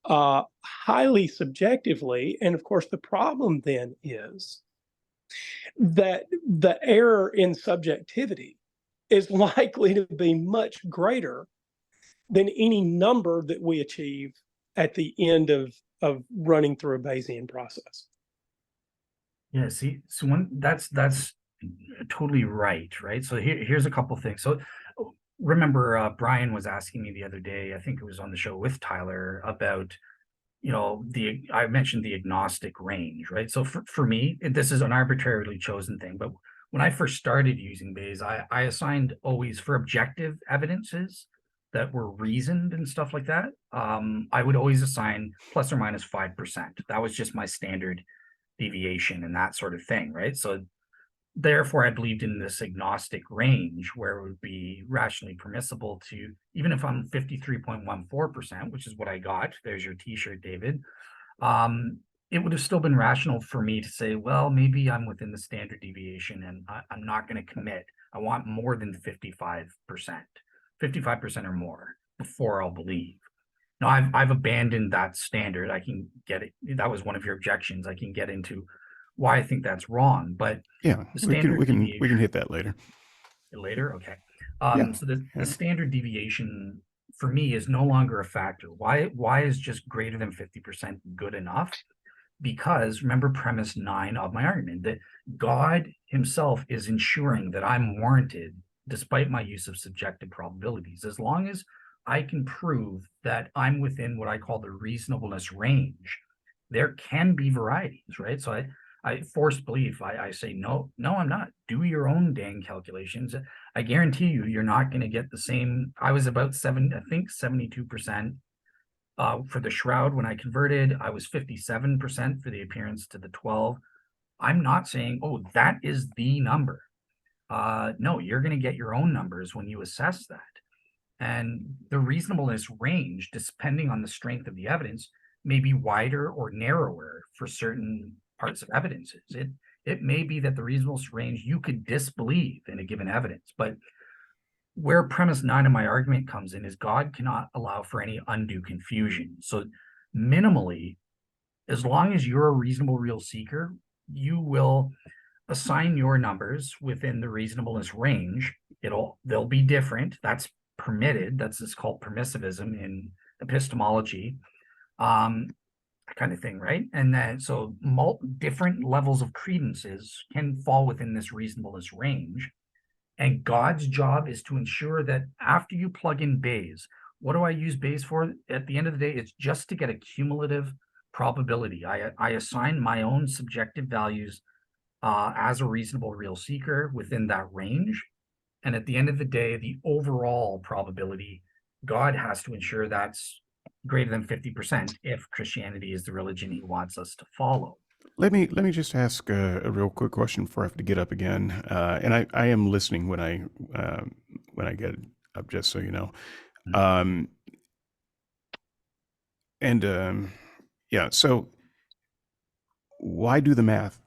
highly subjectively. And of course, the problem then is that the error in subjectivity is likely to be much greater than any number that we achieve at the end of running through a Bayesian process. Yeah, see, so that's totally right. So here's a couple things. So remember, Brian was asking me the other day, I think it was on the show with Tyler, about I mentioned the agnostic range, right? So for me, this is an arbitrarily chosen thing, but when I first started using Bayes, I assigned always for objective evidences that were reasoned and stuff like that. I would always assign plus or minus 5%. That was just my standard deviation and that sort of thing, right? So therefore, I believed in this agnostic range where it would be rationally permissible to, even if I'm 53.14%, which is what I got, there's your t-shirt, David, it would have still been rational for me to say, well, maybe I'm within the standard deviation and I'm not going to commit. I want more than 55%, 55% or more before I'll believe. Now, I've abandoned that standard. I can get it. That was one of your objections. I can get into why I think that's wrong, but yeah, we can hit that later. Later, okay. So the standard deviation for me is no longer a factor. Why is just greater than 50% good enough? Because remember premise 9 of my argument, that God himself is ensuring that I'm warranted despite my use of subjective probabilities. As long as I can prove that I'm within what I call the reasonableness range, there can be varieties, right? So I force belief. I say, no, I'm not. Do your own dang calculations. I guarantee you're not going to get the same. I was about 72% for the shroud when I converted. I was 57% for the appearance to the 12. I'm not saying, oh, that is the number. No, you're going to get your own numbers when you assess that. And the reasonableness range, depending on the strength of the evidence, may be wider or narrower for certain parts of evidences. It may be that the reasonableness range you could disbelieve in a given evidence, but where premise 9 of my argument comes in is God cannot allow for any undue confusion. So minimally, as long as you're a reasonable real seeker, you will assign your numbers within the reasonableness range. They'll be different. That's permitted. That's just called permissivism in epistemology. Kind of thing, right? And then so different levels of credences can fall within this reasonableness range. And God's job is to ensure that after you plug in Bayes, what do I use Bayes for? At the end of the day, it's just to get a cumulative probability. I assign my own subjective values as a reasonable real seeker within that range. And at the end of the day, the overall probability, God has to ensure that's greater than 50% if Christianity is the religion he wants us to follow. Let me just ask a real quick question before I have to get up again. And I am listening when I get up, just so you know. Yeah. So why do the math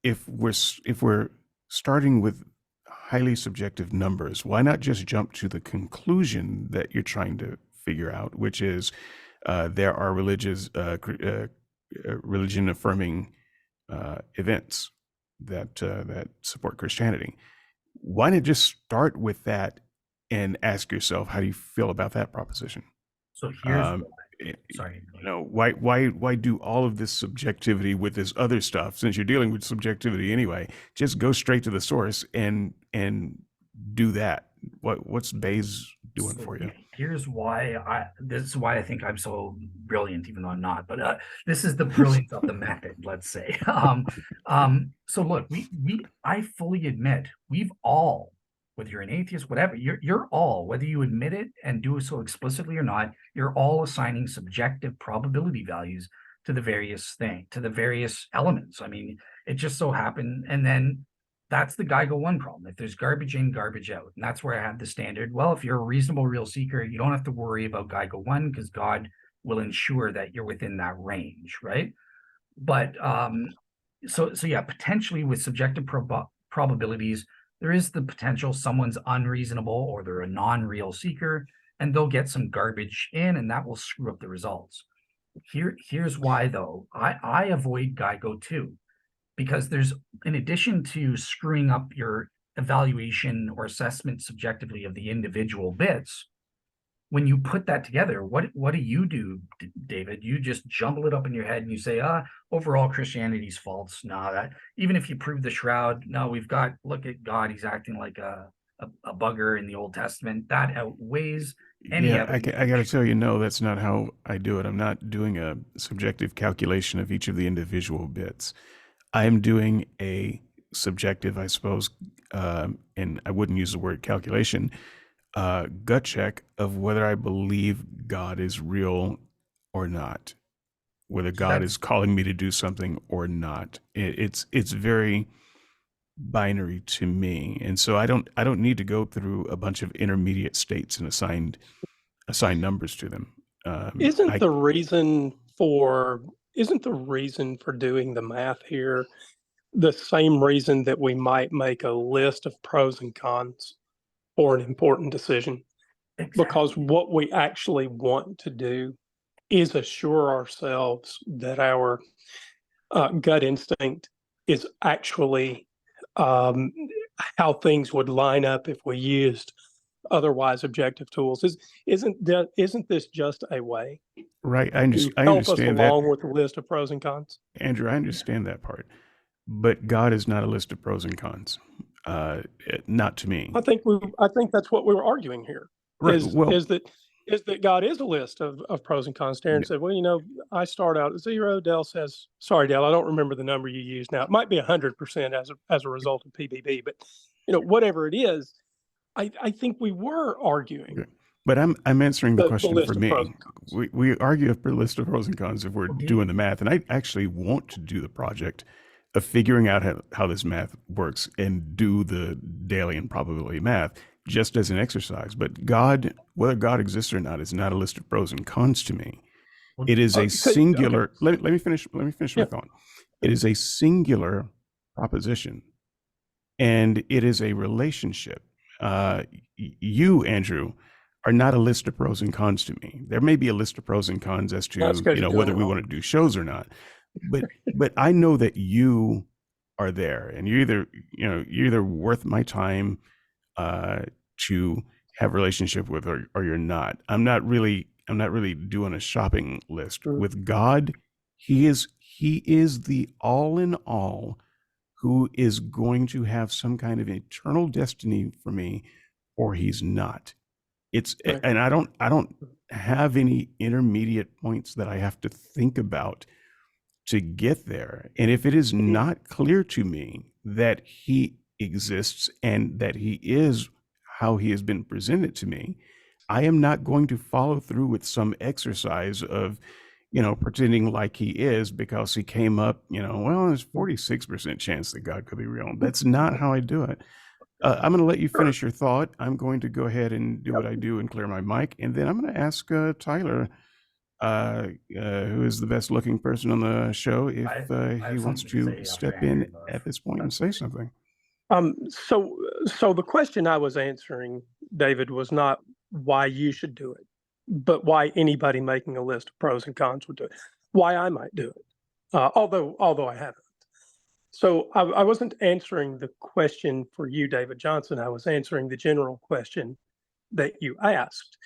if we're starting with highly subjective numbers? Why not just jump to the conclusion that you're trying to figure out, which is there are religion affirming events that support Christianity? Why not just start with that and ask yourself, how do you feel about that proposition? So here's Um, why. Sorry. you know, why do all of this subjectivity with this other stuff? Since you're dealing with subjectivity anyway, just go straight to the source and do that. What's Bayes doing So for you? here's why this is why I think I'm so brilliant, even though I'm not, but this is the brilliance of the method, let's say. So look, I fully admit we've all, whether you're an atheist, whatever, you're all, whether you admit it and do so explicitly or not, you're all assigning subjective probability values to the various elements. I mean, it just so happened, and then that's the GIGO 1 problem. If there's garbage in, garbage out, and that's where I have the standard. Well, if you're a reasonable real seeker, you don't have to worry about GIGO 1 because God will ensure that you're within that range, right? But so yeah, potentially with subjective probabilities, there is the potential someone's unreasonable or they're a non-real seeker, and they'll get some garbage in, and that will screw up the results. Here's why, though. I avoid GIGO 2. Because there's, in addition to screwing up your evaluation or assessment subjectively of the individual bits, when you put that together, what do you do, David? You just jumble it up in your head and you say, overall Christianity's false. No, that even if you prove the shroud, no, look at God, he's acting like a bugger in the Old Testament. That outweighs any evidence. I got to tell you, no, that's not how I do it. I'm not doing a subjective calculation of each of the individual bits. I'm doing a subjective, I suppose, and I wouldn't use the word calculation, gut check of whether I believe God is real or not, whether God is calling me to do something or not. It's very binary to me, and so I don't need to go through a bunch of intermediate states and assign numbers to them. Isn't the reason for doing the math here the same reason that we might make a list of pros and cons for an important decision? Exactly. Because what we actually want to do is assure ourselves that our gut instinct is actually how things would line up if we used otherwise objective tools. Isn't this just a way Right. I to help us understand that, along with the list of pros and cons? Andrew. I understand that part, but God is not a list of pros and cons. Not to me. I think that's what we were arguing here. Right. Is that God is a list of pros and cons. Darren said, well, I start out at 0. Dell says, sorry, Dell, I don't remember the number you used now. It might be 100% as a result of PBB, but whatever it is, I think we were arguing. Okay. But I'm answering the question list for of me. pros and cons. We argue for a list of pros and cons if we're doing the math, and I actually want to do the project of figuring out how this math works and do the daily and probability math just as an exercise. But God, whether God exists or not, is not a list of pros and cons to me. It is a singular. Okay. Let me finish my thought. It is a singular proposition, and it is a relationship. You, Andrew, are not a list of pros and cons to me. There may be a list of pros and cons as to whether we want to do shows or not, but I know that you are there, and you're either worth my time to have a relationship with, or you're not. I'm not really doing a shopping list. With God. He is the all in all who is going to have some kind of eternal destiny for me, or he's not. And I don't have any intermediate points that I have to think about to get there. And if it is not clear to me that he exists and that he is how he has been presented to me, I am not going to follow through with some exercise of, pretending like he is because he came up, there's 46% chance that God could be real. That's not how I do it. I'm going to let you finish your thought. I'm going to go ahead and do what I do and clear my mic. And then I'm going to ask Tyler Who is the best looking person on the show if I he have wants something to say to after step Andrew, in though, at this point and that's say okay. something? So the question I was answering, David, was not why you should do it, but why anybody making a list of pros and cons would do it. Why I might do it, although I haven't. So I wasn't answering the question for you, David Johnson. I was answering the general question that you asked,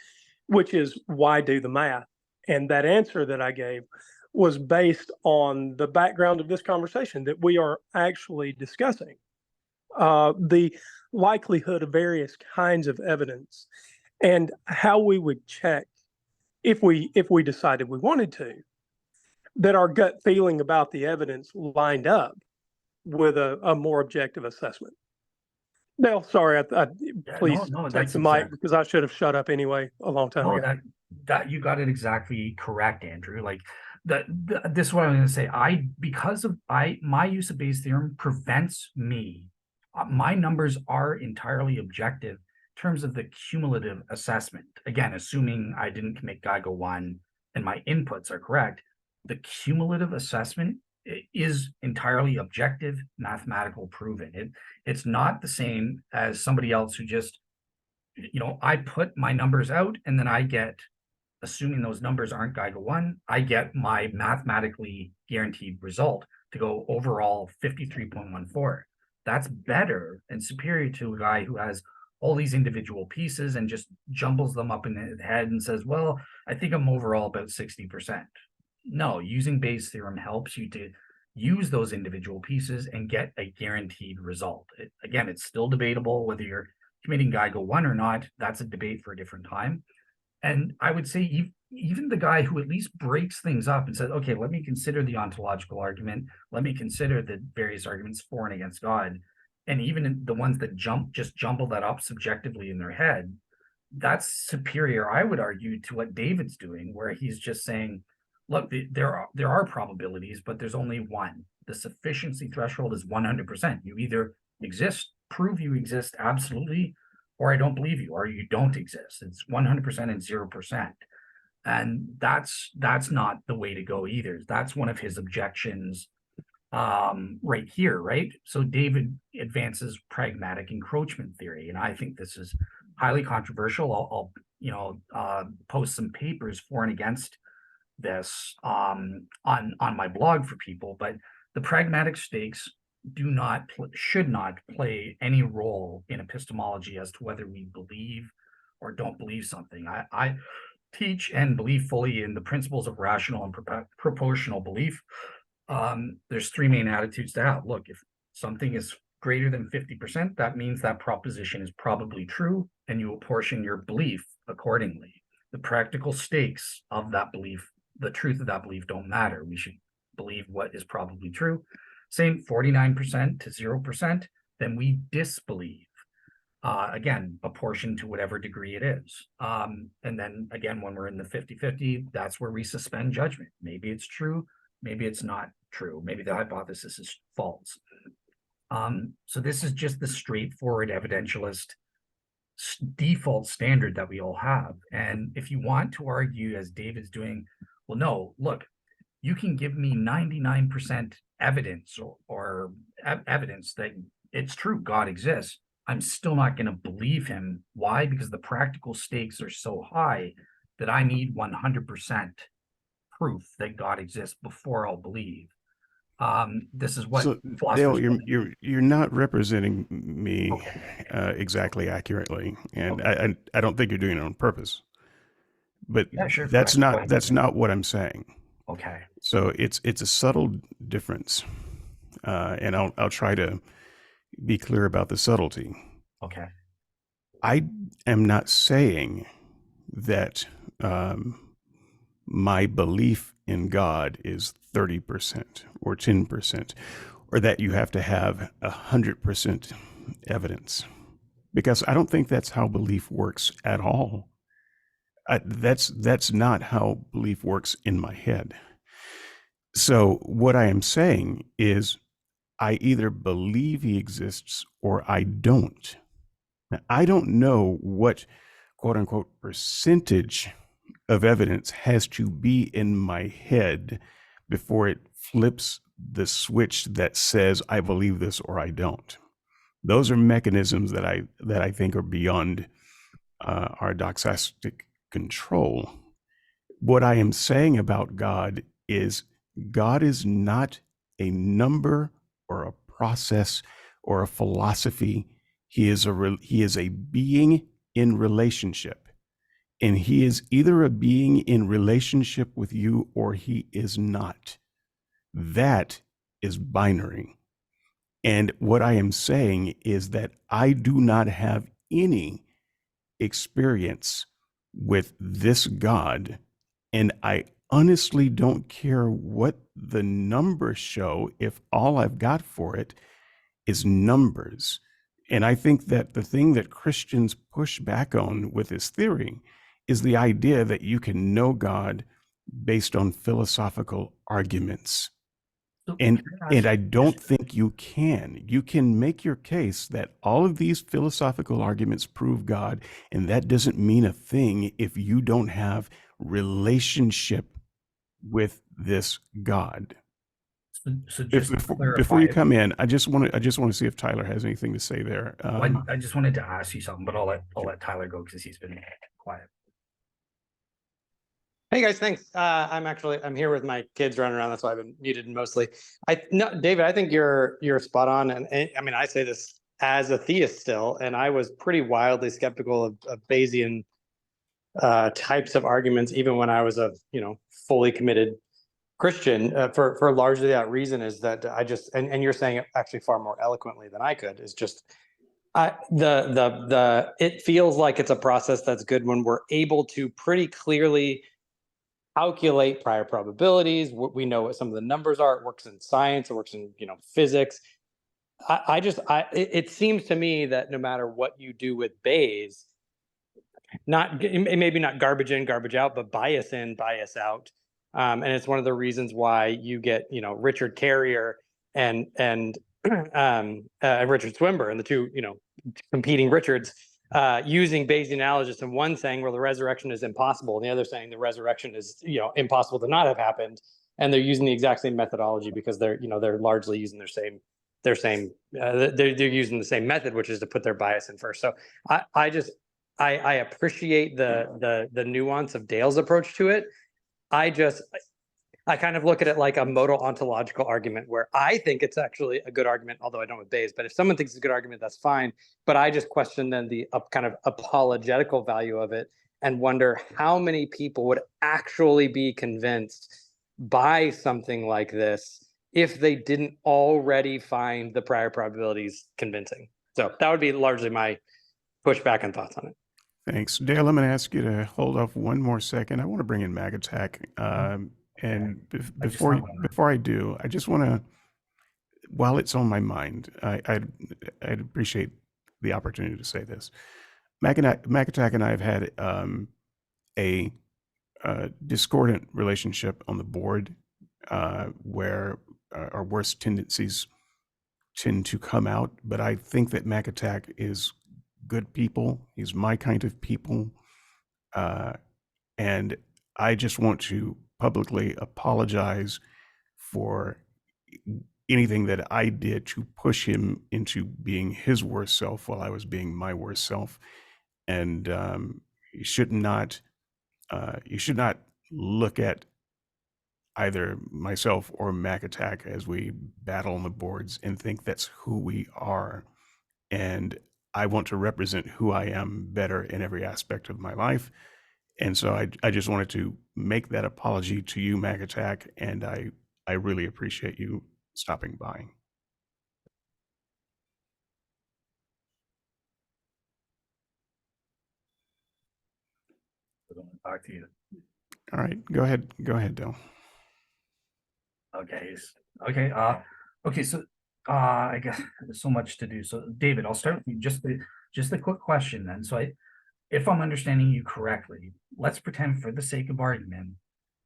which is why do the math? And that answer that I gave was based on the background of this conversation that we are actually discussing. The likelihood of various kinds of evidence and how we would check if we decided we wanted to, that our gut feeling about the evidence lined up with a more objective assessment. Now, sorry, please no, take that's the mic exact. because I should have shut up anyway a long time No, ago. that you got it exactly correct, Andrew. Like this is what I'm going to say. Because of my use of Bayes theorem prevents me. My numbers are entirely objective in terms of the cumulative assessment. Again, assuming I didn't make Geiger 1 and my inputs are correct, the cumulative assessment is entirely objective, mathematical proven. It's not the same as somebody else who just, I put my numbers out and then I get, assuming those numbers aren't Geiger 1, I get my mathematically guaranteed result to go overall 53.14. That's better and superior to a guy who has all these individual pieces and just jumbles them up in his head and says, well, I think I'm overall about 60%. No, using Bayes theorem helps you to use those individual pieces and get a guaranteed result. Again, it's still debatable whether you're committing Geiger 1 or not. That's a debate for a different time. And I would say even the guy who at least breaks things up and says, okay, let me consider the ontological argument, let me consider the various arguments for and against God, and even the ones that just jumble that up subjectively in their head, that's superior, I would argue, to what David's doing, where he's just saying, look, there are probabilities, but there's only one. The sufficiency threshold is 100%. You either exist, prove you exist absolutely, or I don't believe you, or you don't exist. It's 100% and 0%. And that's not the way to go either. That's one of his objections right here, right? So David advances pragmatic encroachment theory, and I think this is highly controversial. I'll post some papers for and against this on my blog for people, but the pragmatic stakes should not play any role in epistemology as to whether we believe or don't believe something. I teach and believe fully in the principles of rational and proportional belief. There's three main attitudes to have. Look, if something is greater than 50%, that means that proposition is probably true, and you apportion your belief accordingly. The practical stakes of that belief, the truth of that belief, don't matter. We should believe what is probably true. Same 49% to 0%, then we disbelieve. Again, apportioned to whatever degree it is. And then again, when we're in the 50-50, that's where we suspend judgment. Maybe it's true, maybe it's not true. Maybe the hypothesis is false. So this is just the straightforward evidentialist default standard that we all have. And if you want to argue, as David's doing, well, no, look, you can give me 99% evidence or evidence that it's true, God exists. I'm still not going to believe him. Why? Because the practical stakes are so high that I need 100% proof that God exists before I'll believe. This is what So, philosophers. Dale, you're not representing me Okay. exactly accurately, and Okay. I don't think you're doing it on purpose. But Yeah, sure. that's Go ahead. not what I'm saying. Okay. So it's a subtle difference, and I'll try to be clear about the subtlety. Okay. I am not saying that my belief in God is 30% or 10%, or that you have to have 100% evidence, because I don't think that's how belief works at all. That's not how belief works in my head. So what I am saying is I either believe he exists or I don't. Now, I don't know what quote unquote percentage of evidence has to be in my head before it flips the switch that says I believe this or I don't. Those are mechanisms that I think are beyond our doxastic control. What I am saying about God is not a number or a process or a philosophy. He is a being in relationship. And he is either a being in relationship with you or he is not. That is binary. And what I am saying is that I do not have any experience with this God. And I honestly don't care what the numbers show if all I've got for it is numbers. And I think that the thing that Christians push back on with this theory is the idea that you can know God based on philosophical arguments. So And can I ask I you- don't think you can. You can make your case that all of these philosophical arguments prove God, and that doesn't mean a thing if you don't have relationship with this God. So just to Before clarify, you come in, I just want to see if Tyler has anything to say there. I just wanted to ask you something, but I'll let Tyler go because he's been quiet. Hey guys, thanks. I'm here with my kids running around. That's why I've been muted mostly. No, David, I think you're spot on. And I mean, I say this as a theist still, and I was pretty wildly skeptical of Bayesian types of arguments, even when I was a fully committed Christian. For largely that reason is that I just and you're saying it actually far more eloquently than I could. Is just it feels like it's a process that's good when we're able to pretty clearly calculate prior probabilities. We know what some of the numbers are. It works in science. It works in physics. It seems to me that no matter what you do with Bayes, maybe not garbage in, garbage out, but bias in, bias out. And it's one of the reasons why you get Richard Carrier and Richard Swinburne, the two competing Richards, using Bayesian analysis, and one saying, well, the resurrection is impossible, and the other saying the resurrection is impossible to not have happened, and they're using the exact same methodology because they're largely using they're using the same method, which is to put their bias in first. So I appreciate the nuance of Dale's approach to it. I kind of look at it like a modal ontological argument, where I think it's actually a good argument, although I don't with Bayes. But if someone thinks it's a good argument, that's fine. But I just question then the kind of apologetical value of it, and wonder how many people would actually be convinced by something like this if they didn't already find the prior probabilities convincing. So that would be largely my pushback and thoughts on it. Thanks. Dale, I'm going to ask you to hold off one more second. I want to bring in Mag Attack. And before I do, I just want to, while it's on my mind, I'd appreciate the opportunity to say this. Mag Attack and I have had a discordant relationship on the board where our worst tendencies tend to come out. But I think that Mag Attack is good people. He's my kind of people. And I just want to publicly apologize for anything that I did to push him into being his worst self while I was being my worst self. And you should not look at either myself or Mac Attack as we battle on the boards and think that's who we are. And I want to represent who I am better in every aspect of my life. And so I just wanted to make that apology to you, Mac Attack, and I really appreciate you stopping by. I don't want to talk to you. All right, go ahead, Dale. Okay. Okay. So, I guess there's so much to do. So, David, I'll start with you. Just a quick question then. So, if I'm understanding you correctly, let's pretend for the sake of argument,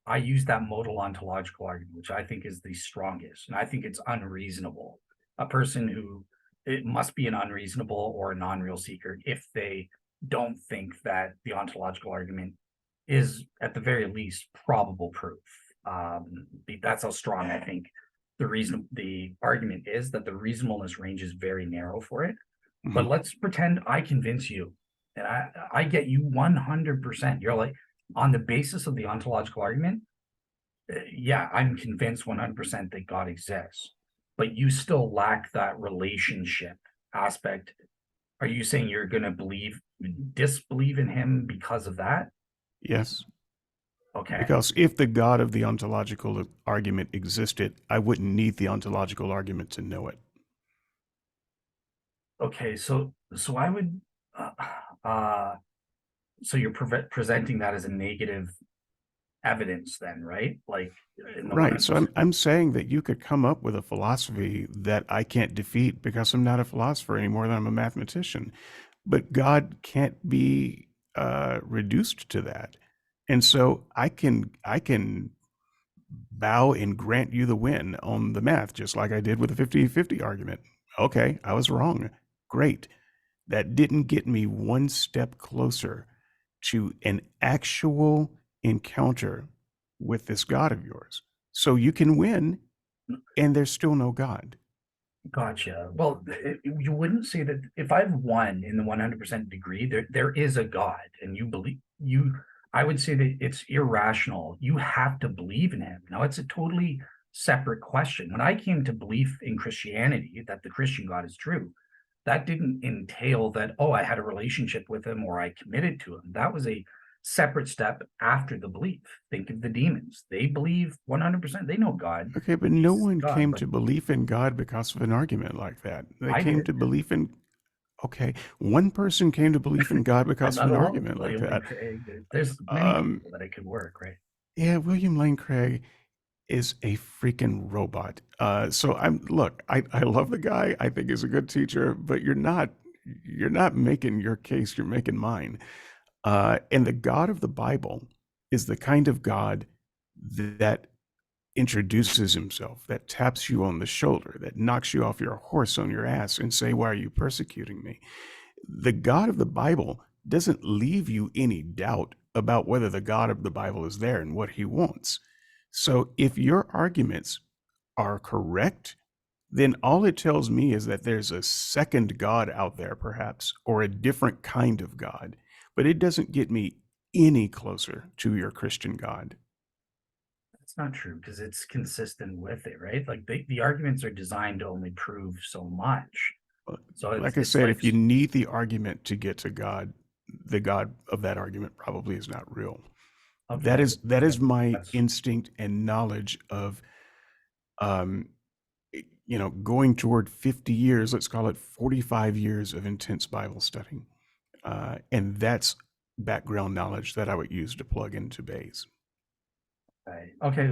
I use that modal ontological argument, which I think is the strongest, and I think it's unreasonable. A person who, it must be an unreasonable or a non-real seeker if they don't think that the ontological argument is at the very least probable proof. That's how strong I think the argument is, that the reasonableness range is very narrow for it. But let's pretend I convince you, and I get you 100%. You're like, on the basis of the ontological argument, yeah, I'm convinced 100% that God exists, but you still lack that relationship aspect. Are you saying you're going to disbelieve in him because of that? Yes. Okay. Because if the God of the ontological argument existed, I wouldn't need the ontological argument to know it. Okay, so I would, so you're presenting that as a negative evidence then, right? Like in the Right. So 100%. I'm saying that you could come up with a philosophy that I can't defeat because I'm not a philosopher any more than I'm a mathematician. But God can't be reduced to that. And so I can bow and grant you the win on the math, just like I did with the 50-50 argument. Okay, I was wrong. Great. That didn't get me one step closer to an actual encounter with this God of yours. So you can win, and there's still no God. Gotcha. Well, you wouldn't say that if I've won in the 100% degree, there is a God, and you believe I would say that it's irrational. You have to believe in him. Now, it's a totally separate question. When I came to belief in Christianity, that the Christian God is true, that didn't entail that, oh, I had a relationship with him or I committed to him. That was a separate step after the belief. Think of the demons. They believe 100%. They know God. Okay, but no one God, came but to belief in God because of an argument like that. They I came did. to belief in, okay, one person came to belief in God I'm because of not an alone. argument like William Lane that. Craig. There's many people that it could work, right? Yeah, William Lane Craig is a freaking robot. So I love the guy. I think he's a good teacher, but you're not making your case, you're making mine. And the God of the Bible is the kind of God that introduces himself, that taps you on the shoulder, that knocks you off your horse on your ass and say, why are you persecuting me? The God of the Bible doesn't leave you any doubt about whether the God of the Bible is there and what he wants. So if your arguments are correct, then all it tells me is that there's a second God out there, perhaps, or a different kind of God, but it doesn't get me any closer to your Christian God. That's not true because it's consistent with it, right? Like the arguments are designed to only prove so much. So Like I it's said, like, if you need the argument to get to God, the God of that argument probably is not real. okay, That is my that's instinct and knowledge of going toward 50 years, let's call it 45 years of intense Bible study. And that's background knowledge that I would use to plug into Bayes. right. Okay.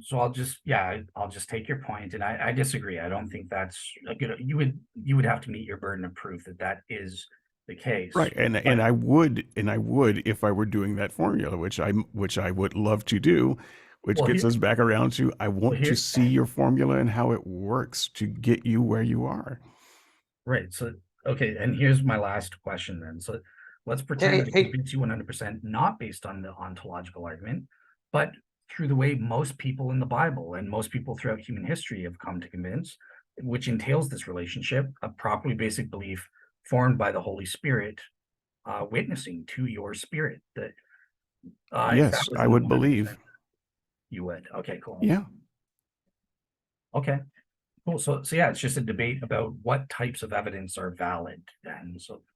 So I'll just take your point, and I disagree. I don't think that's a good. You would have to meet your burden of proof that is the case. Right. And But I would if I were doing that formula, which I would love to do, which well, gets here, us back around to I want to here, see your formula and how it works to get you where you are. right. So okay, and here's my last question then. So let's pretend I convince you 100%, not based on the ontological argument, but through the way most people in the Bible and most people throughout human history have come to convince, which entails this relationship, a properly basic belief formed by the Holy Spirit, witnessing to your spirit. That if that Yes, was I in the would 100%, believe. you would. Okay, cool. Yeah. Okay, cool. So yeah, it's just a debate about what types of evidence are valid.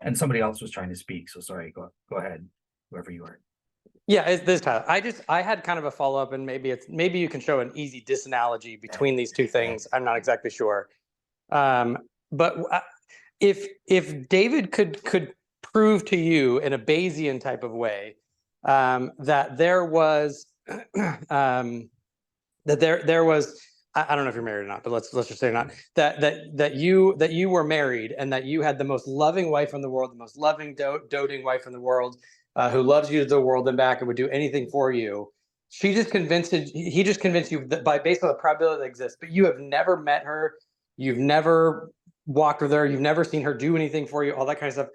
And somebody else was trying to speak. So sorry, go ahead, whoever you are. Yeah, it's this Tyler. I had kind of a follow up, and maybe you can show an easy disanalogy between these two things. I'm not exactly sure, but if David could prove to you in a Bayesian type of way that there was I don't know if you're married or not, but let's just say not that you were married and that you had the most loving wife in the world, the most loving doting wife in the world, who loves you to the world and back and would do anything for you. He just convinced you that based on the probability that exists, but you have never met her, you've never walked with her, you've never seen her do anything for you, all that kind of stuff.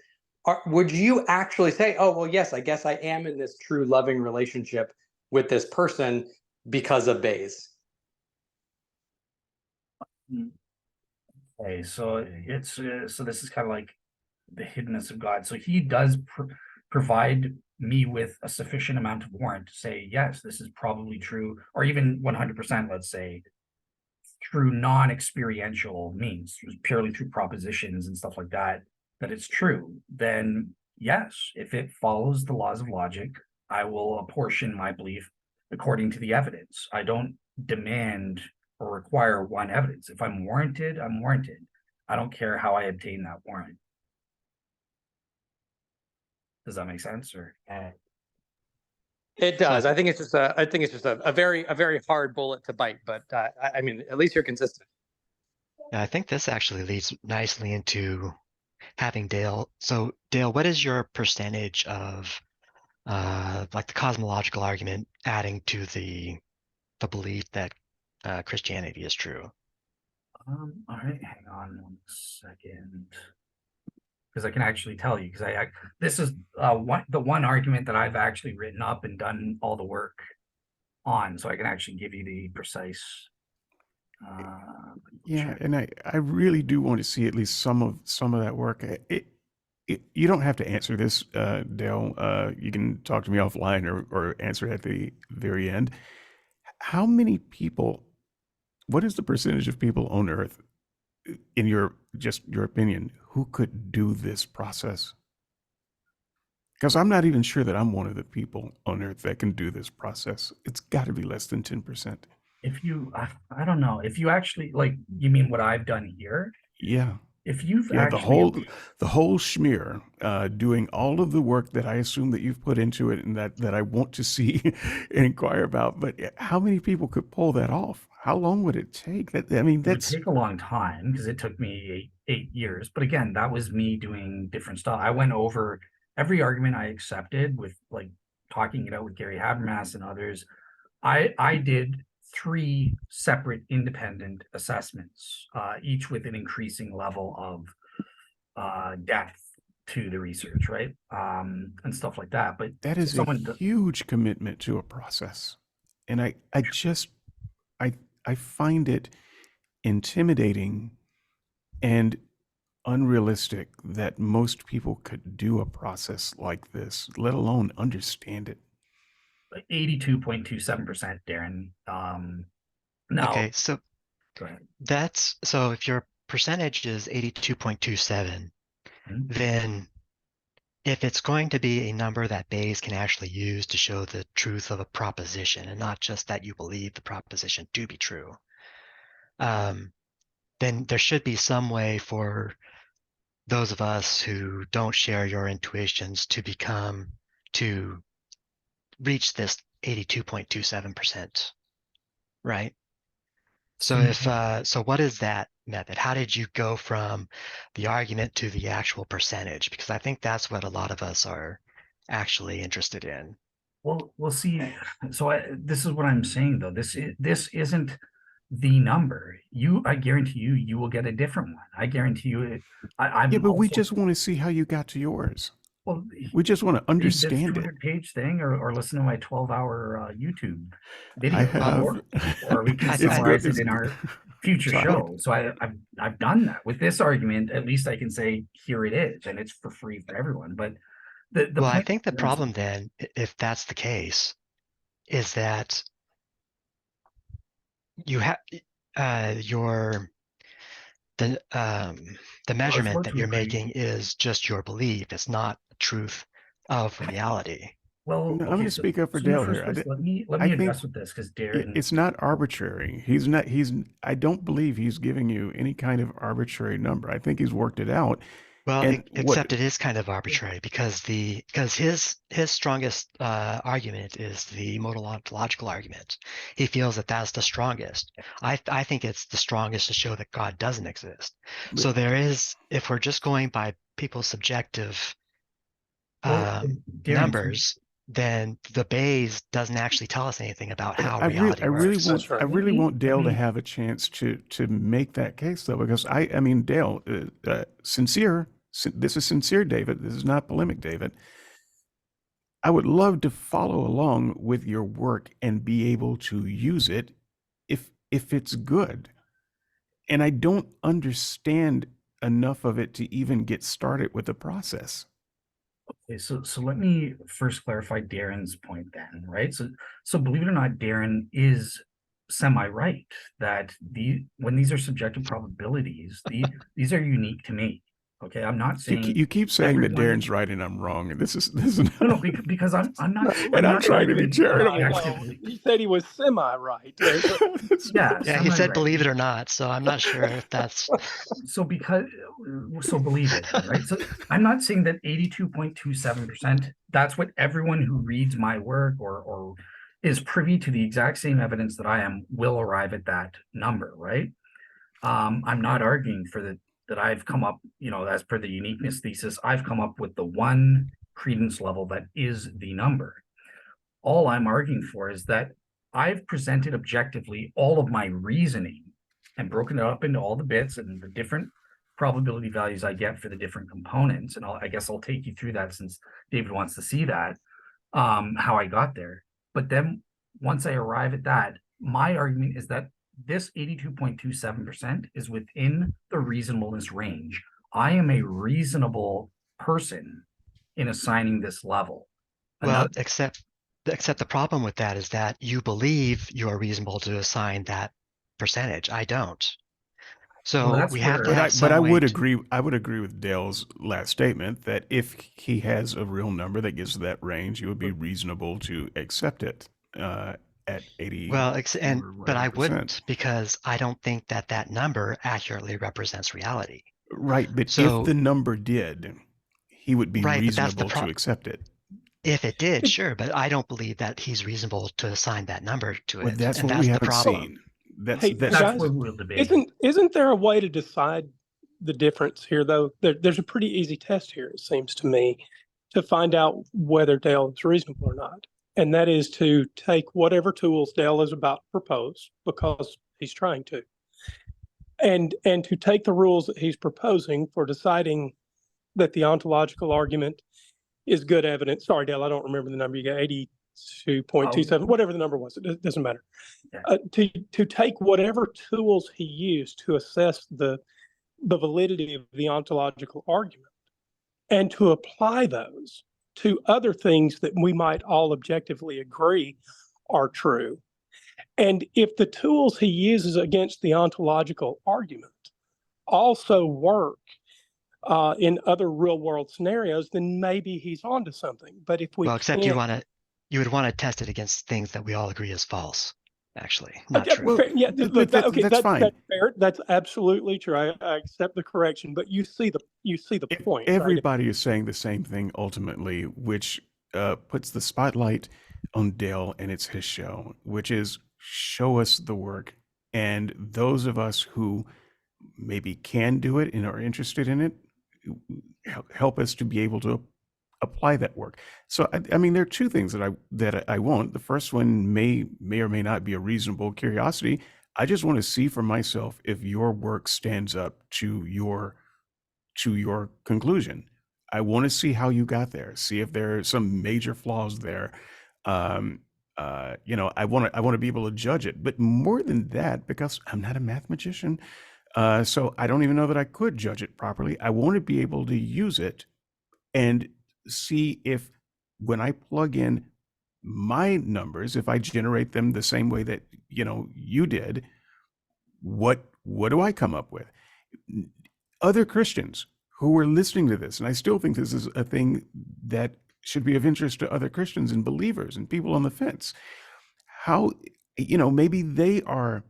would you actually say, oh, well, yes, I guess I am in this true loving relationship with this person because of Bayes? Okay, so it's so this is kind of like the hiddenness of God. So he does provide me with a sufficient amount of warrant to say, yes, this is probably true, or even 100%, let's say, through non-experiential means, purely through propositions and stuff like that, that it's true. Then yes, if it follows the laws of logic, I will apportion my belief according to the evidence. I don't demand or require one evidence. If I'm warranted, I'm warranted. I don't care how I obtain that warrant. Does that make sense? Or It does. I think it's just a very hard bullet to bite. But I mean, at least you're consistent. I think this actually leads nicely into having Dale. So Dale, what is your percentage of like the cosmological argument adding to the belief that Christianity is true? all right, hang on 1 second, because I can actually tell you, because I this is the one argument that I've actually written up and done all the work on, so I can actually give you the precise. Yeah, and I really do want to see at least some of that work. You don't have to answer this, Dale. You can talk to me offline or answer it at the very end. How many people? What is the percentage of people on Earth, in your opinion, who could do this process? Because I'm not even sure that I'm one of the people on Earth that can do this process. It's got to be less than 10%. If you, I don't know, if you actually, like, you mean what I've done here? Yeah. If you've Yeah, actually the whole schmear, doing all of the work that I assume that you've put into it and that I want to see and inquire about. But how many people could pull that off? How long would it take? It would take a long time, because it took me eight years. But again, that was me doing different stuff. I went over every argument I accepted with, like, talking it out with Gary Habermas and others. I did 3 separate independent assessments, each with an increasing level of depth to the research, right? And stuff like that. But that is a huge commitment to a process. And I find it intimidating and unrealistic that most people could do a process like this, let alone understand it. 82.27%, Darren. Now, okay, so go ahead. That's so if your percentage is 82.27, then if it's going to be a number that Bayes can actually use to show the truth of a proposition and not just that you believe the proposition to be true, then there should be some way for those of us who don't share your intuitions to reach this 82.27%, right? So so what is that method? How did you go from the argument to the actual percentage? Because I think that's what a lot of us are actually interested in. Well, we'll see. So this is what I'm saying, though. This isn't the number. I guarantee you will get a different one. I guarantee you it. Yeah, but we just want to see how you got to yours. Well, we just want to understand this 200-page thing, or listen to my 12-hour YouTube video, I have, or we can summarize it in our future show. So I've done that with this argument. At least I can say here it is, and it's for free for everyone. But well, I think the problem then, if that's the case, is that you have the measurement that you're making is just your belief. It's not the truth of reality. Well, I'm going to speak up for Dale here. Let me address with this, because Darren, it's not arbitrary. He's not. I don't believe he's giving you any kind of arbitrary number. I think he's worked it out. Well, except it is kind of arbitrary because his strongest argument is the modal-ontological argument. He feels that that's the strongest. I think it's the strongest to show that God doesn't exist. So there is, if we're just going by people's subjective numbers, then the Bayes doesn't actually tell us anything about how reality works. I really want Dale to have a chance to make that case, though, because I mean, Dale, sincere, this is sincere, David. This is not polemic, David. I would love to follow along with your work and be able to use it if it's good. And I don't understand enough of it to even get started with the process. Okay, so let me first clarify Darren's point then, right? So believe it or not, Darren is semi-right that when these are subjective probabilities, these are unique to me. Okay, I'm not saying You keep saying that everyone- Darren's right and I'm wrong, and this is no, because I'm not. And I'm not trying to be arguing charitable. objectively. He said he was semi-right. Yeah, Yeah, he said semi-right. believe it or not, so I'm not sure if that's So believe it, right? So I'm not saying that 82.27%, that's what everyone who reads my work or is privy to the exact same evidence that I am will arrive at that number, right? I'm not arguing that I've come up, as per the uniqueness thesis, I've come up with the one credence level that is the number. All I'm arguing for is that I've presented objectively all of my reasoning and broken it up into all the bits and the different probability values I get for the different components. And I guess I'll take you through that since David wants to see that, how I got there. But then once I arrive at that, my argument is that this 82.27% is within the reasonableness range. I am a reasonable person in assigning this level. well, except the problem with that is that you believe you are reasonable to assign that percentage. I don't. So that's we have where- to have But some I way would to- agree. I would agree with Dale's last statement that if he has a real number that gives that range, it would be reasonable to accept it at 80. Well, or but I whatever percent. wouldn't, because I don't think that number accurately represents reality. Right, but So- if the number did, he would be Right, but that's the reasonable to accept it. If it did, sure, but I don't believe that he's reasonable to assign that number to it. Well, that's and what that's we the haven't problem. seen. That's Hey, That's guys, what we'll debate. Isn't there a way to decide the difference here, though? There's a pretty easy test here, it seems to me, to find out whether Dale is reasonable or not. And that is to take whatever tools Dale is about to propose, because he's trying to, and to take the rules that he's proposing for deciding that the ontological argument is good evidence. Sorry, Dale, I don't remember the number you got, 82.27, whatever the number was, it doesn't matter. Yeah. To take whatever tools he used to assess the validity of the ontological argument and to apply those to other things that we might all objectively agree are true. And if the tools he uses against the ontological argument also work in other real world scenarios, then maybe he's onto something. But if we Well, except can't, you would want to test it against things that we all agree is false, actually, not yeah, true. fair, yeah, look, okay, that's fine. That's fair. That's absolutely true. I accept the correction, but you see the point. Right? Everybody is saying the same thing ultimately, which puts the spotlight on Dale, and it's his show, which is show us the work. And those of us who maybe can do it and are interested in it, help us to be able to apply that work. So, I mean, there are two things that I want. The first one may or may not be a reasonable curiosity. I just want to see for myself if your work stands up to your conclusion. I want to see how you got there. See if there are some major flaws there. I want to be able to judge it. But more than that, because I'm not a mathematician, so I don't even know that I could judge it properly. I want to be able to use it and see if, when I plug in my numbers, if I generate them the same way that you did, what do I come up with? Other Christians who are listening to this, and I still think this is a thing that should be of interest to other Christians and believers and people on the fence. How, maybe they are,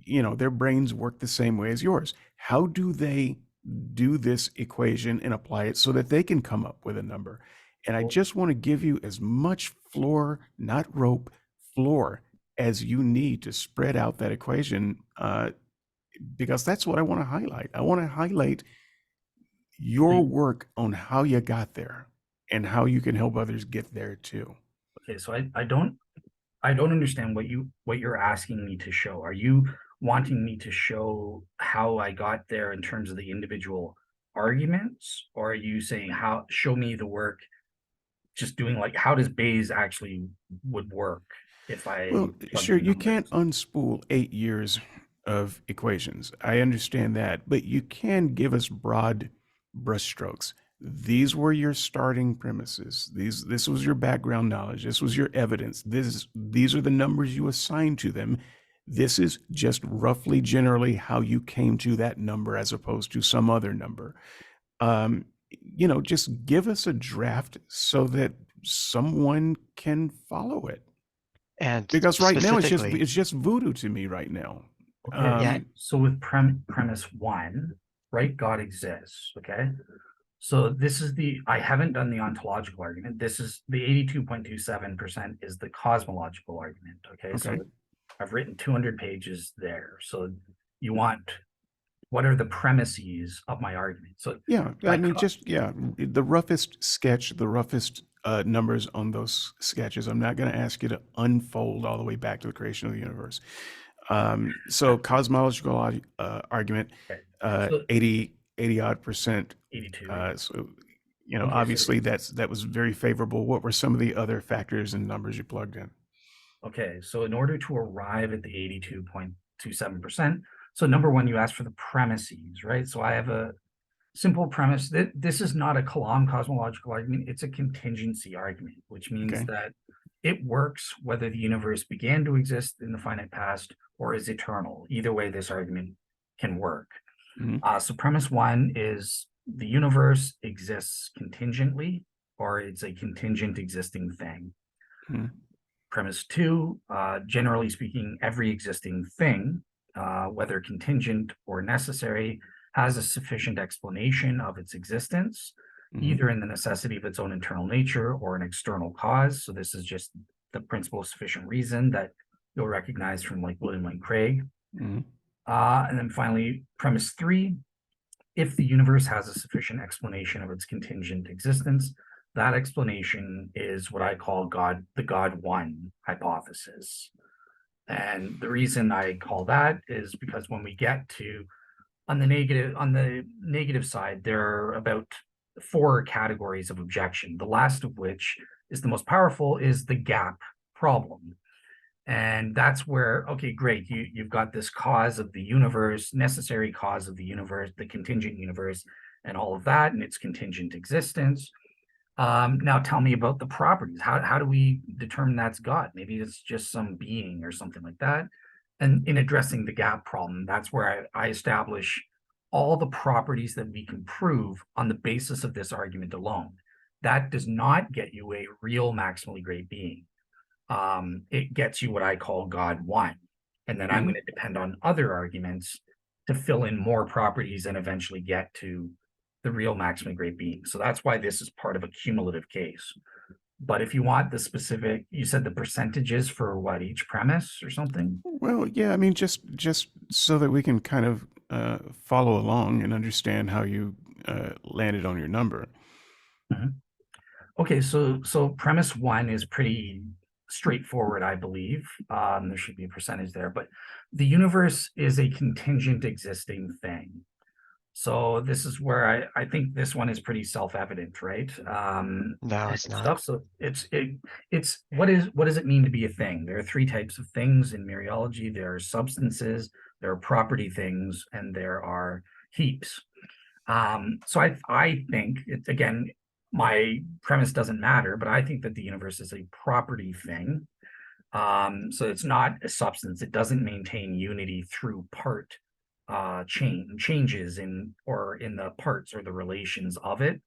their brains work the same way as yours. How do they do this equation and apply it so that they can come up with a number? And I just want to give you as much floor, not rope, floor as you need to spread out that equation, because that's what I want to highlight. I want to highlight your work on how you got there and how you can help others get there too. Okay, so I don't understand what you're asking me to show. Are you wanting me to show how I got there in terms of the individual arguments, or are you saying show me the work, just doing like, how does Bayes actually would work if I Well, plug sure, in you can't numbers? unspool 8 years of equations. I understand that, but you can give us broad brushstrokes. These were your starting premises. This was your background knowledge. This was your evidence. These are the numbers you assign to them. This is just roughly generally how you came to that number as opposed to some other number. Just give us a draft so that someone can follow it. And Because right now specifically, it's just voodoo to me right now. Okay, Yeah. so with premise one, right, God exists, okay? So this is I haven't done the ontological argument. This is the 82.27% is the cosmological argument, okay? So Okay. I've written 200 pages there. So you want, what are the premises of my argument? So Yeah, I my mean, co- the roughest sketch, the roughest numbers on those sketches. I'm not going to ask you to unfold all the way back to the creation of the universe. So cosmological argument, okay, so 80 odd percent. 82. So, Okay, so obviously that was very favorable. What were some of the other factors and numbers you plugged in? Okay, so in order to arrive at the 82.27%, so number one, you asked for the premises, right? So I have a simple premise that this is not a Kalam cosmological argument, it's a contingency argument, which means Okay. that it works whether the universe began to exist in the finite past or is eternal. Either way, this argument can work. Mhm. So premise one is the universe exists contingently, or it's a contingent existing thing. Mhm. Premise two, generally speaking, every existing thing, whether contingent or necessary, has a sufficient explanation of its existence, Mhm. either in the necessity of its own internal nature or an external cause. So this is just the principle of sufficient reason that you'll recognize from like William Lane Craig. Mhm. And then finally, premise three, if the universe has a sufficient explanation of its contingent existence, that explanation is what I call the God one hypothesis. And the reason I call that is because when we get to on the negative side, there are about 4 categories of objection. The last of which is the most powerful, is the gap problem. And that's where, okay, great, you've got this cause of the universe, necessary cause of the universe, the contingent universe, and all of that, and its contingent existence. Now tell me about the properties. How do we determine that's God? Maybe it's just some being or something like that. And in addressing the gap problem, that's where I establish all the properties that we can prove on the basis of this argument alone. That does not get you a real maximally great being. It gets you what I call God one. And then I'm going to depend on other arguments to fill in more properties and eventually get to the real maximally great being. So that's why this is part of a cumulative case. But if you want the specific, you said the percentages for what, each premise or something? Well, yeah, I mean, just so that we can kind of follow along and understand how you landed on your number. Okay, so premise one is pretty straightforward, I believe. There should be a percentage there, but the universe is a contingent existing thing. So this is where I think this one is pretty self-evident, right? No, it's not. Stuff. So it's what does it mean to be a thing? There are 3 types of things in mereology. There are substances, there are property things, and there are heaps. So I think it's, again, my premise doesn't matter, but I think that the universe is a property thing. So it's not a substance. It doesn't maintain unity through part changes in the parts or the relations of it,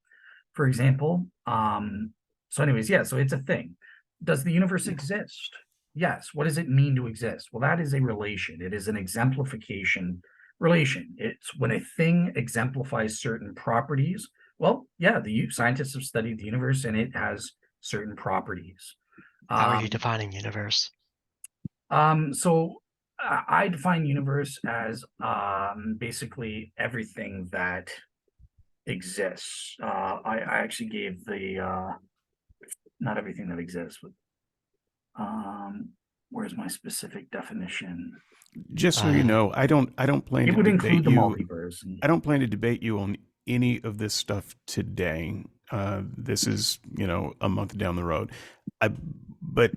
for example. So anyways, yeah, so it's a thing. Does the universe exist? Yes. What does it mean to exist? Well, that is a relation. It is an exemplification relation. It's when a thing exemplifies certain properties. Well, yeah, the scientists have studied the universe and it has certain properties. How are you defining universe? So I define universe as basically everything that exists. I actually gave the not everything that exists, but where's my specific definition? Just so you know, I don't plan It to would debate include the you. multiverse. I don't plan to debate you on any of this stuff today. This is, a month down the road. But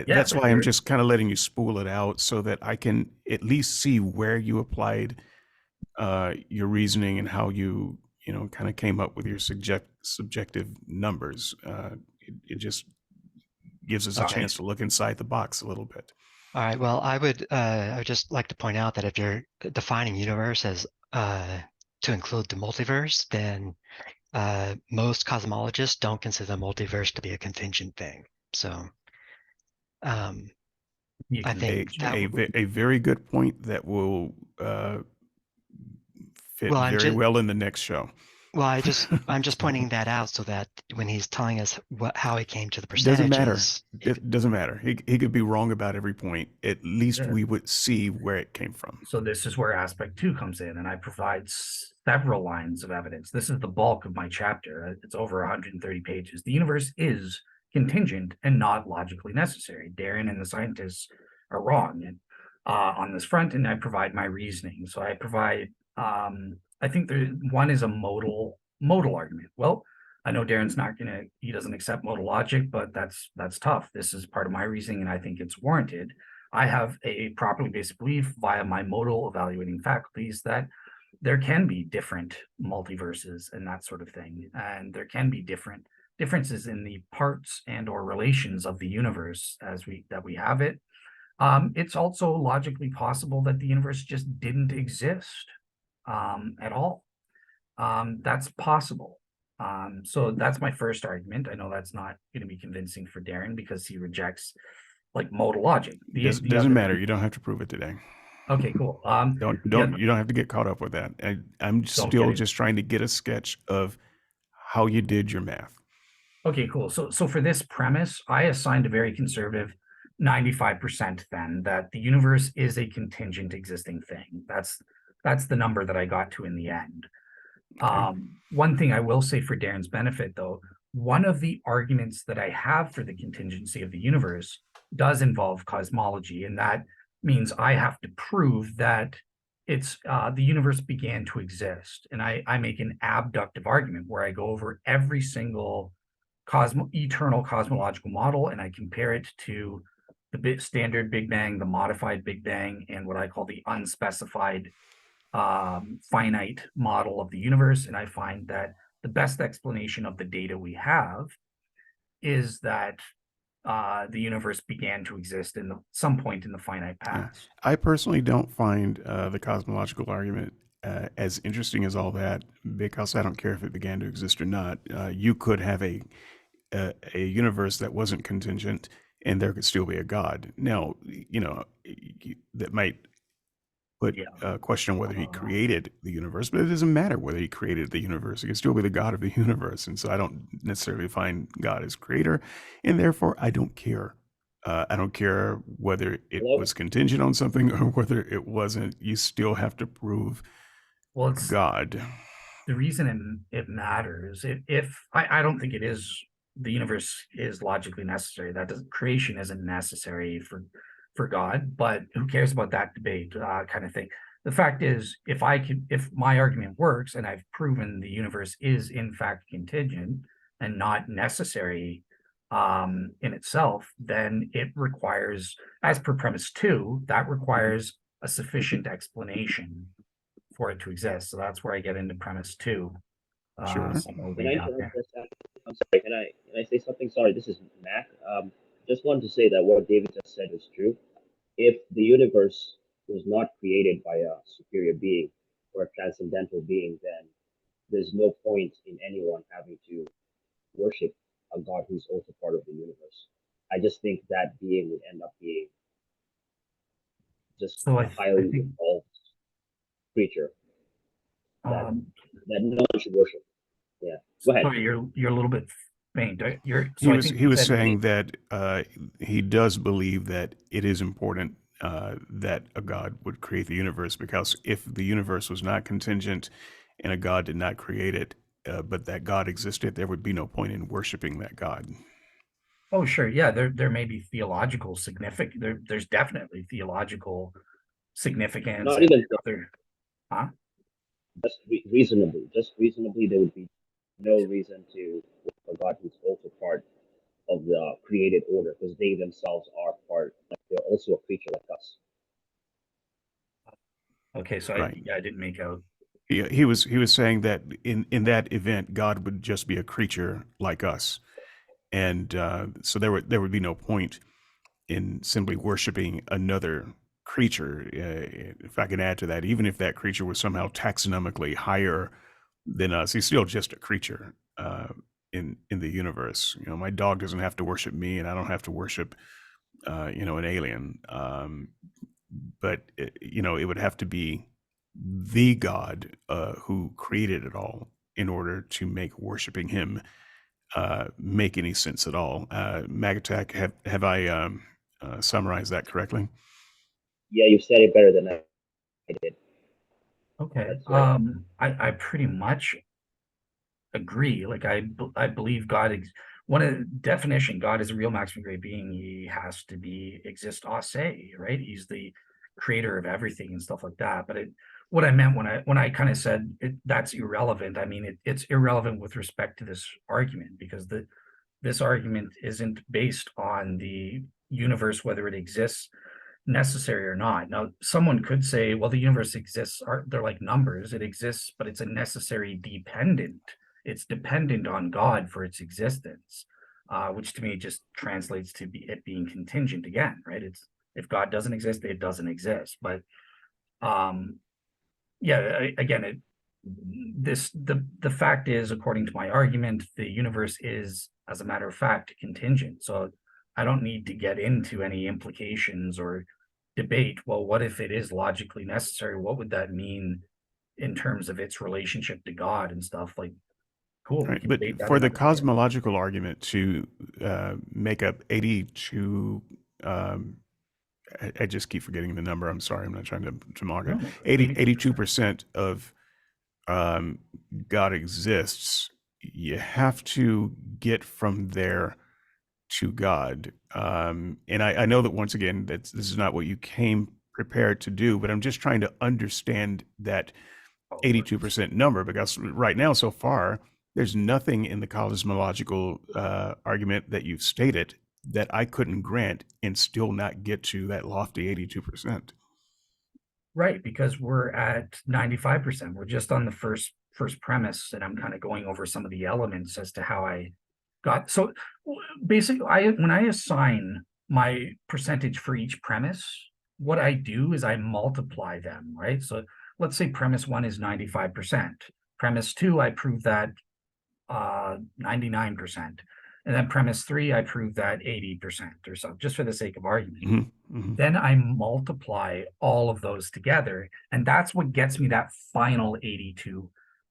that's for why I'm sure. just kind of letting you spool it out so that I can at least see where you applied your reasoning and how you, kind of came up with your subjective numbers. It just gives us a Okay. chance to look inside the box a little bit. All right. Well, I would just like to point out that if you're defining universe as to include the multiverse, then most cosmologists don't consider the multiverse to be a contingent thing. So You I can think change it. A very good point that will fit Well, I'm very just well in the next show. well, I'm just So, pointing that out so that when he's telling us how he came to the doesn't matter. percentages, It doesn't matter. He could be wrong about every point. At least Yeah. we would see where it came from. So this is where aspect 2 comes in, and I provide several lines of evidence. This is the bulk of my chapter. It's over 130 pages. The universe is contingent and not logically necessary. Darren and the scientists are wrong on this front, and I provide my reasoning. So I provide, I think one is a modal argument. Well, I know Darren's he doesn't accept modal logic, but that's tough. This is part of my reasoning, and I think it's warranted. I have a properly based belief via my modal evaluating faculties that there can be different multiverses and that sort of thing. And there can be differences in the parts and or relations of the universe that we have it. It's also logically possible that the universe just didn't exist at all. That's possible. So that's my first argument. I know that's not going to be convincing for Darren because he rejects like modal logic. Doesn't matter. You don't have to prove it today. Okay, cool. You don't have to get caught up with that. I'm still just trying to get a sketch of how you did your math. Okay, cool. So for this premise, I assigned a very conservative 95% then that the universe is a contingent existing thing. That's the number that I got to in the end. Okay. One thing I will say for Darren's benefit, though, one of the arguments that I have for the contingency of the universe does involve cosmology, and that means I have to prove that it's the universe began to exist. And I make an abductive argument where I go over every single eternal cosmological model and I compare it to the standard Big Bang, the modified Big Bang, and what I call the unspecified finite model of the universe. And I find that the best explanation of the data we have is that the universe began to exist in some point in the finite past. I personally don't find the cosmological argument as interesting as all that, because I don't care if it began to exist or not. You could have a universe that wasn't contingent and there could still be a God. Now, that might put a question on whether he created the universe, but it doesn't matter whether he created the universe. He can still be the God of the universe. And so I don't necessarily find God as creator, and therefore I don't care. I don't care whether it was contingent on something or whether it wasn't. You still have to prove God. The reason it matters, if I don't think it is, the universe is logically necessary. Creation isn't necessary for God, but who cares about that debate kind of thing. The fact is, if my argument works and I've proven the universe is in fact contingent and not necessary in itself, then it requires, as per premise 2, that requires a sufficient explanation for it to exist. So that's where I get into premise 2. Sure. I'm sorry, can I say something? Sorry, this is Mac. Just wanted to say that what David just said is true. If the universe was not created by a superior being or a transcendental being, then there's no point in anyone having to worship a God who's also part of the universe. I just think that being would end up being just a highly evolved creature that no one should worship. Yeah, go ahead. Sorry, you're a little bit faint. He was saying that he does believe that it is important that a God would create the universe, because if the universe was not contingent and a God did not create it, but that God existed, there would be no point in worshiping that God. Oh, sure. Yeah, there may be theological significance. There's definitely theological significance. Not even just reasonably, there would be no reason to for God, who's also part of the created order, because they themselves are part, like they're also a creature like us. Okay, so Right. I didn't make out. He was saying that in that event, God would just be a creature like us, and so there would be no point in simply worshiping another creature. If I can add to that, even if that creature was somehow taxonomically higher than us, he's still just a creature in the universe. You know, my dog doesn't have to worship me, and I don't have to worship an alien. But it would have to be the God who created it all in order to make worshiping him make any sense at all. Magatak, have I summarized that correctly? Yeah, you said it better than I did. Okay. That's right. I pretty much agree. Like I believe God one of the definition, God is a real maximum great being. He has to be exist a se, right? He's the creator of everything and stuff like that. But what I meant when I kind of said that's irrelevant, I mean it's irrelevant with respect to this argument, because this argument isn't based on the universe, whether it exists necessary or not. Now, someone could say, well, the universe exists, they're like numbers, it exists, but it's a necessary dependent. It's dependent on God for its existence, which to me just translates to it being contingent again, right? It's if God doesn't exist, it doesn't exist. But again, the fact is, according to my argument, the universe is, as a matter of fact, contingent. So I don't need to get into any implications or debate, well, what if it is logically necessary? What would that mean in terms of its relationship to God and stuff? Like, cool, we Right. can But debate that for the another day. cosmological argument to make up 82, I just keep forgetting the number. I'm sorry. I'm not trying to mock it. No, 82% of God exists. You have to get from there to God. And I know that once again, this is not what you came prepared to do, but I'm just trying to understand that 82% number, because right now, so far, there's nothing in the cosmological argument that you've stated that I couldn't grant and still not get to that lofty 82%. Right, because we're at 95%. We're just on the first premise, and I'm kind of going over some of the elements as to how I got. So basically, when I assign my percentage for each premise, what I do is I multiply them, right? So let's say premise 1 is 95%. Premise 2, I prove that 99%. And then premise 3, I prove that 80% or so, just for the sake of argument. Mm-hmm. Then I multiply all of those together, and that's what gets me that final 82%.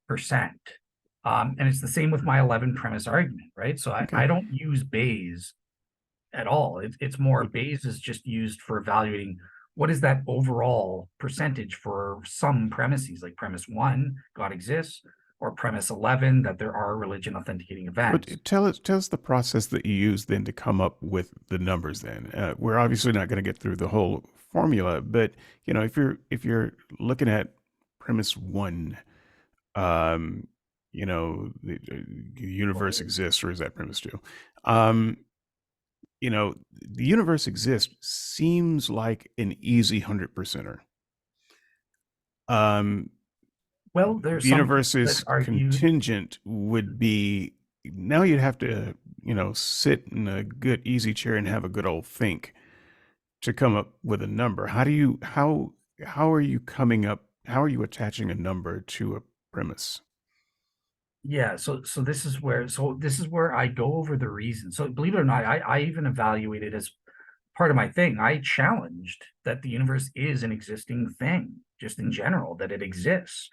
And it's the same with my 11 premise argument, right? So Okay. I don't use Bayes at all. It's more Bayes is just used for evaluating what is that overall percentage for some premises, like premise 1, God exists, or premise 11, that there are religion authenticating events. But tell us the process that you use then to come up with the numbers. Then we're obviously not going to get through the whole formula, but if you're looking at premise 1, the universe exists, or is that premise 2? The universe exists seems like an easy 100%er. Well, there's The some universe people is that argue contingent would be, now you'd have to, sit in a good easy chair and have a good old think to come up with a number. How are you attaching a number to a premise? Yeah, so this is where I go over the reason. So believe it or not, I even evaluated as part of my thing. I challenged that the universe is an existing thing, just in general, that it exists.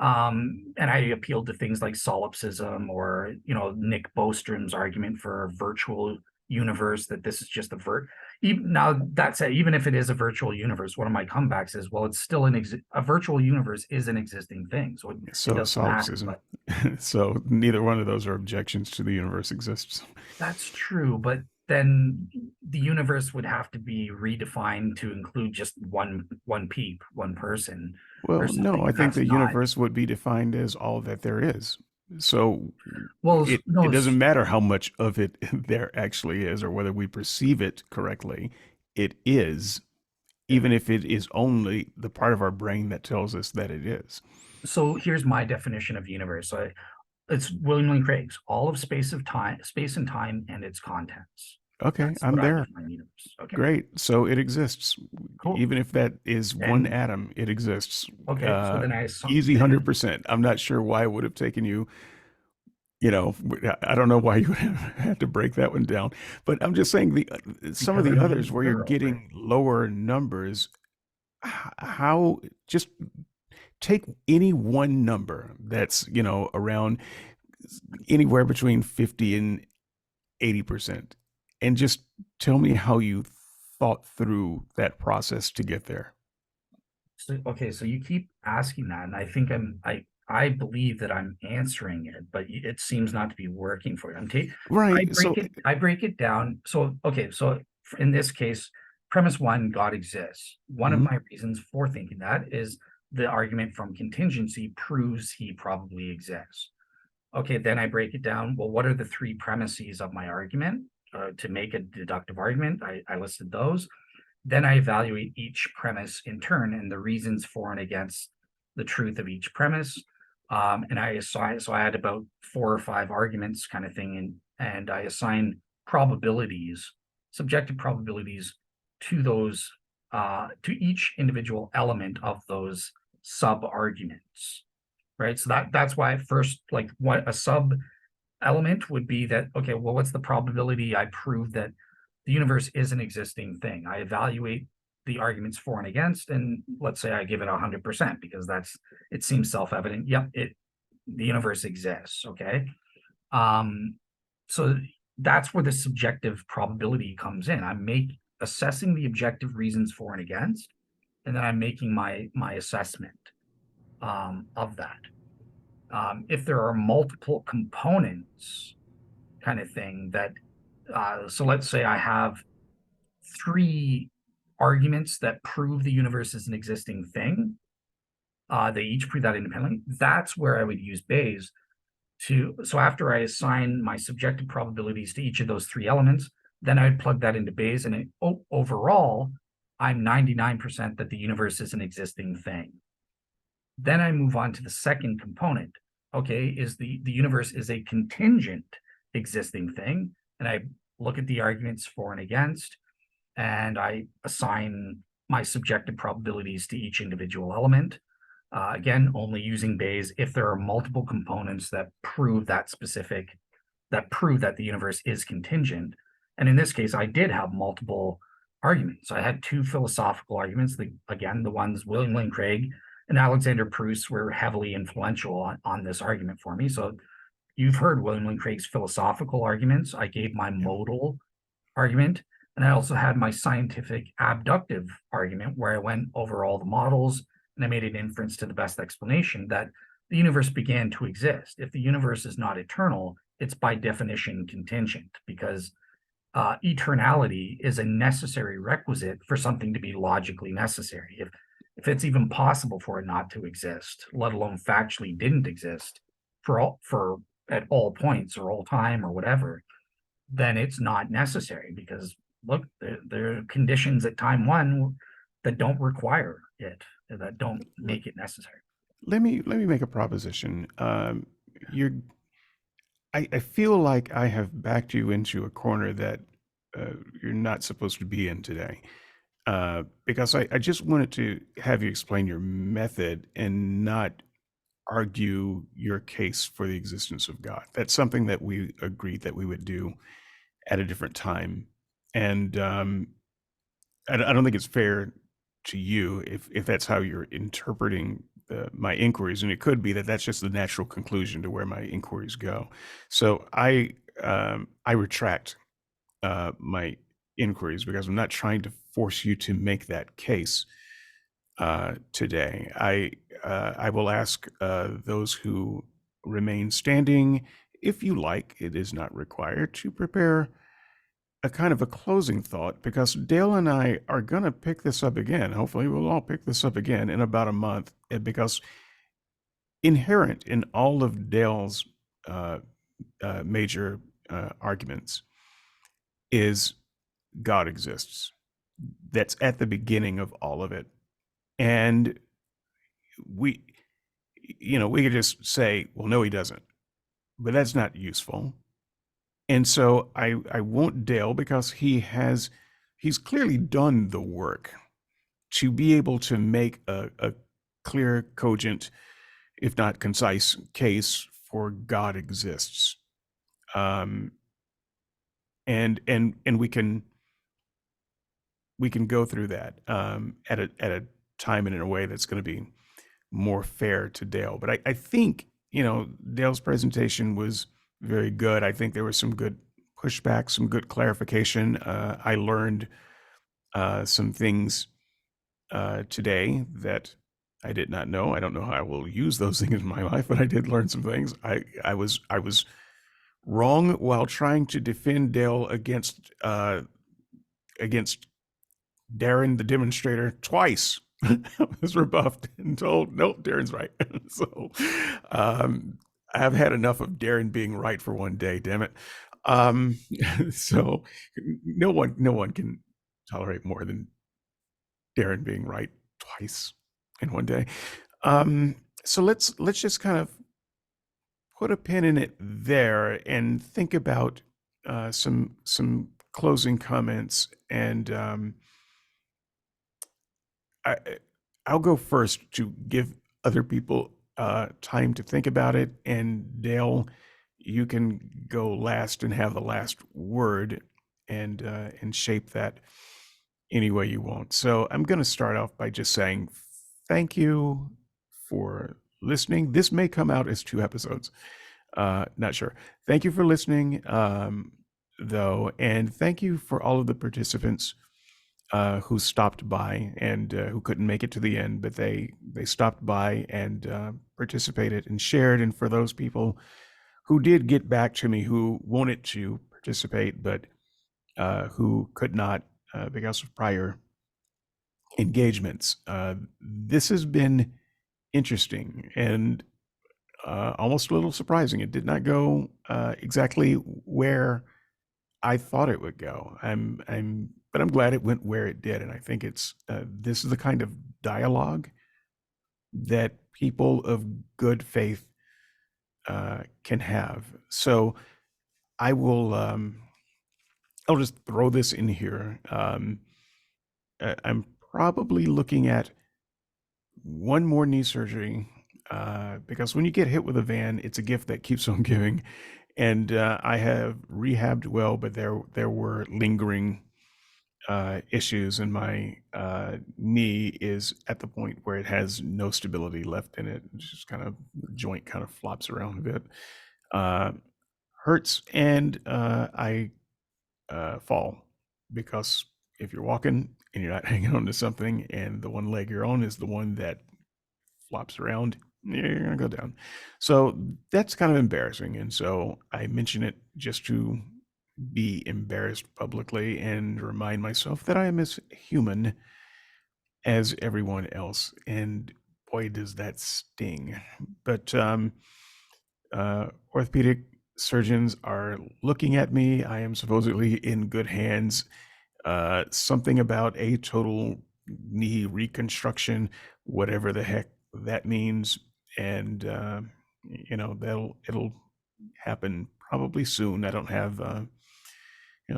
And I appealed to things like solipsism, or Nick Bostrom's argument for a virtual universe, that this is just now that said, even if it is a virtual universe, one of my comebacks is, well, it's still a virtual universe is an existing thing, so it doesn't solipsism. matter. So neither one of those are objections to the universe exists. That's true, but then the universe would have to be redefined to include just one peep, one person. Well, or no, something. I think That's the not- universe would be defined as all that there is. So Well, it no, doesn't matter how much of it there actually is or whether we perceive it correctly. It is, even if it is only the part of our brain that tells us that it is. So here's my definition of universe. It's William Lane Craig's all of space and time and its contents. Okay, That's I'm what I there. define universe. Okay. Great. So it exists. Cool. Even if that is one And- atom, it exists. Okay, so then I Easy 100%. I'm not sure why it would have taken you, I don't know why you would have had to break that one down. But I'm just saying some of Because the I'm others being where you're thorough, getting lower numbers, how just take any one number that's, around anywhere between 50 and 80%, and just tell me how you thought through that process to get there. So you keep asking that, and I think I believe that I'm answering it, but it seems not to be working for you. Right. I break it down. So in this case, premise one, God exists. One of Mhm. my reasons for thinking that is the argument from contingency proves he probably exists. Okay, then I break it down. Well, what are the three premises of my argument to make a deductive argument? I listed those. Then I evaluate each premise in turn and the reasons for and against the truth of each premise. And I assign, so I had about 4 or 5 arguments kind of thing, and I assign probabilities, subjective probabilities to those, to each individual element of those sub arguments, right? So that's why at first, like, what a sub element would be that, okay, well, what's the probability I prove that the universe is an existing thing? I evaluate the arguments for and against, and let's say I give it 100% because it seems self-evident. Yep, the universe exists. Okay. So that's where the subjective probability comes in. I'm assessing the objective reasons for and against, and then I'm making my assessment of that. If there are multiple components kind of thing that, so let's say I have 3 arguments that prove the universe is an existing thing. They each prove that independently. That's where I would use Bayes so after I assign my subjective probabilities to each of those 3 elements, then I'd plug that into Bayes, and overall, I'm 99% that the universe is an existing thing. Then I move on to the second component. Okay, is the universe is a contingent existing thing, and I look at the arguments for and against, and I assign my subjective probabilities to each individual element. Again, only using Bayes if there are multiple components that prove that the universe is contingent. And in this case, I did have multiple arguments. I had 2 philosophical arguments. The ones William Lane Craig and Alexander Proust were heavily influential on this argument for me. So you've heard William Lane Craig's philosophical arguments. I gave my modal argument, and I also had my scientific abductive argument where I went over all the models and I made an inference to the best explanation that the universe began to exist. If the universe is not eternal, it's by definition contingent, because eternality is a necessary requisite for something to be logically necessary. If it's even possible for it not to exist, let alone factually didn't exist for at all points or all time or whatever, then it's not necessary, because look, there are conditions at time 1 that don't require it, that don't make it necessary. Let me make a proposition. I feel like I have backed you into a corner that you're not supposed to be in today, because I just wanted to have you explain your method and not argue your case for the existence of God. That's something that we agreed that we would do at a different time, and I don't think it's fair to you if that's how you're interpreting my inquiries, and it could be that that's just the natural conclusion to where my inquiries go. So I retract my inquiries, because I'm not trying to force you to make that case today. I will ask those who remain standing, if you like, it is not required, to prepare a kind of a closing thought, because Dale and I are going to pick this up again. Hopefully, we'll all pick this up again in about a month, because inherent in all of Dale's major arguments is God exists. That's at the beginning of all of it. And we could just say, well, no, he doesn't. But that's not useful. And so I won't Dale, because he's clearly done the work to be able to make a clear, cogent, if not concise, case for God exists. And we can go through that at a time and in a way that's going to be more fair to Dale. But I think, Dale's presentation was very good. I think there was some good pushback, some good clarification. I learned some things today that I did not know. I don't know how I will use those things in my life, but I did learn some things. I was wrong while trying to defend Dale against Darren the demonstrator twice. I was rebuffed and told, nope, Darren's right. So I've had enough of Darren being right for one day, damn it. So no one can tolerate more than Darren being right twice in one day. So let's just kind of put a pin in it there and think about some closing comments. And I'll go first to give other people time to think about it. And Dale, you can go last and have the last word and shape that any way you want. So I'm going to start off by just saying thank you for listening. This may come out as 2 episodes. Not sure. Thank you for listening, though. And thank you for all of the participants who stopped by and who couldn't make it to the end, but they stopped by and participated and shared. And for those people who did get back to me, who wanted to participate, but who could not because of prior engagements, this has been interesting and almost a little surprising. It did not go exactly where I thought it would go. But I'm glad it went where it did. And I think this is the kind of dialogue that people of good faith can have. So I will, I'll just throw this in here. I'm probably looking at one more knee surgery because when you get hit with a van, it's a gift that keeps on giving. And I have rehabbed well, but there were lingering issues, and my knee is at the point where it has no stability left in it. It's just kind of, the joint kind of flops around a bit. Hurts, and I fall, because if you're walking and you're not hanging on to something, and the one leg you're on is the one that flops around, you're gonna go down. So that's kind of embarrassing. And so I mention it just to be embarrassed publicly and remind myself that I am as human as everyone else. And boy, does that sting. But orthopedic surgeons are looking at me. I am supposedly in good hands. Something about a total knee reconstruction, whatever the heck that means. And it'll happen probably soon. I don't have the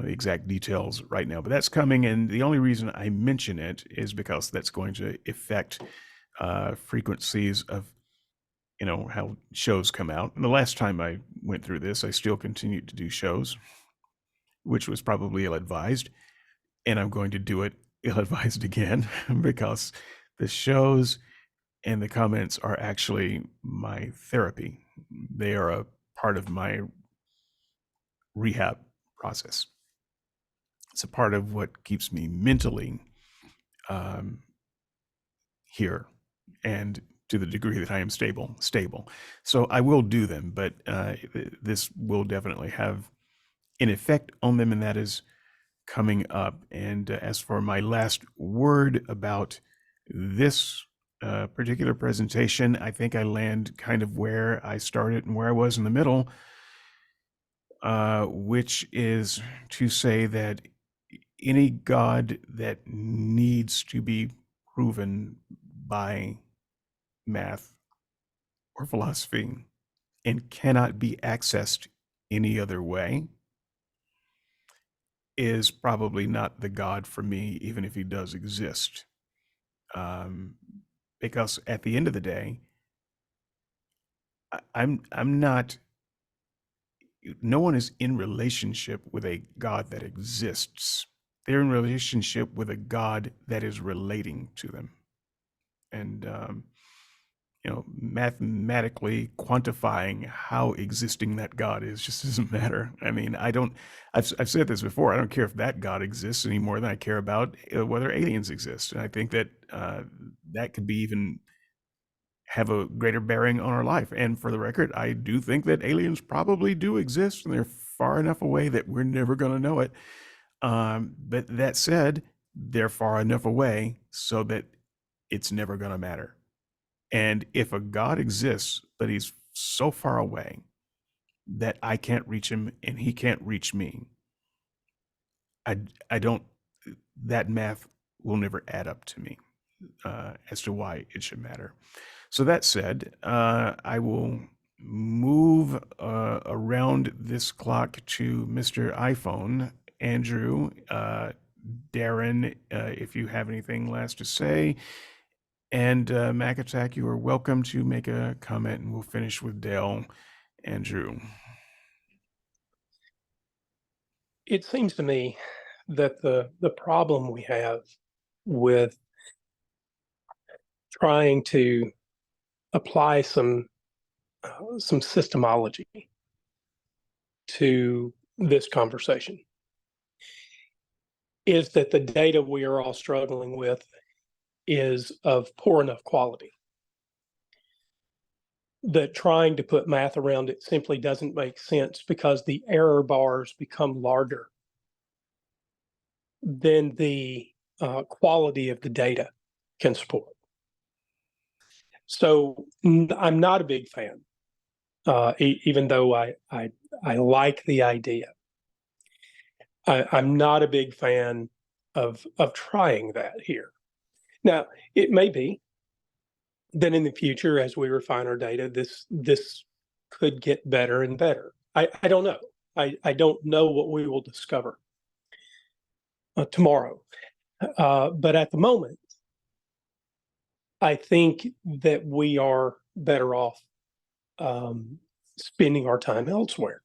exact details right now, but that's coming. And the only reason I mention it is because that's going to affect frequencies of how shows come out. And the last time I went through this, I still continued to do shows, which was probably ill-advised, and I'm going to do it ill-advised again because the shows and the comments are actually my therapy. They are a part of my rehab process. It's a part of what keeps me mentally here, and to the degree that I am stable. So I will do them, but this will definitely have an effect on them, and that is coming up. And as for my last word about this particular presentation, I think I land kind of where I started and where I was in the middle, which is to say that any God that needs to be proven by math or philosophy and cannot be accessed any other way is probably not the God for me, even if he does exist. Because at the end of the day, I'm not, no one is in relationship with a God that exists. They're in relationship with a God that is relating to them. And mathematically quantifying how existing that God is just doesn't matter. I mean, I've said this before, I don't care if that God exists any more than I care about whether aliens exist. And I think that that could be even have a greater bearing on our life. And for the record, I do think that aliens probably do exist, and they're far enough away that we're never going to know it. But that said, they're far enough away so that it's never going to matter. And if a God exists, but he's so far away that I can't reach him and he can't reach me, I don't, that math will never add up to me as to why it should matter. So that said, I will move around this clock to Mr. iPhone. Andrew, Darren, if you have anything last to say. And Mac Attack, you are welcome to make a comment, and we'll finish with Dale. Andrew. It seems to me that the problem we have with trying to apply some systemology to this conversation is that the data we are all struggling with is of poor enough quality that trying to put math around it simply doesn't make sense because the error bars become larger than the quality of the data can support. So I'm not a big fan, even though I like the idea. I'm not a big fan of trying that here. Now, it may be that in the future, as we refine our data, this could get better and better. I don't know. I don't know what we will discover tomorrow. But at the moment, I think that we are better off spending our time elsewhere.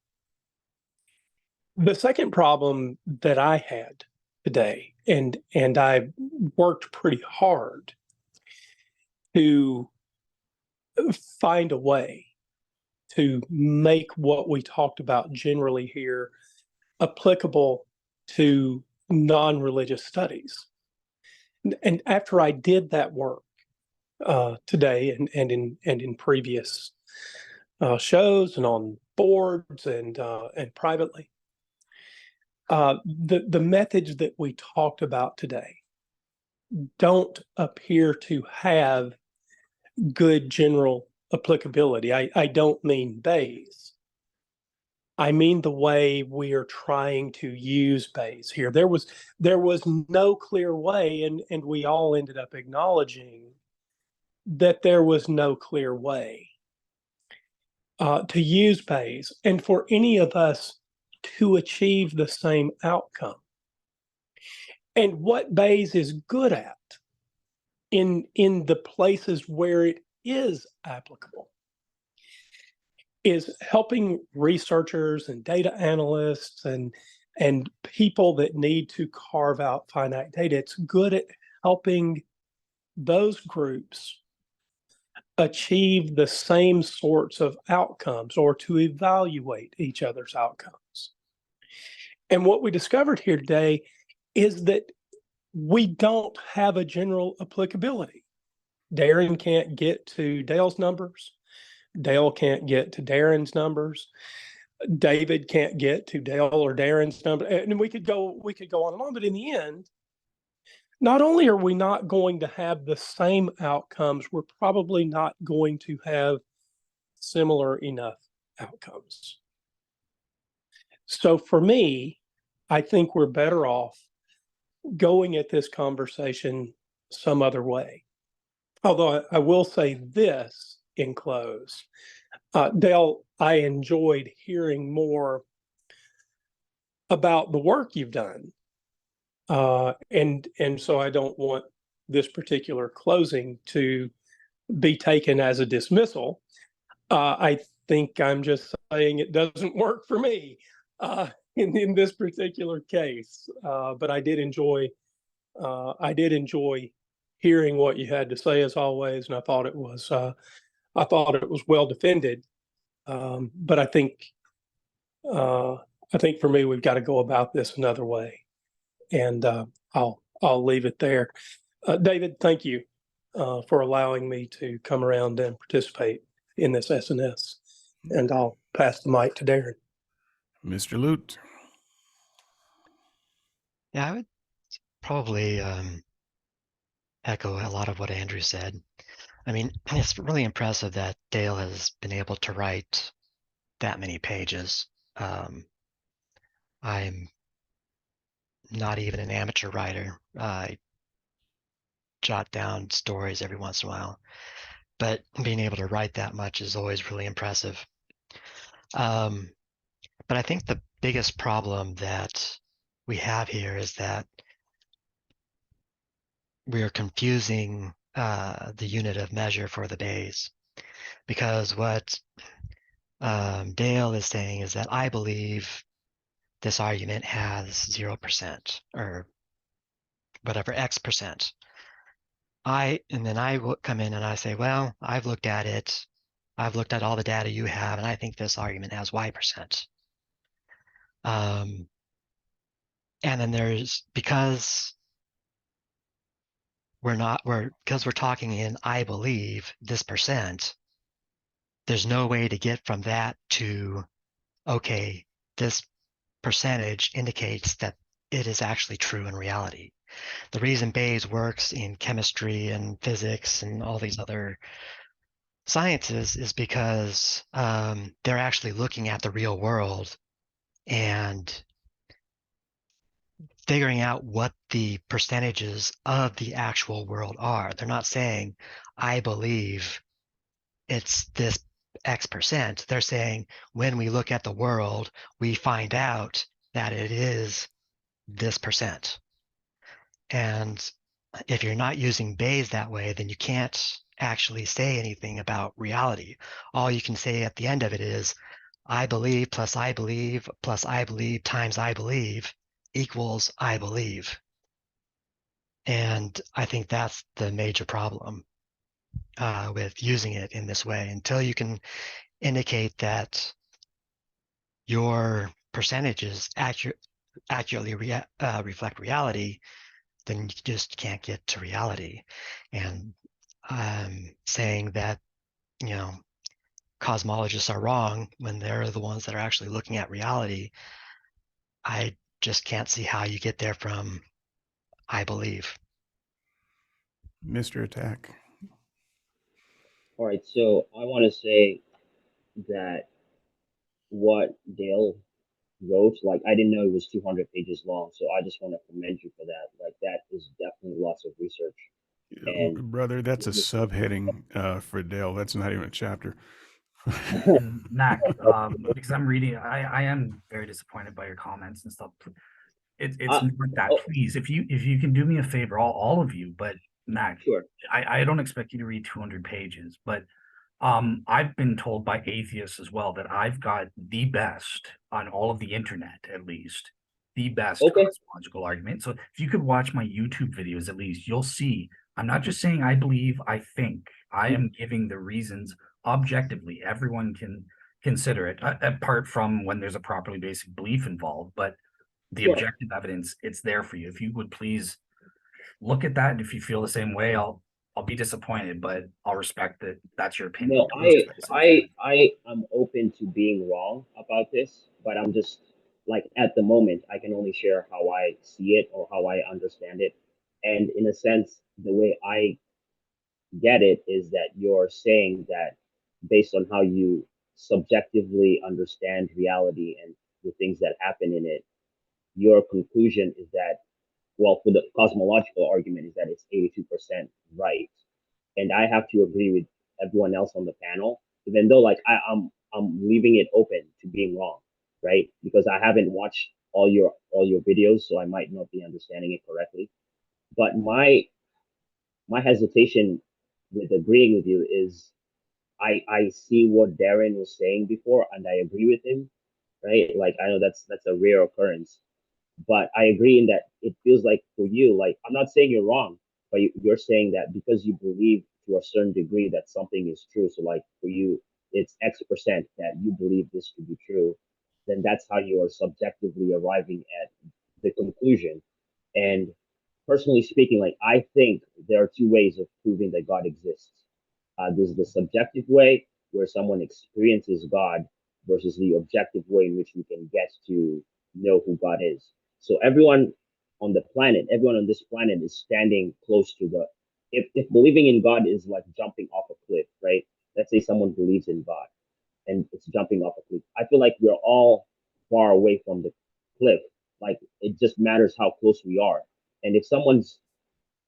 The second problem that I had today, and I worked pretty hard to find a way to make what we talked about generally here applicable to non-religious studies. And after I did that work today and in previous shows and on boards and privately, the methods that we talked about today don't appear to have good general applicability. I don't mean Bayes. I mean the way we are trying to use Bayes here. There was no clear way, and we all ended up acknowledging that there was no clear way to use Bayes and for any of us to achieve the same outcome. And what Bayes is good at in the places where it is applicable is helping researchers and data analysts and people that need to carve out finite data. It's good at helping those groups achieve the same sorts of outcomes or to evaluate each other's outcomes. And what we discovered here today is that we don't have a general applicability. Darren can't get to Dale's numbers. Dale can't get to Darren's numbers. David can't get to Dale or Darren's number, and we could go on and on. But in the end, not only are we not going to have the same outcomes, we're probably not going to have similar enough outcomes. So for me, I think we're better off going at this conversation some other way. Although I will say this in close. Dale, I enjoyed hearing more about the work you've done. And so I don't want this particular closing to be taken as a dismissal. I think I'm just saying it doesn't work for me in this particular case. But I did enjoy hearing what you had to say as always, and I thought it was well defended. But I think for me, we've got to go about this another way, and I'll leave it there. David, thank you for allowing me to come around and participate in this SNS, and I'll pass the mic to Darren. Mr. Lute. Yeah, I would probably echo a lot of what Andrew said. I mean, it's really impressive that Dale has been able to write that many pages. I'm not even an amateur writer. I jot down stories every once in a while, but being able to write that much is always really impressive. But I think the biggest problem that we have here is that we are confusing the unit of measure for the Bayes, because what Dale is saying is that I believe this argument has 0% or whatever X%. And then I will come in and I say, well, I've looked at it. I've looked at all the data you have, and I think this argument has Y%. And then because we're talking in I believe this %, there's no way to get from that to, okay, this percentage indicates that it is actually true in reality. The reason Bayes works in chemistry and physics and all these other sciences is because they're actually looking at the real world and figuring out what the percentages of the actual world are. They're not saying, I believe it's this X%. They're saying, when we look at the world, we find out that it is this %. And if you're not using Bayes that way, then you can't actually say anything about reality. All you can say at the end of it is, I believe plus I believe plus I believe times I believe equals I believe. And I think that's the major problem with using it in this way. Until you can indicate that your percentages accurately reflect reality, then you just can't get to reality. And saying that, cosmologists are wrong when they're the ones that are actually looking at reality, I just can't see how you get there from I believe. Mr. Attack. All right, so I want to say that what Dale wrote, like, I didn't know it was 200 pages long, so I just want to commend you for that. Like, that is definitely lots of research. And brother, that's a subheading for Dale. That's not even a chapter. Mac, because I'm reading, I am very disappointed by your comments and stuff. It's not that. Please, if you can do me a favor, all of you, but Mac, sure. I don't expect you to read 200 pages, but I've been told by atheists as well that I've got the best on all of the internet, at least the best cosmological argument. So if you could watch my YouTube videos, at least you'll see I'm not just saying I believe, I think. I am giving the reasons objectively. Everyone can consider it, apart from when there's a properly basic belief involved. But the objective evidence, it's there for you. If you would please look at that, and if you feel the same way, I'll I'll be disappointed, but I'll respect that. That's your opinion. No, Don't respect it. I am open to being wrong about this, but I'm just like at the moment I can only share how I see it or how I understand it. And in a sense, the way I get it is that you're saying that based on how you subjectively understand reality and the things that happen in it, your conclusion is that, well, for the cosmological argument, is that it's 82% right. And I have to agree with everyone else on the panel, even though like I'm leaving it open to being wrong, right? Because I haven't watched all your videos, so I might not be understanding it correctly. But my hesitation with agreeing with you is I see what Darren was saying before, and I agree with him, right? Like I know that's a rare occurrence, but I agree in that it feels like for you, like I'm not saying you're wrong, but you're saying that because you believe to a certain degree that something is true. So like for you, it's X% that you believe this to be true, then that's how you are subjectively arriving at the conclusion. And personally speaking, like I think there are two ways of proving that God exists. There's the subjective way where someone experiences God versus the objective way in which we can get to know who God is. So everyone on this planet is standing close to the. If believing in God is like jumping off a cliff, right? Let's say someone believes in God and it's jumping off a cliff. I feel like we're all far away from the cliff. Like it just matters how close we are. And if someone's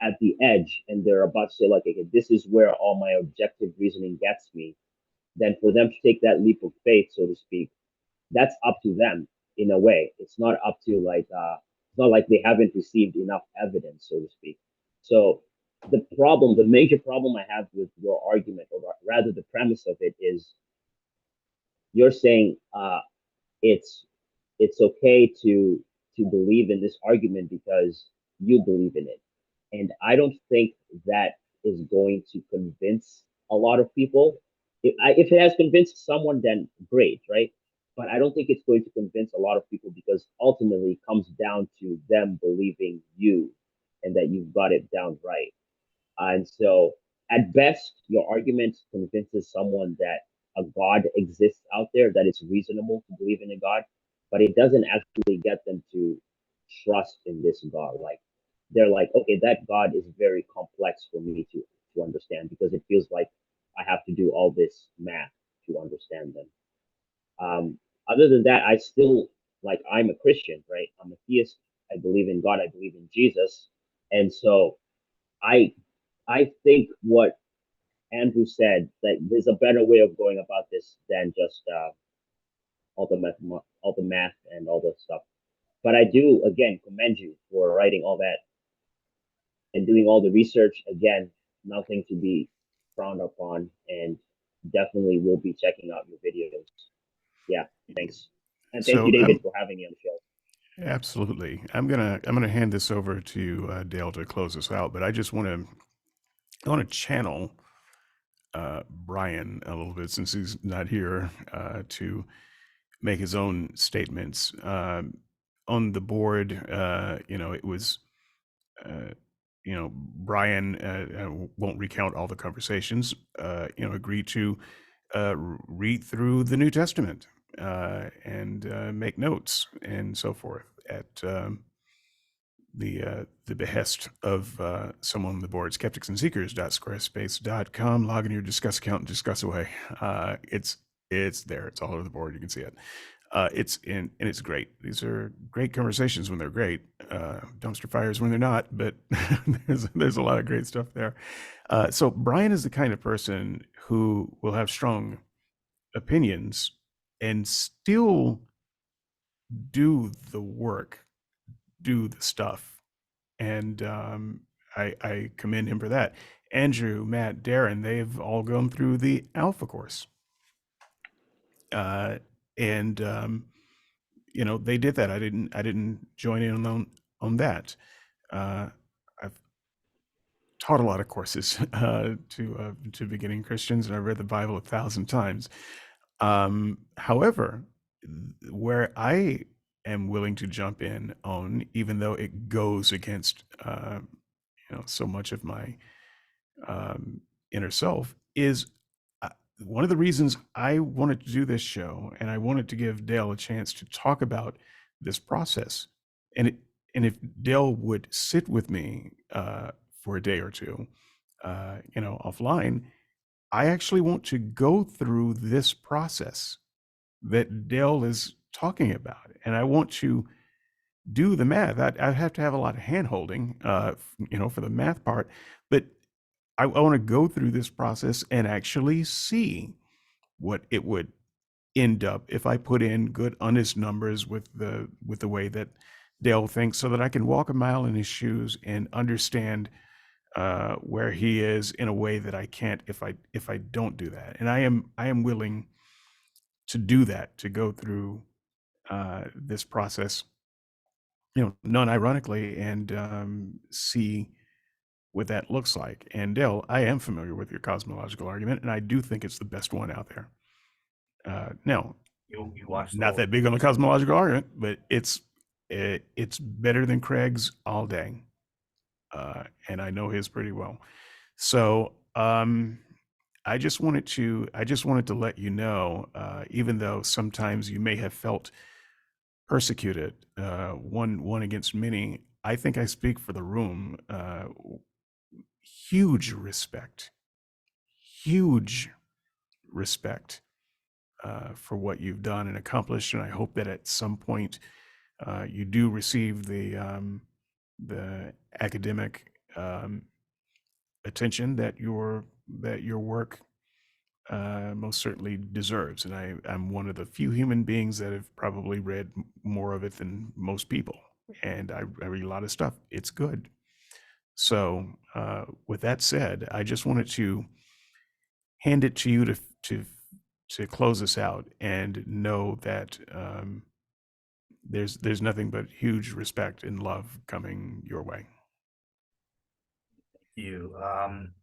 at the edge and they're about to say, like, okay, this is where all my objective reasoning gets me, then for them to take that leap of faith, so to speak, that's up to them in a way. It's not up to it's not like they haven't received enough evidence, so to speak. So the major problem I have with your argument, or rather the premise of it, is you're saying it's it's okay to believe in this argument because you believe in it, and I don't think that is going to convince a lot of people. If it has convinced someone, then great, right? But I don't think it's going to convince a lot of people because ultimately it comes down to them believing you and that you've got it down right. And so, at best, your argument convinces someone that a God exists out there, that it's reasonable to believe in a God, but it doesn't actually get them to trust in this God. Like, they're like, okay, that God is very complex for me to understand because it feels like I have to do all this math to understand them. Other than that, I still like I'm a Christian, right? I'm a theist. I believe in God. I believe in Jesus, and so I I think what Andrew said that there's a better way of going about this than just all the math and all the stuff. But I do again commend you for writing all that and doing all the research. Again, nothing to be frowned upon, and definitely will be checking out your videos. Yeah, thanks, and thank you, So David, for having me on the show. absolutely. I'm gonna hand this over to Dale to close us out, but I want to channel Bryan a little bit since he's not here to make his own statements. On the board, it was, uh, Bryan won't recount all the conversations, agreed to read through the New Testament and make notes and so forth at the behest of someone on the board. Skepticsandseekers.squarespace.com. Log in your Discuss account and discuss away. It's there. It's all over the board. You can see it. It's great. These are great conversations when they're great. Dumpster fires when they're not. But there's a lot of great stuff there. So Bryan is the kind of person who will have strong opinions and still do the work, do the stuff. And I commend him for that. Andrew, Matt, Darren, they've all gone through the Alpha course. And they did that. I didn't join in on that. I've taught a lot of courses to beginning Christians, and I've read the Bible 1,000 times. However, where I am willing to jump in on, even though it goes against so much of my inner self is one of the reasons I wanted to do this show, and I wanted to give Dale a chance to talk about this process. And if Dale would sit with me for a day or two, offline, I actually want to go through this process that Dale is talking about, and I want to do the math. I have to have a lot of hand holding, for the math part, but I want to go through this process and actually see what it would end up if I put in good, honest numbers with the way that Dale thinks, so that I can walk a mile in his shoes and understand where he is in a way that I can't if I don't do that. And I am willing to do that, to go through this process, non-ironically, and see what that looks like. And Dale, I am familiar with your cosmological argument, and I do think it's the best one out there. Now, You watched the not whole- that big on the cosmological argument, but it's better than Craig's all day, and I know his pretty well. So I just wanted to let you know, even though sometimes you may have felt persecuted, one against many, I think I speak for the room. Huge respect for what you've done and accomplished, and I hope that at some point you do receive the academic attention that your work most certainly deserves. And I'm one of the few human beings that have probably read more of it than most people, and I read a lot of stuff. It's good. So with that said, I just wanted to hand it to you to close us out, and know that there's nothing but huge respect and love coming your way. You.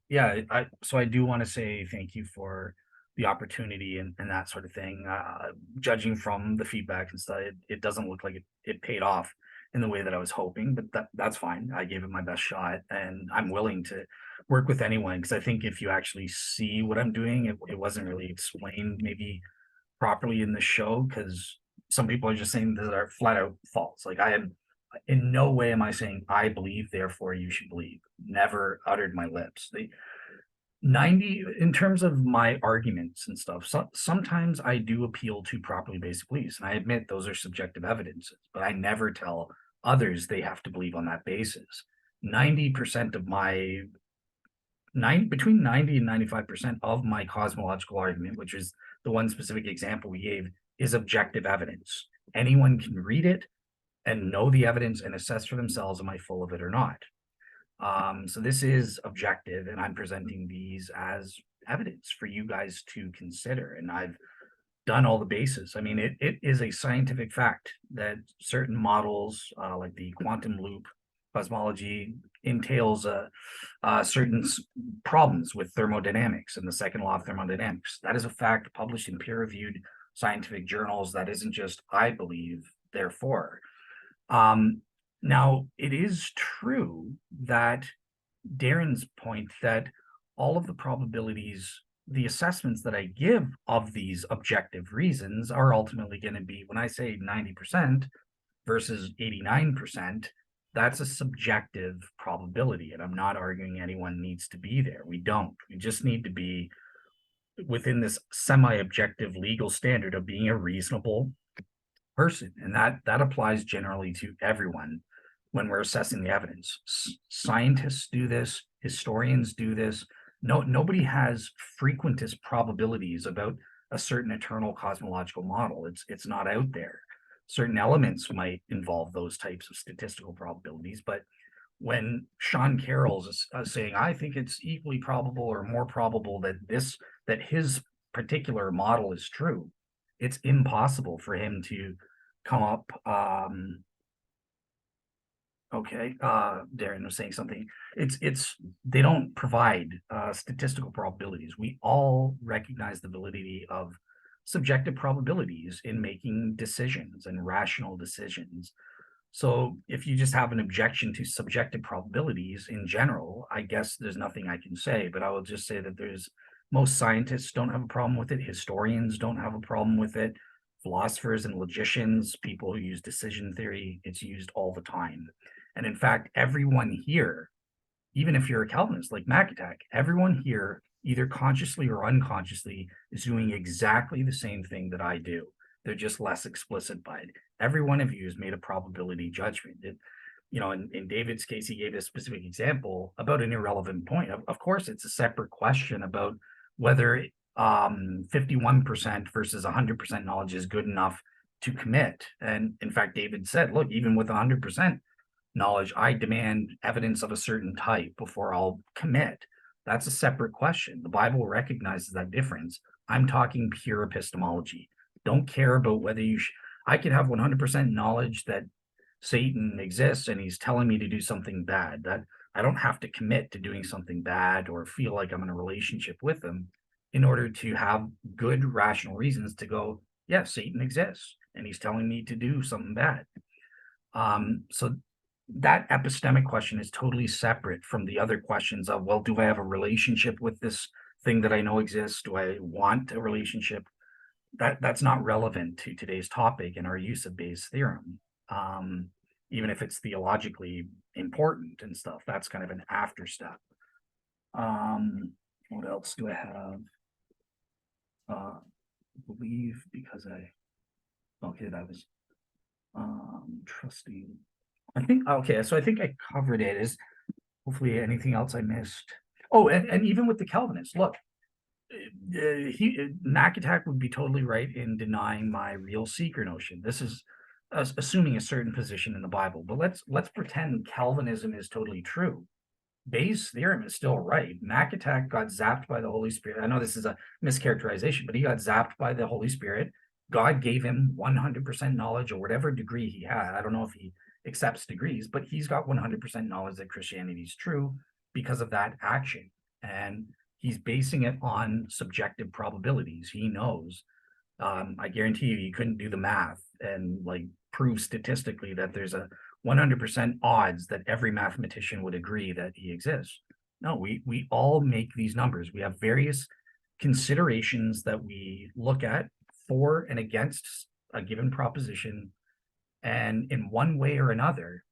Yeah, so I do want to say thank you for the opportunity and that sort of thing. Judging from the feedback and stuff, it doesn't look like it paid off in the way that I was hoping, but that's fine. I gave it my best shot, and I'm willing to work with anyone, because I think if you actually see what I'm doing, it wasn't really explained maybe properly in the show, because some people are just saying that are flat out false. Like, I am in no way am I saying I believe, therefore you should believe. Never uttered my lips. 90 in terms of my arguments and stuff. Sometimes I do appeal to properly based beliefs, and I admit those are subjective evidences, but I never tell others they have to believe on that basis. 90% of my between 90 and 95% of my cosmological argument, which is the one specific example we gave, is objective evidence. Anyone can read it and know the evidence and assess for themselves, am I full of it or not? So this is objective, and I'm presenting these as evidence for you guys to consider. And I've done all the bases. I mean, it is a scientific fact that certain models, like the quantum loop cosmology, entails certain problems with thermodynamics and the second law of thermodynamics. That is a fact published in peer-reviewed scientific journals. That isn't just I believe, therefore. Now, it is true that Darren's point that all of the probabilities, the assessments that I give of these objective reasons are ultimately going to be, when I say 90% versus 89%, that's a subjective probability. And I'm not arguing anyone needs to be there. We don't. We just need to be within this semi-objective legal standard of being a reasonable person, and that applies generally to everyone when we're assessing the evidence. Scientists do this, historians do this. Nobody has frequentist probabilities about a certain eternal cosmological model. It's not out there. Certain elements might involve those types of statistical probabilities, but when Sean Carroll's saying, I think it's equally probable or more probable that his particular model is true, it's impossible for him to come up. Darren was saying something. They don't provide statistical probabilities. We all recognize the validity of subjective probabilities in making decisions and rational decisions. So if you just have an objection to subjective probabilities in general, I guess there's nothing I can say, but I will just say that most scientists don't have a problem with it. Historians don't have a problem with it. Philosophers and logicians, people who use decision theory, it's used all the time. And in fact, everyone here, even if you're a Calvinist like McAtack, everyone here, either consciously or unconsciously, is doing exactly the same thing that I do. They're just less explicit by it. Every one of you has made a probability judgment. In David's case, he gave a specific example about an irrelevant point. Of course, it's a separate question about whether 51% versus 100% knowledge is good enough to commit. And in fact, David said, look, even with 100% knowledge, I demand evidence of a certain type before I'll commit. That's a separate question. The Bible recognizes that difference. I'm talking pure epistemology. Don't care about whether I could have 100% knowledge that Satan exists and he's telling me to do something bad. That I don't have to commit to doing something bad or feel like I'm in a relationship with him in order to have good rational reasons to go, yeah, Satan exists and he's telling me to do something bad. So that epistemic question is totally separate from the other questions of, well, do I have a relationship with this thing that I know exists? Do I want a relationship? That's not relevant to today's topic and our use of Bayes' theorem. Even if it's theologically important and stuff, that's kind of an after step. What else do I have? Believe because that was trusting. I think I covered it. Is hopefully anything else I missed. Oh, and even with the Calvinists, look, McAtack would be totally right in denying my real seeker notion. This is assuming a certain position in the Bible, but let's pretend Calvinism is totally true. Bayes' theorem is still right. McAtack got zapped by the Holy Spirit. I know this is a mischaracterization, but he got zapped by the Holy Spirit. God gave him 100% knowledge, or whatever degree he had. I don't know if he accepts degrees, but he's got 100% knowledge that Christianity is true because of that action. And he's basing it on subjective probabilities. He knows. I guarantee you, he couldn't do the math and prove statistically that there's a 100% odds that every mathematician would agree that he exists. No, we all make these numbers. We have various considerations that we look at for and against a given proposition. And in one way or another,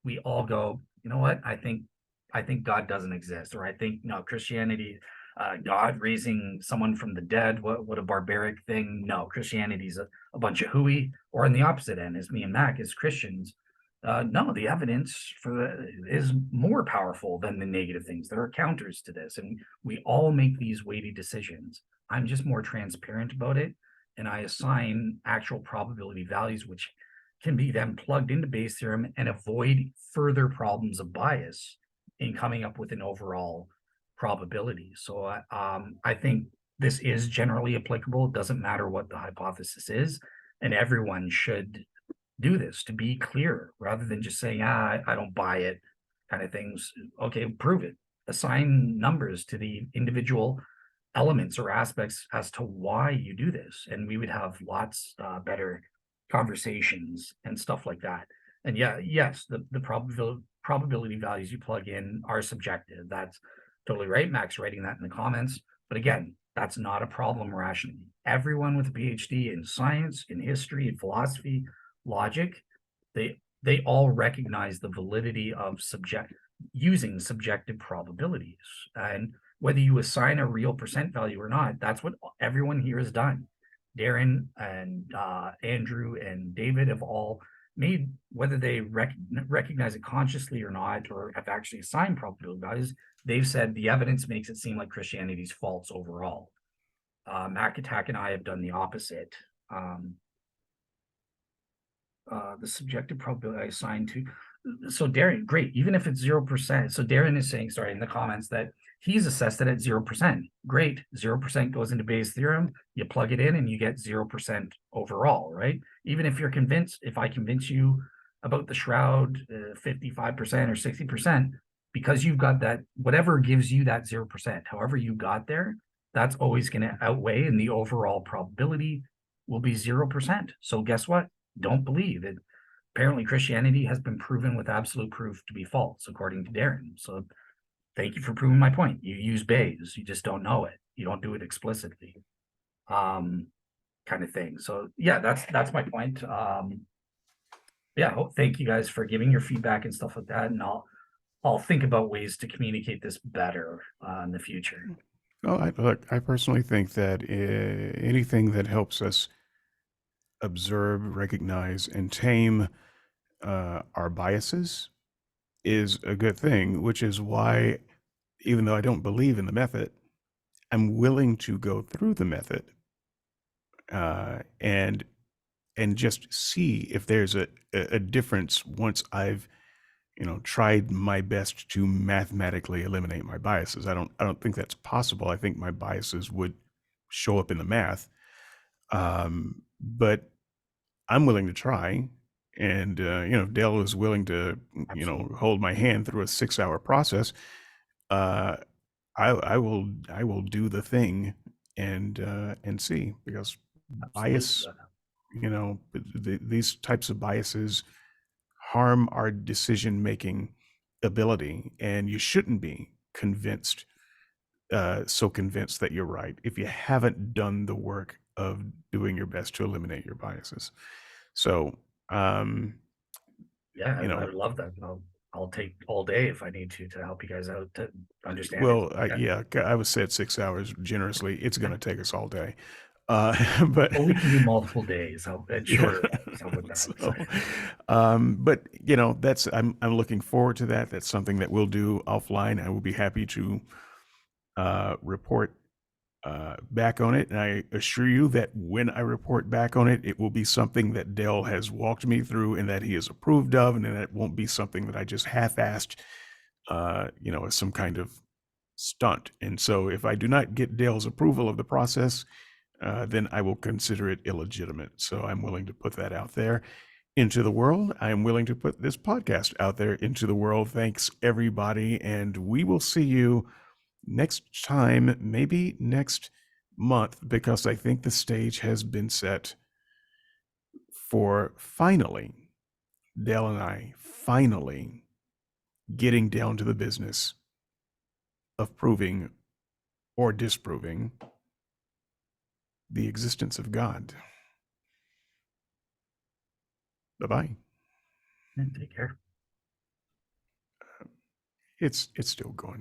we all go, you know what? I think God doesn't exist, or I think no, Christianity, God raising someone from the dead, what a barbaric thing. No, Christianity's a bunch of hooey. Or on the opposite end, as me and Mac as Christians, no, the evidence is more powerful than the negative things. There are counters to this, and we all make these weighty decisions. I'm just more transparent about it, and I assign actual probability values, which can be then plugged into Bayes' theorem and avoid further problems of bias in coming up with an overall probability. So I think this is generally applicable. It doesn't matter what the hypothesis is, and everyone should do this to be clear rather than just saying, I don't buy it kind of things. Okay, prove it. Assign numbers to the individual elements or aspects as to why you do this. And we would have lots better conversations and stuff like that. And yes, the probability values you plug in are subjective. That's totally right. Mac's writing that in the comments. But again, that's not a problem rationally. Everyone with a PhD in science, in history, in philosophy, logic, they all recognize the validity of using subjective probabilities. And whether you assign a real percent value or not, that's what everyone here has done. Darren and Andrew and David have all made, whether they recognize it consciously or not, or have actually assigned probability values, they've said the evidence makes it seem like Christianity's false overall. McAtack and I have done the opposite. The subjective probability I assigned to. So Darren, great, even if it's 0%. So Darren is saying, sorry, in the comments that he's assessed it at 0%. Great, 0% goes into Bayes' theorem, you plug it in and you get 0% overall, right? Even if you're convinced, if I convince you about the shroud 55% or 60%, because you've got that, whatever gives you that 0%, however you got there, that's always going to outweigh, and the overall probability will be 0%. So guess what? Don't believe it. apparently Christianity has been proven with absolute proof to be false, according to Darren. So thank you for proving my point. You use Bayes, you just don't know it. You don't do it explicitly. Kind of thing. So yeah, that's my point. Yeah, thank you guys for giving your feedback and stuff like that. And I'll think about ways to communicate this better in the future. Well, I personally think that anything that helps us observe, recognize, and tame our biases is a good thing, which is why, even though I don't believe in the method, I'm willing to go through the method and just see if there's a difference once I've tried my best to mathematically eliminate my biases. I don't think that's possible. I think my biases would show up in the math, but I'm willing to try. And if Dale is willing to Absolutely. hold my hand through a 6-hour process, I will do the thing and see, because bias, these types of biases harm our decision making ability, and you shouldn't be so convinced that you're right if you haven't done the work of doing your best to eliminate your biases. So Yeah, I would love that. I'll take all day if I need to help you guys out to understand it. well, Okay. yeah, I was said 6 hours generously. It's going to take us all day. But Well, we can do multiple days. And shorter days. How about that? So, but that's I'm looking forward to that. That's something that we'll do offline. I will be happy to report back on it, and I assure you that when I report back on it, it will be something that Dell has walked me through and that he has approved of, and that it won't be something that I just half-assed, as some kind of stunt. And so, if I do not get Dale's approval of the process, then I will consider it illegitimate. So I'm willing to put that out there into the world. I'm willing to put this podcast out there into the world. Thanks, everybody. And we will see you next time, maybe next month, because I think the stage has been set for finally, Dale and I finally getting down to the business of proving or disproving the existence of God. Bye-bye. Take care. It's still going.